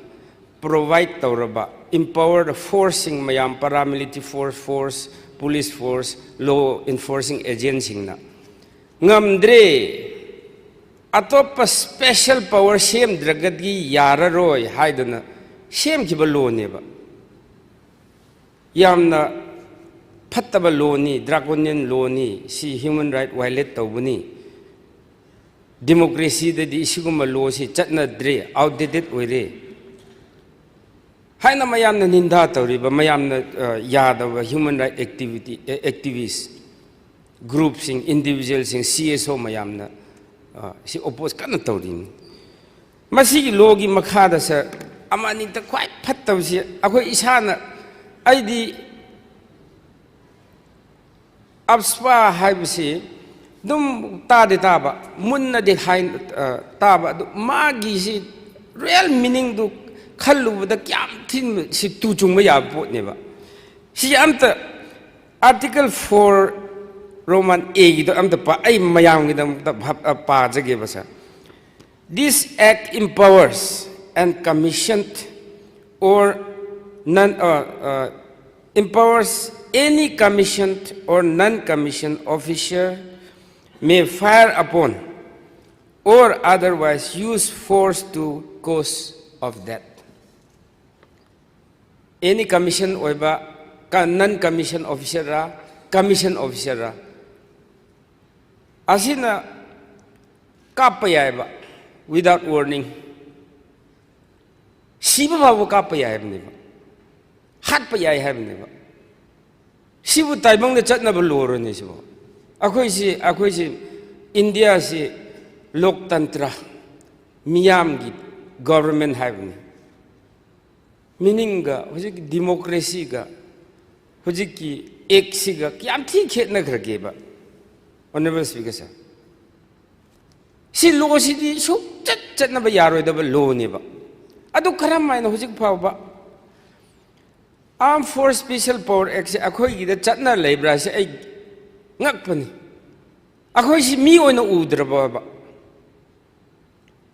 provide tauraba empowered forcing mayam paramilitary force police force law enforcing agency na ngamdre atopa special power sem dragadi yararoi haiduna sem kiba law neba yamna phattaba law ni draconian law ni si human right violate tawbuni democracy da di isiguma law si chatna dre outdated oire haina mayamna ninda tawriba mayamna yadaba human right activists groups sing individuals sing CSO mayamna si oppose kana tawrin masi logi makhada sa amani ta kwai phattaw si akoi isana aidi abspa haibsi dum tade taba munna de hain taba magi si real meaning du khalubada kyam thin si tu chung ma ya pot ne ba si amta article 4 Roman A gi do amta pa ai mayam gi dam pa jage ba sa this act empowers and commissioned or empowers any commissioned or non-commissioned officer may fire upon or otherwise use force to cause of death. Any commission non-commissioned officer commission officer asina kappa yaiba without warning siba babu kappa yaibni ba hat pa yai haibni ba sibu taibang de chatna ba loro ni sibo akhoi si India si loktantra miyam gi government haibni meaning ga hojik democracy ga hojik ki ek siga kyam thi khetna kharge ba honorable speaker sir si lo si di su chat na ba yaroi da ba lo ni ba adu karam mai na hojik phaw ba Armed Force Special Power Act se akhoi gi da chat na leibra se ai ngak pani akhoi si mi oina udra ba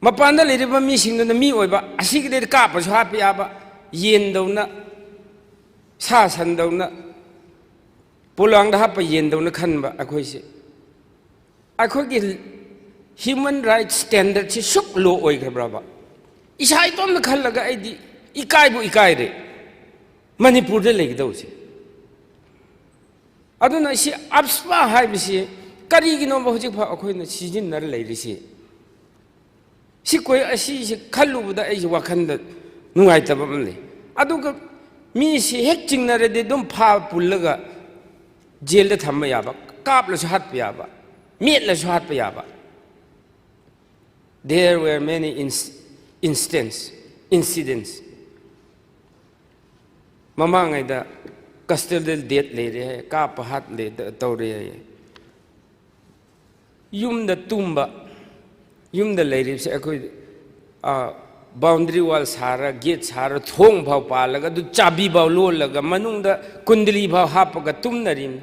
mapanda le ba mi sing na mi oi ba asi gi de ka pa sa pa ba yen do na sa san do na pulang da ha pa yen do na khan ba akhoi si akhoi gi human rights standard si suk lo oi khabra ba isai tom na khal laga ai di ikai bu ikai re Manipur de legi do si aduna si abspa hai bi si kari gi no ba hojik pha akhoi na sijin nar lei ri si koi asi si khalu bu da ai wakhan da nungai ta ba le adu ga mi si hek ching na re de dum pha pulaga jail da tham ya ba kap la hat pa ya ba met la hat pa ya ba there were many incidents mamang da custodial death le re kap hat le to re yum da tumba yum da le re se akoi boundary wall sara gate sara thong bhaw pa laga du chabi bhaw lo laga manung da kundli bhaw hap ga tumnarim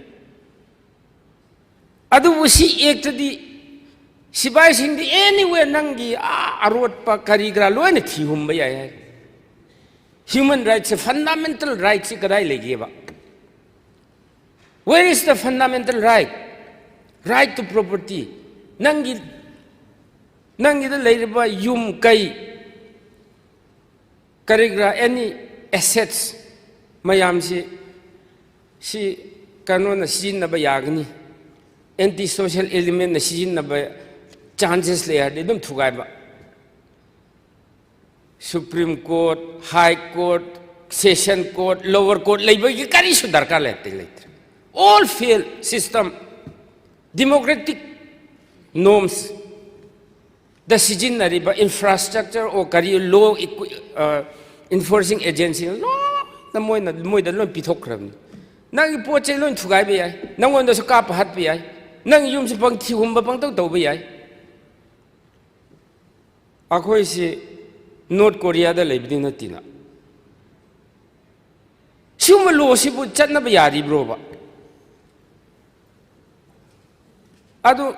adu usi ek di sibai sing di anywhere nangi arot pa karigra loina thi hum ba ya human rights fundamental rights kadai legi ba where is the fundamental right to property nangi da leiba yum kai karigra any assets mayam si kanona sin na ba yagni anti social element na sin na ba chances le ade dum thugai ba Supreme Court, High Court, Session Court, Lower Court, labor kari su darkar lehte. All fail system, democratic norms, the sijin nari ba infrastructure or kari law enforcing agency, na moy da lon pithok kram. Nang poche lon thugai ba yai, nang won da su kap hat ba yai, nang yum se pang thi hum ba pang tau ba yai. Akhoi si North Korea da lebdi na tina suma lo si bu chatna ba yari bro ba adu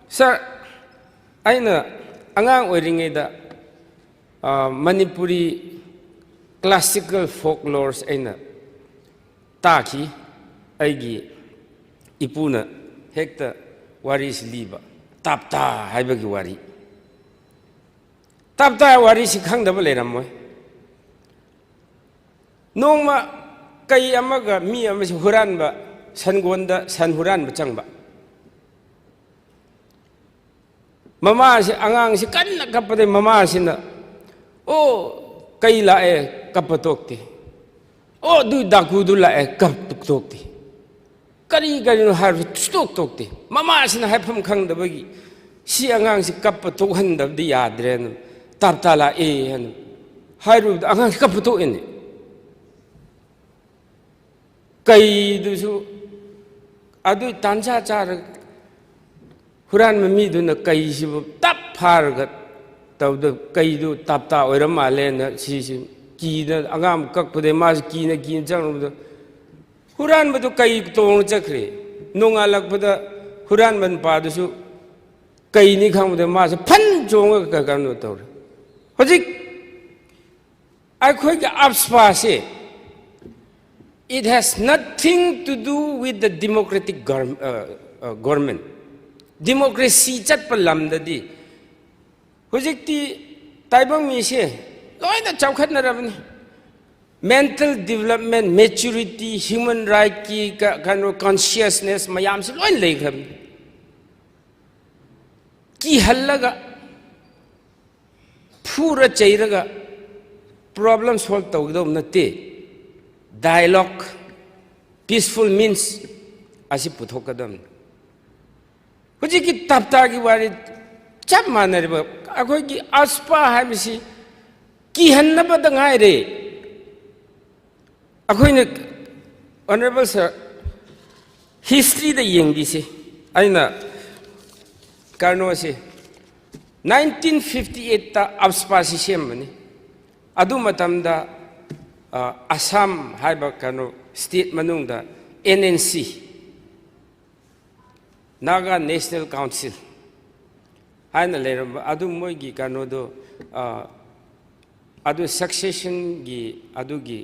sir aina angang oiringe da Manipuri classical folklores aina taki aigi ipuna hekta waris liba tapta haibagi wari tapta wari si khang da ba le ram moi nong ma kai amaga mi ama si huran ba sangonda san huran ba chang ba mama si angang si kan na kapade mama si na o kai la e kapatok ti o du daku du la e kapatok tok ti kari no har tok ti mama si na hai pham khang da ba gi si angang si kapatok han da di yadre no taptala han hairu angang kapatok ene kai du su adu tancha char huran mi du na kai si tap phar ga taw du kai du tapta oiram male na si ki na angam kak pade ma ki na jang du huran ma du kai tong chakre nonga lak pada huran man pa du su kai ni khang de ma phan jong ga ka no taw hojik ai khoi ga apspa se it has nothing to do with the democratic government. Democracy chat palam dadi. Hujikti taibang mi se loina chawkhat na rabni. Mental development, maturity, human right ki kind of consciousness mayam se loin lei khabni. की हल्लगा फूरा चैरगा problem solve तौगदो नते dialogue peaceful means असी पुथोकदम हुजी की तपता की वारी चप मानरब अखोई की आसपा है की हन्नबद गायरे अखोई ने ऑनरेबल सर हिस्ट्री द यंगी से आइना कारणों से 1958 ता आसपा से सेमने अदु मतमदा असम हाइबा कानो स्टेट मनुंगदा NNC Naga National Council हाइना लेरब अदु मोइगी कानोदो अदु सक्सेशन गी अदुगी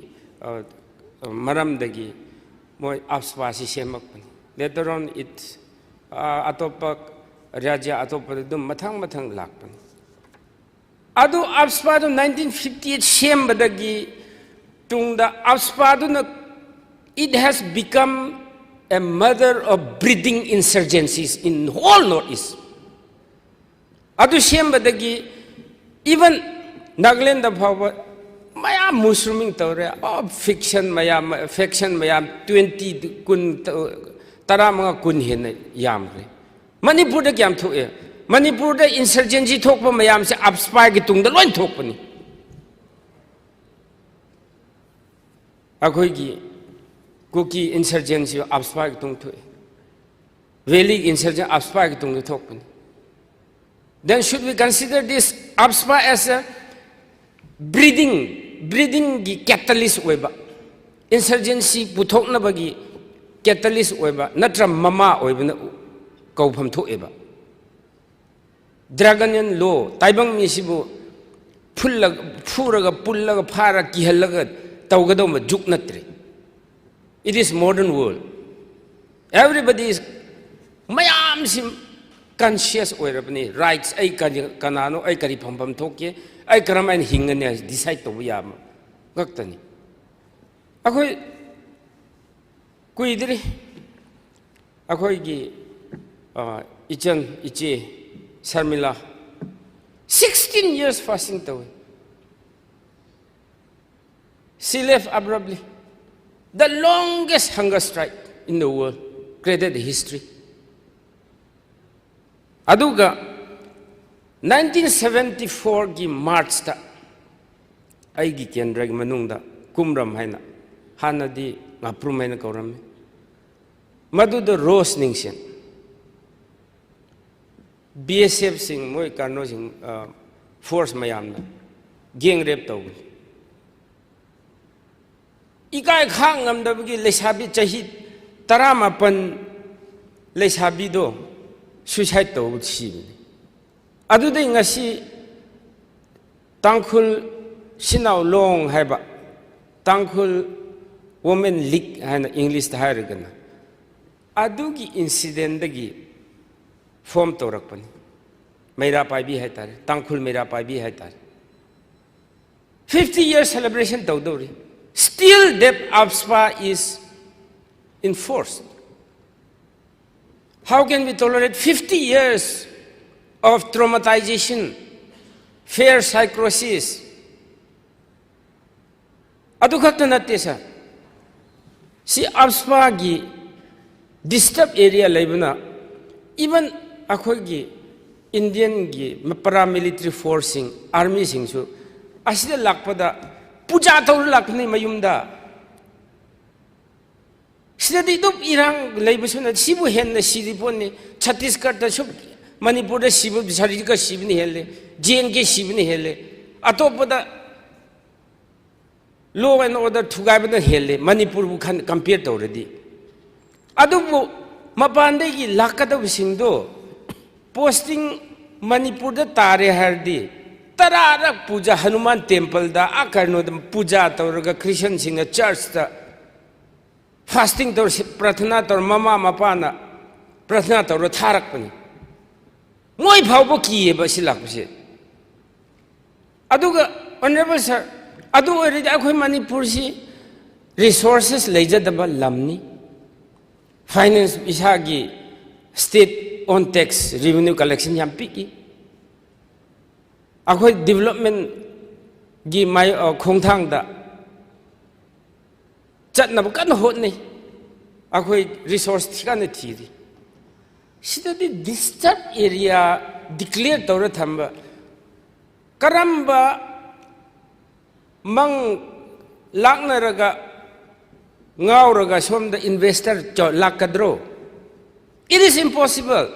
मरमदगी मोइ आसपासी सेमकपन later on it atopa राज्य अतोपद दुम मथंग मथंग लाकपन अदु आसपा 1958 सेमबदगी तुंगदा आसपा it has become a mother of breeding insurgencies in whole Northeast. Adu sembadagi even Nagaland da phawa mayam musliming tawre fiction mayam 20 kun tara mga kun hen yam re Manipur da kyam thoe Manipur da insurgency thokpa mayam se AFSPA gi tungda loin thokpani akhoi gi Kuki insurgency AFSPA ki tung thoe Valley insurgency AFSPA ki tung thokpani Then should we consider this AFSPA as a breeding gi catalyst oiba insurgency puthokna bagi catalyst oiba natra mama oiba kaufam thoeba Dragonian law taibang mi sibu phuraga pullaga phara kihallaga tawgadoma juk natre It is modern world. Everybody is mayam sim conscious oirapni rights ai kanano ai kari phampam thoke ai karamain hingane decide to yam gaktani akhoi kuidri akhoi gi ichan iche Sharmila 16 years fasting to she left abruptly The longest hunger strike in the world, created history. Aduga 1974 ki March ta aigi kendra gi manungda kumram haina hanadi ngaprum haina kauram madu the rose ningsen BSF sing moi karno sing force mayamna gang rape tawgi Ikai khang ngam da bagi lesabi chahi taramapan lesabi do suicide to si adu de ngasi tangkhul sinau long haiba tangkhul women league hana English ta hairagana adu gi incident dagi form torakpani meira pai bi haitare tangkhul meira pai bi haitare 50 year celebration tawdori Still, that AFSPA is enforced. How can we tolerate 50 years of traumatization, fear psychosis? Adu khakta natte sa. Si AFSPA gi disturbed area laibana, even akhoi gi Indian gi paramilitary forcing, army singsu, asida lakpada Puja tau lakni mayumda. Sida di tu irang laibasun na sibu hen na siripon ni Chhattisgarh ta sub Manipur da sibu bisari ka sibu ni hele JNK sibu ni hele atop pada law and order thugai pada hele Manipur bu kan compare tau redi. Adu bu mapande ki lakata bisingdo posting Manipur da tare hardi. Tararak puja Hanuman temple da akarno puja tauraga Christian singa church da fasting tor prathana tor mama mapana prathana tor tharak pani moi phawbo kiye ba silak se aduga honorable sir adu ori akhoi Manipur si resources leijadaba lamni finance isagi state on tax revenue collection yam piki akhoi development gi mai khong thang da chat na kan hot nei akhoi resource thikan thiri sida di disturbed area declare tawra thamba karamba mang laknaraga ngauraga somda investor lakadro. It is impossible.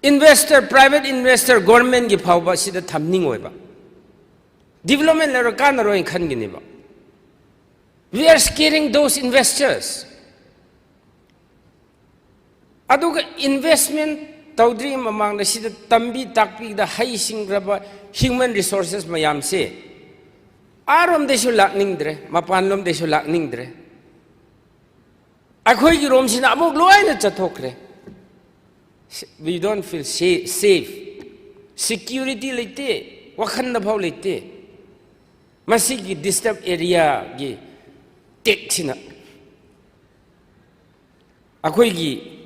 Investor, private investor, government gi phawba sida thamning oiba. Development lero kanaro in khan giniba. We are scaring those investors. Aduga investment tawdri mamang da sida tambi takpi da hai singraba human resources mayam se. Arom desho lakning dre, mapanlom desho lakning dre. Akhoi ki rom sina amok loy na chathokre. We don't feel safe. Security lete, wakhan na bhaw lete. Masigi disturbed area gi tek sina. Akhoi ki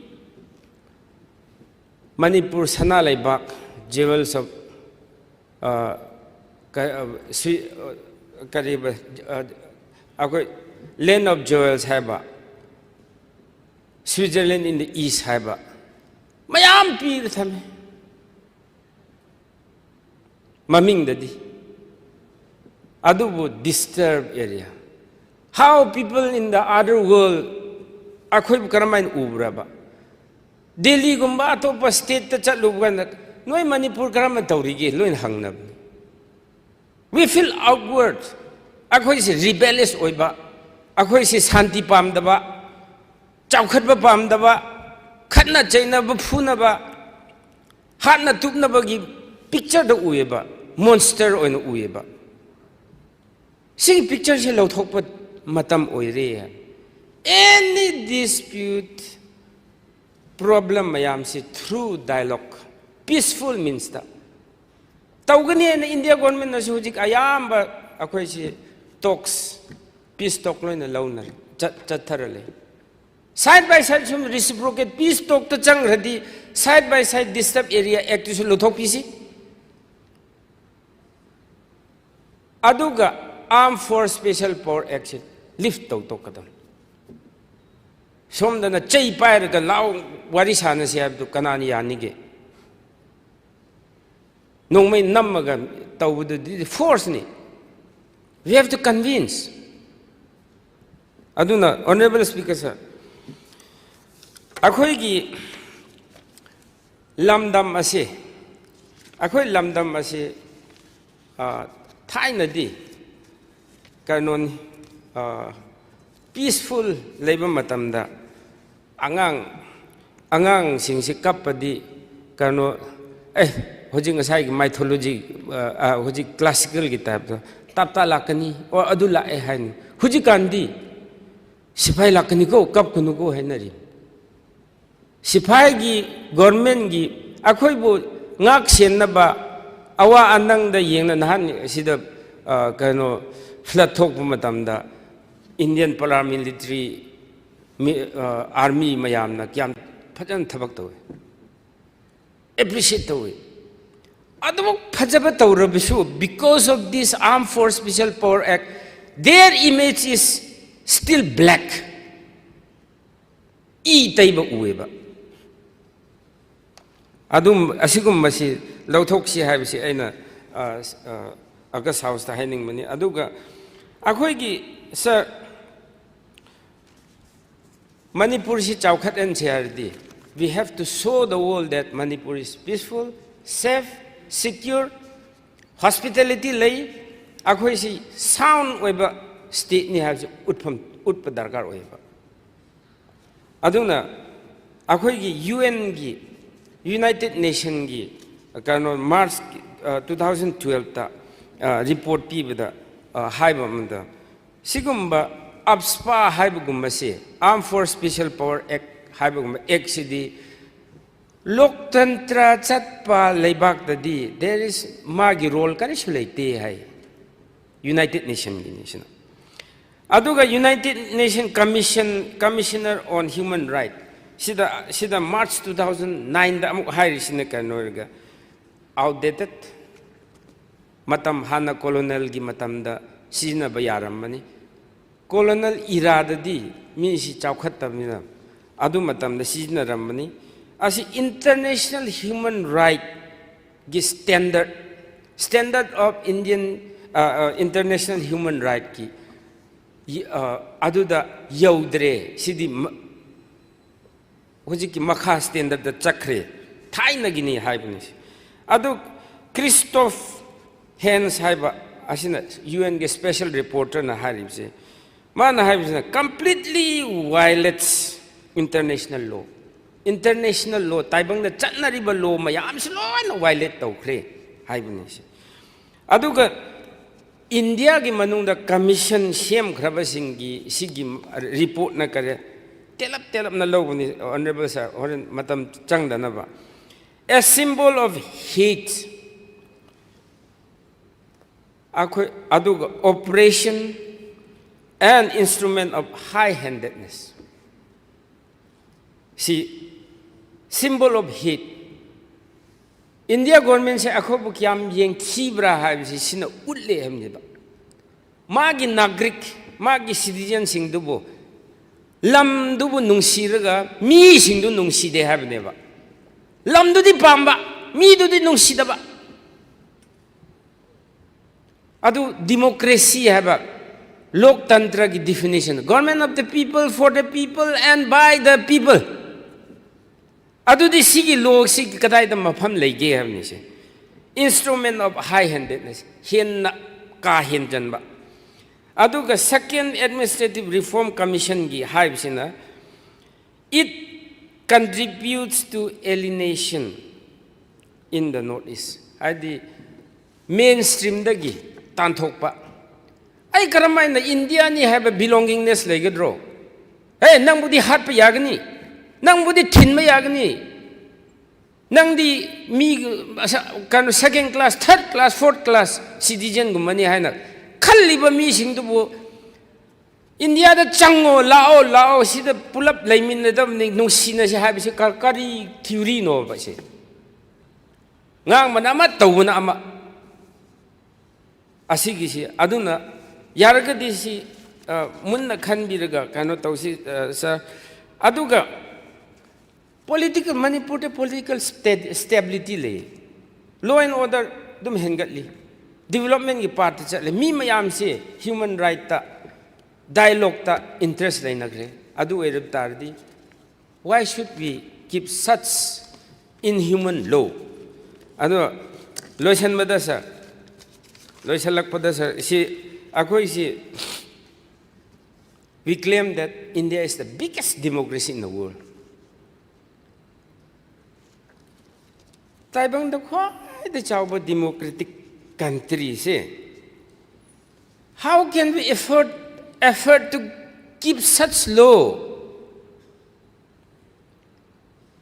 Manipur sana laibak jewels of land of jewels haba. Switzerland in the east haba. Mayam pi thame. Maming dadi. Adubu disturbed area. How people in the other world akhoi karamain ubraba. Delhi gumba atopa state ta chatlu ganda noi Manipur karama tawrigi loin hangnab. We feel outward. Akhoi se rebellious oiba. Akhoi se shanti pamdaba. Chawkhatba pamdaba. Khatna chainaba phunaba. Hatna tupnaba gi picture da ueba. Monster oina ueba. Sing picture se lauthokpa matam oire. Any dispute problem mayam se through dialogue. Peaceful means that. Tawgani in India government na sujik ayamba akhoi se talks peace talk loina launar chatharale. Side by side some reciprocate peace talk to chang radi side by side disturbed area act to luthok pisi. Aduga armed force special power action lift to kadam. Somdana chay pair ka law warisana se abdu kanani yanige. No may namaga tawudu force ni. We have to convince. Aduna, Honorable Speaker sir. Akhoi ki lamdam ase. Akhoi lamdam ase thai na di kanon peaceful labor matamda angang singsi kapadi kano hojing asai mythology hojing classical kitab to tapta lakani or adu la e hain huji kandi sipai lakani ko kap kunu ko hainari sipai gi government gi akhoi bo ngak sen na ba awa anang da yeng na han sida kano flood thok matamda Indian paramilitary army mayam na kyam phajan thabak tawe appreciate tawe adu phajaba tawrabisu because of this Armed Force Special Power Act their image is still black e taiba ueba adum asigum masi lauthok si haibisi aina August House ta haining mani aduga akhoi gi sir Manipur si chawkhat and charity. We have to show the world that Manipur is peaceful, safe, secure, hospitality lay. Akhoi si sound oiba state ni have utpa darkar oiba. Aduna akhoi gi UN gi United Nations gi kano March 2012 ta report pi bida haiba manda sigumba ABSPA haibugumba se Armed Force Special Power Act haibugumba act sidi loktantra chatpa leibak dadi there is magi role kani sulaite hai United Nations gi aduga United Nations Commissioner on Human Rights sida March 2009 da amuk hairi sina kanoirga outdated matam hana colonial gi matam da sina bayaram mani colonial era da di mi si chawkhat tamina adu matam da sina ramani asi international human right gi standard of Indian international human right ki adu da yaudre sidi hojiki makha standard da chakre thaina gini haibni adu Christoph Hens haiba asina UN ge special reporter na haribse mana haibse completely violates international law taibang da chatnariba law mayam si loina violate tawkhre haibni aduga India ki manung da commission sem khraba singi sigi report na kare telap na lobuni honorable sir horen matam changda na ba a symbol of hate aduga operation and instrument of high-handedness. See, symbol of hate. India government say ako bu kiyam yeng thibra ha bi sina ulle hamni ba. Magi nagrik, magi citizen sing dubo lam dubu nungsiraga mi sing du nungside habne ba. Lam du di pamba, mi du di nungsida ba. Adu democracy haba loktantra ki definition government of the people for the people and by the people adu di sigi log sigi kadai da mafam lege hamni se instrument of high handedness hen ka hen jan ba adu ga second administrative reform commission gi haib sina it contributes to alienation in the northeast adi mainstream da gi tanthokpa ai karamai na India ni have a belongingness legadro hey nang budi hat pa yagni nang budi thin ma yagni nang di mi kan second class third class fourth class citizen gumani haina khalli ba mi sing du bo India da chango lao sida pulap laimin na dam ni nung sina si habi si kari theory no ba si ngang manama tawna ama asigi si aduna yaragadi si munna khanbiraga kano tawsi sa aduga political Manipur political stability le law and order dum hengatli development ki part chatle mi mayam se human right ta dialogue ta interest lai nagre adu erab tardi why should we keep such inhuman law adu loisan madasa loisalak padasa si akoi si we claim that India is the biggest democracy in the world. Taibang da quite the chauba democratic country say how can we effort to keep such law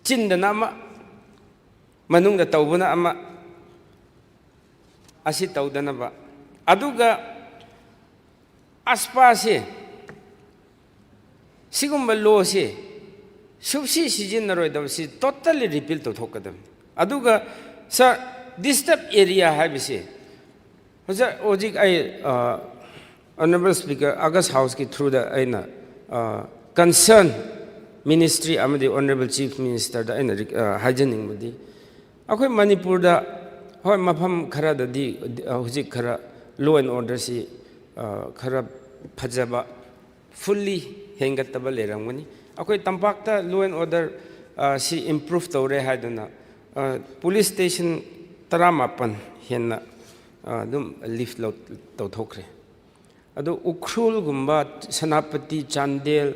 chinda nama manung da taubuna ama asi taudana ba aduga aspa se sigumba law se subsi sijin naroi da si totally repeal to thokadam aduga sa disturbed area have se hoja ojik ai honorable speaker August house ki through the aina concern ministry amadi honorable chief minister da aina haijaning mudi akoi Manipur da hoi mafam khara da di hojik khara law and order si khara phajaba fully hengataba lerangani akoi tampakta law and order si improve tawre haidana police station 38 henna dum lift law tawthokre adu ukrul gumba Sanapati Chandel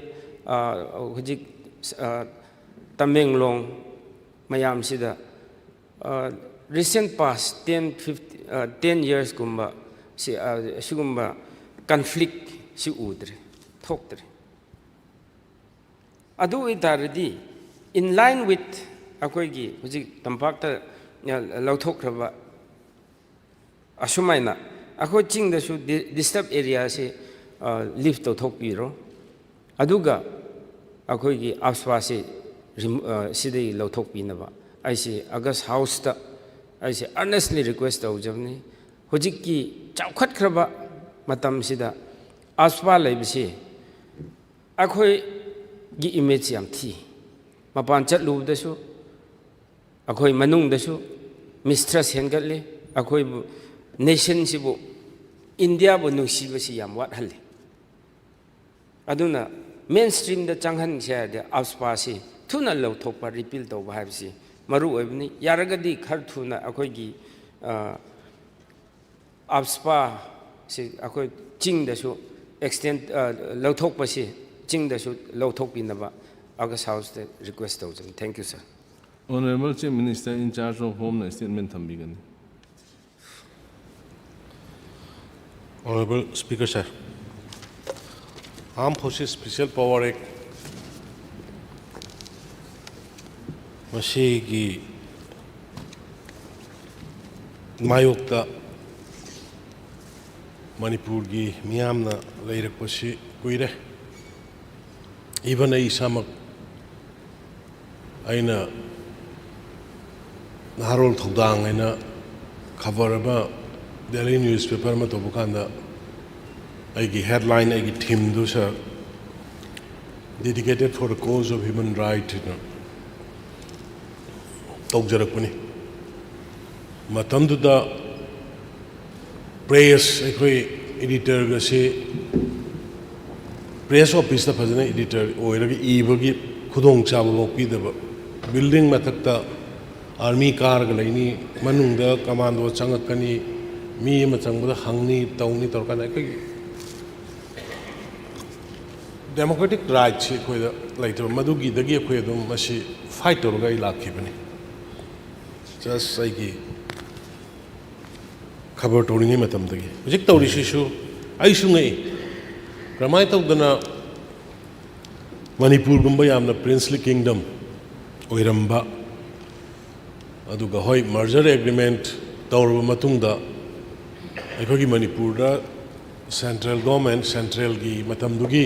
hojik Tamenglong mayam sida recent past 10 years gumba si sigumba conflict si udre thoktre adu idardi in line with akoi gi hujik tampakta lauthokraba asumaina akoi ching da su disturbed area se lift to thokpiro aduga akoi gi aswa se Shidei लौथोकपीनबा ऐसे अगस्त house ता ऐसे earnestly request तौजबनी हुजिकी चाउखतख्रबा मतमसिदा आसपा लेबसी अखोई गी image याम थी मपान चलुबदसु अखोई मनुंगदसु mistress हेंगतले अखोई nation सिबु India बु नुसिबसी याम वाटहल्ले अदुना मेन स्ट्रीम द चांगहन से आसपा से थुना लौथोकपा रिपील तौबा हाइबसी मरु ओइबनी यारगदी खर थुना अखोई आसपा से अखोई चिंगदसु एक्सटेंड लौथोकपसी चिंगदसु लौथोकपिनबा अगस्त हाउस दे रिक्वेस्ट तौजन thank you sir Honorable Chief Minister in charge of Home statement thambigani. Honorable Speaker sir, Armed Forces Special Power Act मसीगी मायोक्ता मणिपुर की मियामना लेरकपसी कुइरे इवन इसामक अइना नारोल थौदांग अइना खबर अमा दिल्ली न्यूज़पेपर में तो बुकांदा अइगी हेडलाइन अइगी थीम दुसा dedicated for the cause of human rights तौजरकपनी मतमदुदा प्रेस अखोई एडिटर गसे प्रेस ऑफिस दा फजने एडिटर ओइरगे इबगी खुदोंग चाबो मोपीदबा बिल्डिंग मथकता आर्मी कार गलैनी मनुंगदा कमांडो चंगकनी मी म चंगबदा हंगनी तौनी तौरकाना अखोई डेमोक्रेटिक राइट से अखोई लाइतो मदुगी दगी अखोई अदुम मसी फाइट तौरगा इलाखिबनी जस्ट अगी खबर तौरिंग मतमदगी हुजिक तौरिसिसु आइसु ngei क्रमाय तौदना मणिपुर गुंबा यामना प्रिंसली किंगडम ओइरंबा अदुगा होय मर्जर एग्रीमेंट तौरबा मतुंगदा अखोगी मणिपुर दा सेंट्रल गवर्नमेंट सेंट्रल की मतमदुगी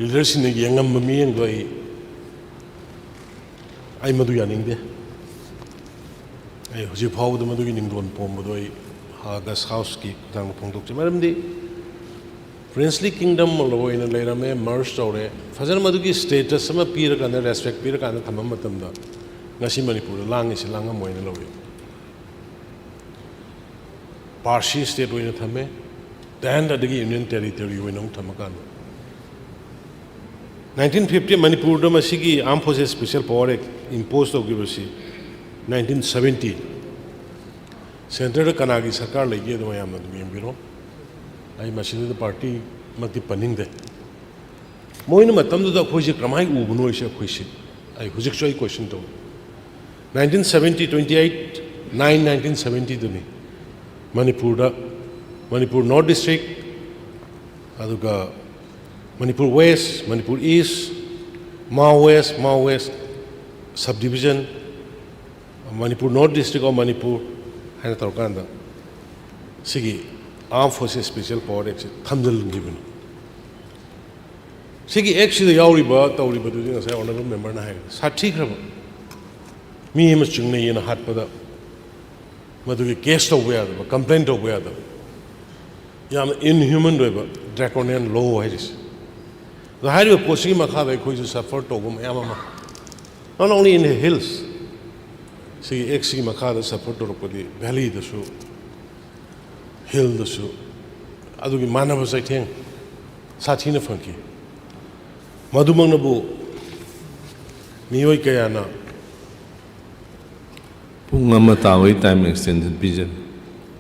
लीडरशिप ने यंगम मियंग दो आई मधु यानिंगदे आई हुजी फाउद मधुगी निंगदोन पोमबदो आई हागस हाउस की दांग फोंदोकचे मरमदी प्रिंसली किंगडम लोइना लेरमे मर्ज तौरे फजन मधुगी स्टेटस सम पीर काने रेस्पेक्ट पीर काने थमम मतमदा ngasi मणिपुर लांगिसे लांगम मोइना लोइ पार्सी स्टेट ओइना थमे देन दगी यूनियन टेरिटरी ओइना थमकान 1950 मणिपुर द मसिगी arm forces special power act impose तौगिबसी 1970 सेंटर कनागी सरकार लेगे दो याम यंबिरो आई मसीद पार्टी मति पनिंग दे मोइन मतम दुदा खोजे क्रमाई उबनो इसे खोइसे आई हुजिक सोई क्वेश्चन तो 1970 28 9 1970 दुनी मणिपुर नॉर्थ डिस्ट्रिक्ट अदुगा Manipur west Manipur east Mao west sub division Manipur north district और मणिपुर है तौरकान सिगी arm forces special power act थमजल्बन सिगी एक्ट तौरीबदुदी ऑनरेबल मेंबर है साथीख्रब मी चिंगने हाटपद मधुगी केस तब याद कंप्लेन तब याद इनह्यूमन ड्रैकोनियन लॉ है पोस्ट की मखा सफर तब ma'am not only in the hills सी एक्स की मखा सफर तौरपदी वैलीदसु हिलदसु अदुगी मानव चैथें साथीना फंकी मधुमंगनबु मियोय कयाना पुंग अमा तावई टाइम एक्सटेंडेड पिजन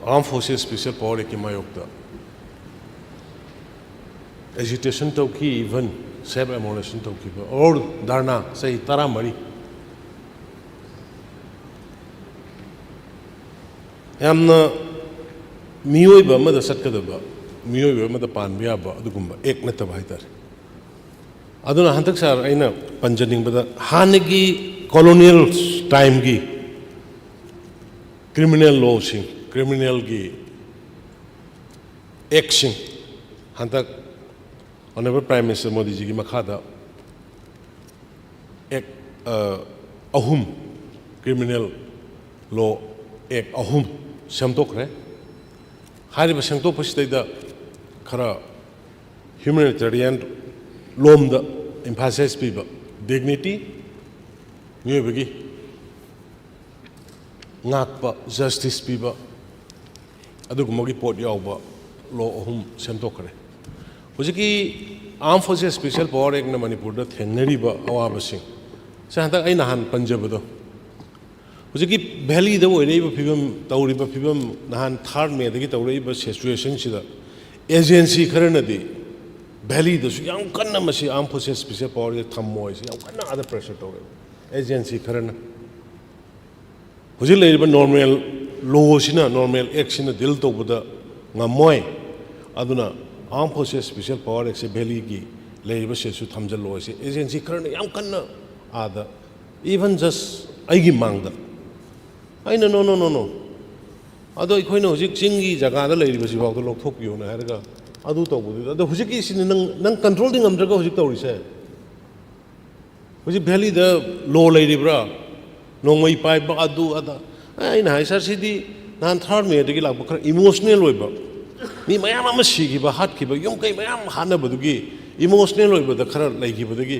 आर्म फोर्सेस स्पेशल पावर की मायोक्ता एजिटेशन तौकी इवन सेल्फ एमोलेशन तौकी और धरना सही 13 यामना मियोइबा मदा सत्कदबा मियोइबा मदा पानबा याबा अदुगुंबा एक नतबा हाइतार अदुना हंतक सार अइना पंजनिंगबदा हानगी कॉलोनियल टाइम की क्रिमिनल लॉसिंग क्रिमिनल की एक्शन हंतक honourable prime minister Modi ji की मखादा एक ahum criminal law act ahum samtokre hariba samtokpasida khara humanitarian lomda emphasis piba dignity miyobagi ngakpa justice piba adugumagi pot yawba law ahum samtokre hujiki armed forces special power act na manipur da thengnariba awabasing sa hantak ai nahan panjabado hujiki valley da oireba phibam tawriba phibam nahan third me dagi tawriba situation sida agency kharana di valley da su yam kanna masi armed forces special power da thammoi si yam kanna ada pressure tawre agency kharana hujil leiba normal law sina normal act sina dil tawbada ngamoi aduna armed forces special power act se valley gi leiba se su thamjal lo si agency kharana yam kanna ada even just aigi mangda aina no ado ikhoina hojik chingi jaga da leiri basi baw to lokthok yo na harga adu tawbudu ado hojik ki sin nang control ding amdraga hojik tawri se hojik valley da law leiri bra nongmai pai ba adu ada aina hai sar sidi nan third me de gi lak khara emotional oi ba mi mayam ama sigi ba hat ki ba yum kai mayam hana badugi emotional oi ba da khara lai ki badagi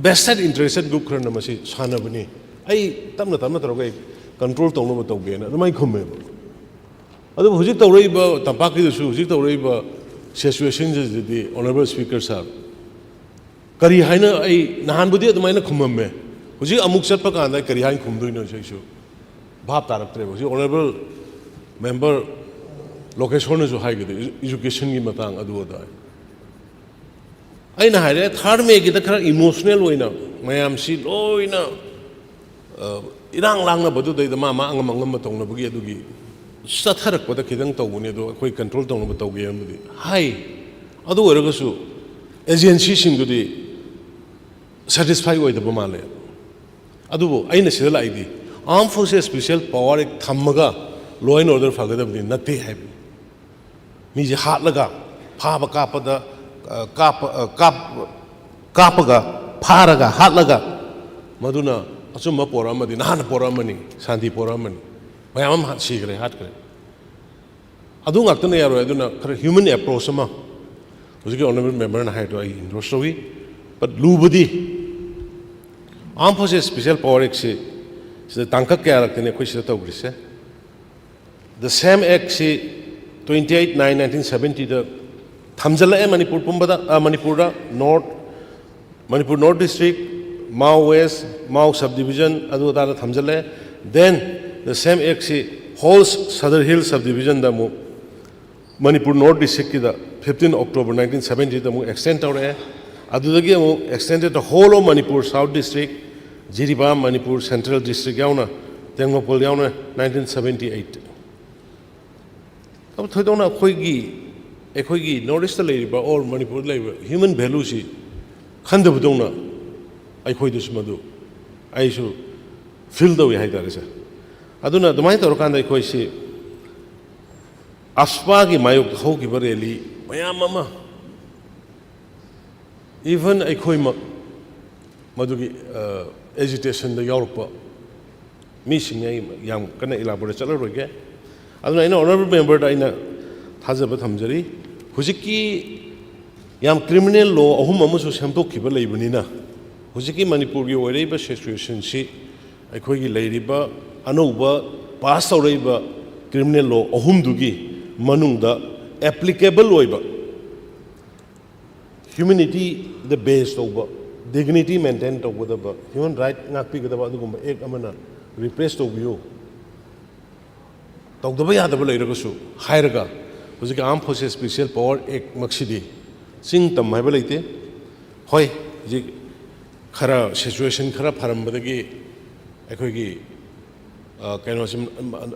vested interested group khara namasi sana bani ai tamna tawga control tawno ba tawge na mai khumme ba adu hujik tawrei ba tapaki su hujik tawrei ba situation ji honorable speaker sir kari haina ai nahan budi adu maina khumamme hujik amuk chat pa kan da kari hain khumdoi no su bhab taraktre hujik honorable member location ju hai ge education gi matang adu da aina haire third me gi da khara emotional oina mayam si loina irang langna badu dai da ma angam matong na bugi adugi satharak pada khidang tawune do koi control tawna ba tawge amdi hai adu oraga su agency sing du di satisfy oi da ba male adu aina sida lai di armed forces special power ek thammaga law and order fagadam ni nate hai mi je hat laga pha ba ka pada kapaga pharaga hat laga maduna asumma poramadi nahana poramani shanti poramani mayam hat sigre hat kre adu ngaktana yaro aduna khara human approach ma hujiki honorable member na hai to ai industry but lubudi armed forces special power act se tangka kya raktene khoi se tawgrise the same act se 28/9/1970 da thamjala e manipur pumbada manipur north district Mao West, Mao subdivision, adu da thamjale. Then the same act whole Southern Hill subdivision da mu Manipur North district ki da 15 October 1970 da mu extend out hai. Adu da gi mu extended the whole of Manipur South district, Jiribam Manipur Central district yauna, Tengmapol yauna 1978. Ab thoidona khoi gi North lei ba or Manipur lei human value si khanda budona ai khoi dus madu ai su feel the way haidare sa aduna dumai tor kan dai khoi si aspa gi mayok ho gi bareli mayam mama even ai khoi ma madu gi agitation da yorpa mi singai yam kana elaborate chala roge aduna ina honorable member da ina thajaba thamjari hujiki yam criminal law ahum amusu samtok khiba leibani na hujiki manipur gi oireba situation si akhoi gi leiriba anouba pass aureba criminal law ahum dugi manungda applicable oiba humanity the base over dignity maintained over the human right ngakpi gadaba adugumba ek amana repress to view tawdaba yadaba leiragasu hairaga hujiki armed forces special power ek maksidi sing tam haiba leite hoi ji khara situation khara pharambadagi akhoi kaino sim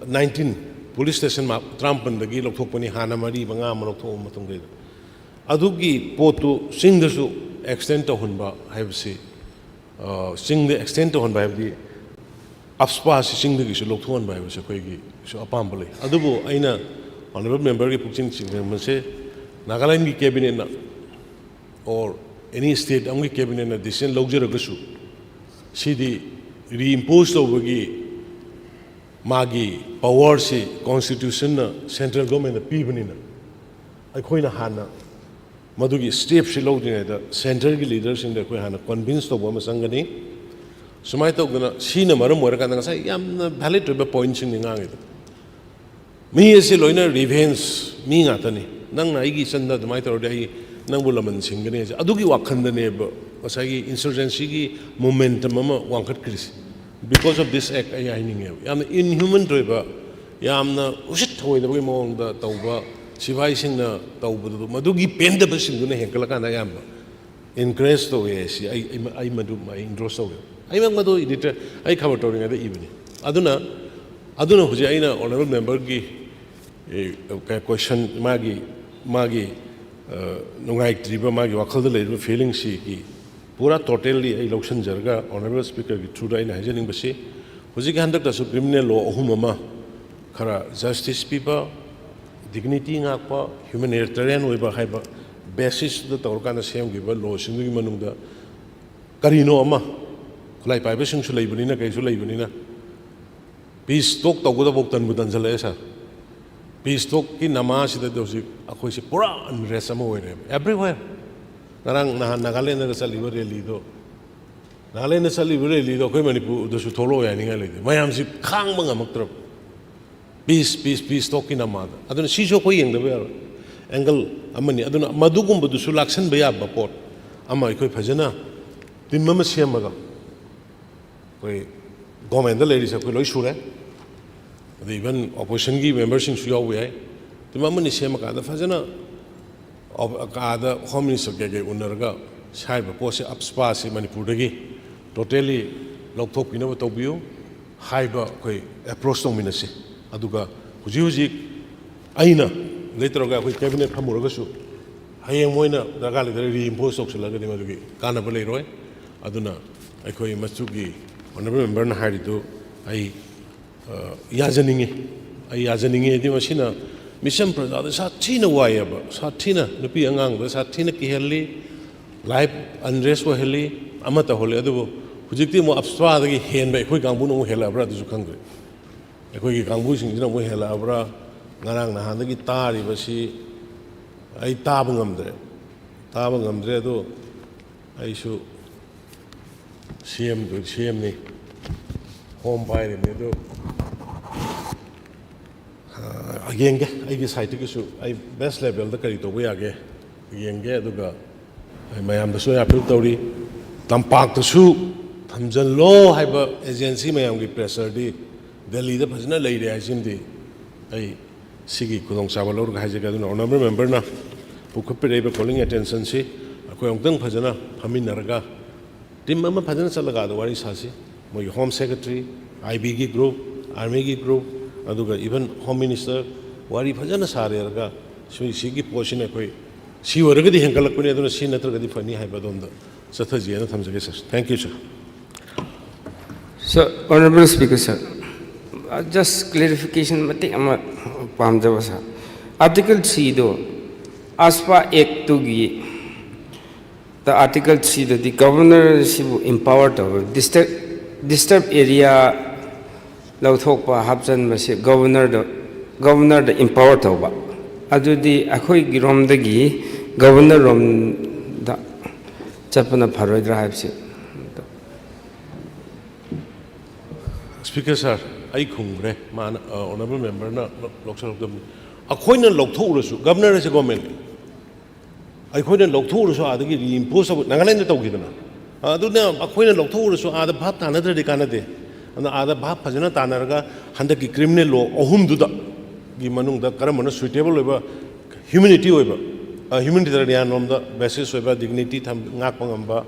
19 police station ma trampandagi lokthokpani hana mari banga ma lokthok matungde adugi potu singdasu extend to hunba haibsi sing the extend to hunba haibdi apspa singdagi su lokthon ba haibsi khoi gi su apambale adubu aina honorable member gi pukchin chingmase Nagaland gi cabinet na or any state amgi cabinet na decision logjaragasu सिदी रीइम्पोज तौबगी मागी power से constitution central government पीबनीना अखोइना हाना मधुगी step से लौद्रिङैदा centre की लीडरसिंग दा अखोइ हाना convince तौब अमा चंगनी सुमाय तौदना सीना मरम ओइरकांदा ngasa yamna valid oiba points ni ngangido mi ase loina revenge mi ngatani nangna aigi sanda dumai tawde ai nangbu laman singani adugi wakhandane ba ngasai insurgency gi momentum ama wangkhat kris because of this act ai aining yamna inhuman oiba yamna usit thoida bagi mongda tauba sivai singna taubu madugi penda basinguna henkalakana yamba encourage to yes ai madu mai endorse to ai mang madu editor ai cover to ringa da evening aduna huji aina honorable member gi question magi nungai triba magi wakhal da leiba feeling si ki pura totally ai loction jarga honorable speaker gi through aina hajening basi huji gi handak da su criminal law ahum ama khara justice people dignity ngakpa humanitarian oiba haiba basis da tawrkana sem gi ba law sing gi manung da karino ama khulai pai ba sing su leibani na kai su leibani na peace talk tawda bok tan budan jale sa peace talk ki namaz da dosi akhoi se pura unrest ama hoire everywhere narang nagaland da sali ba rally do nagaland da sali ba rally do khoi manipur da su tholo ya ninga le mayam si khang bang amaktra peace talk ki namaz aduna si jo koi yeng da ba angle amani aduna madugum bu su laksan ba ya ba pot ama khoi phajana tin mama siam ba koi government da ladies koi loi sure even opposition ki members in suya huआ है तो मामून इसे मकादा फजना अब कादा home minister के उन्नरगा शायद बपोसे अपस्पा से मणिपुर की totally लोग थोप किन्ह बताओ हाइबा कोई approach तो मिनसे अदुगा हुजी आइना लेटर होगा कोई cabinet फमुरगा सु हाय मोइना दगाले दरे reinforce तो चला गया मधुगी काना बले रोए अदुना कोई मचुगी honorable member ना हारी तो आई याजनिंगे आई याजनिंगे यदि मशीना मिशन प्रजा दा साथीना वायबा साथीना नुपी अंगांग दा साथीना किहेली लाइफ अनरेस्ट वो हेली अमता होले अदुबो हुजिक्ति मो अपस्वा दगी हेन बे खोई गांगबु नो हेलाब्रा दुसु खंगरे एखोई की गांगबु सिंगिना मो हेलाब्रा ngarang na handagi tari basi ai taba ngamdre do ai su CM ni home bayre me do agenge ai gi site ki su ai best level da kari to ya ge yenge aduga ai mayam da so ya appeal tawri tampak to su thamjan lo haiba agency mayam gi pressure di delhi da phajna lei re asin di ai sigi kudong sabal lor ga haje ga do honorable member na pukhup re ba calling attention si akoi ongtang phajna phamin narga tim ma phajna chalaga do wari sasi moi home secretary IB gi group army gi group aduga even home minister wari phajana sare raga sigi portion akoi si warga di hankalak puni aduna si natra ga di fani hai badonda sathaji na thamjage sir thank you sir. So honorable speaker sir, just clarification matik ama pamjaba sir, article 3 do aspa act 2 gi the article 3 that the governor is empowered to disturb area lauthokpa hapjan mase governor the empower tawba adudi akhoi girom dagi governor rom da chapana pharoidra habse. Speaker sir ai khungre man honorable member na loksal of akhoi na lokthurasu governor is government ai khoi na lokthurasu adagi impose nagaland tawgidana aduna akhoi na lokthurasu ada bhat tanadra de kanade ada bha phajana tanarga handaki criminal law ahum duda gi manung da karamana suitable oba humanity oba humanitarian norm da basis oba dignity tham ngak pangamba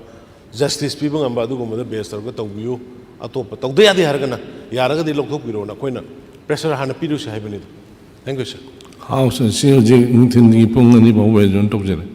justice pi bangamba du gumada base targa tawbiu atop tawde yadi hargana yaraga di lokthok biro na koina pressure hana piru sai bani. Thank you sir. House and see the pung and the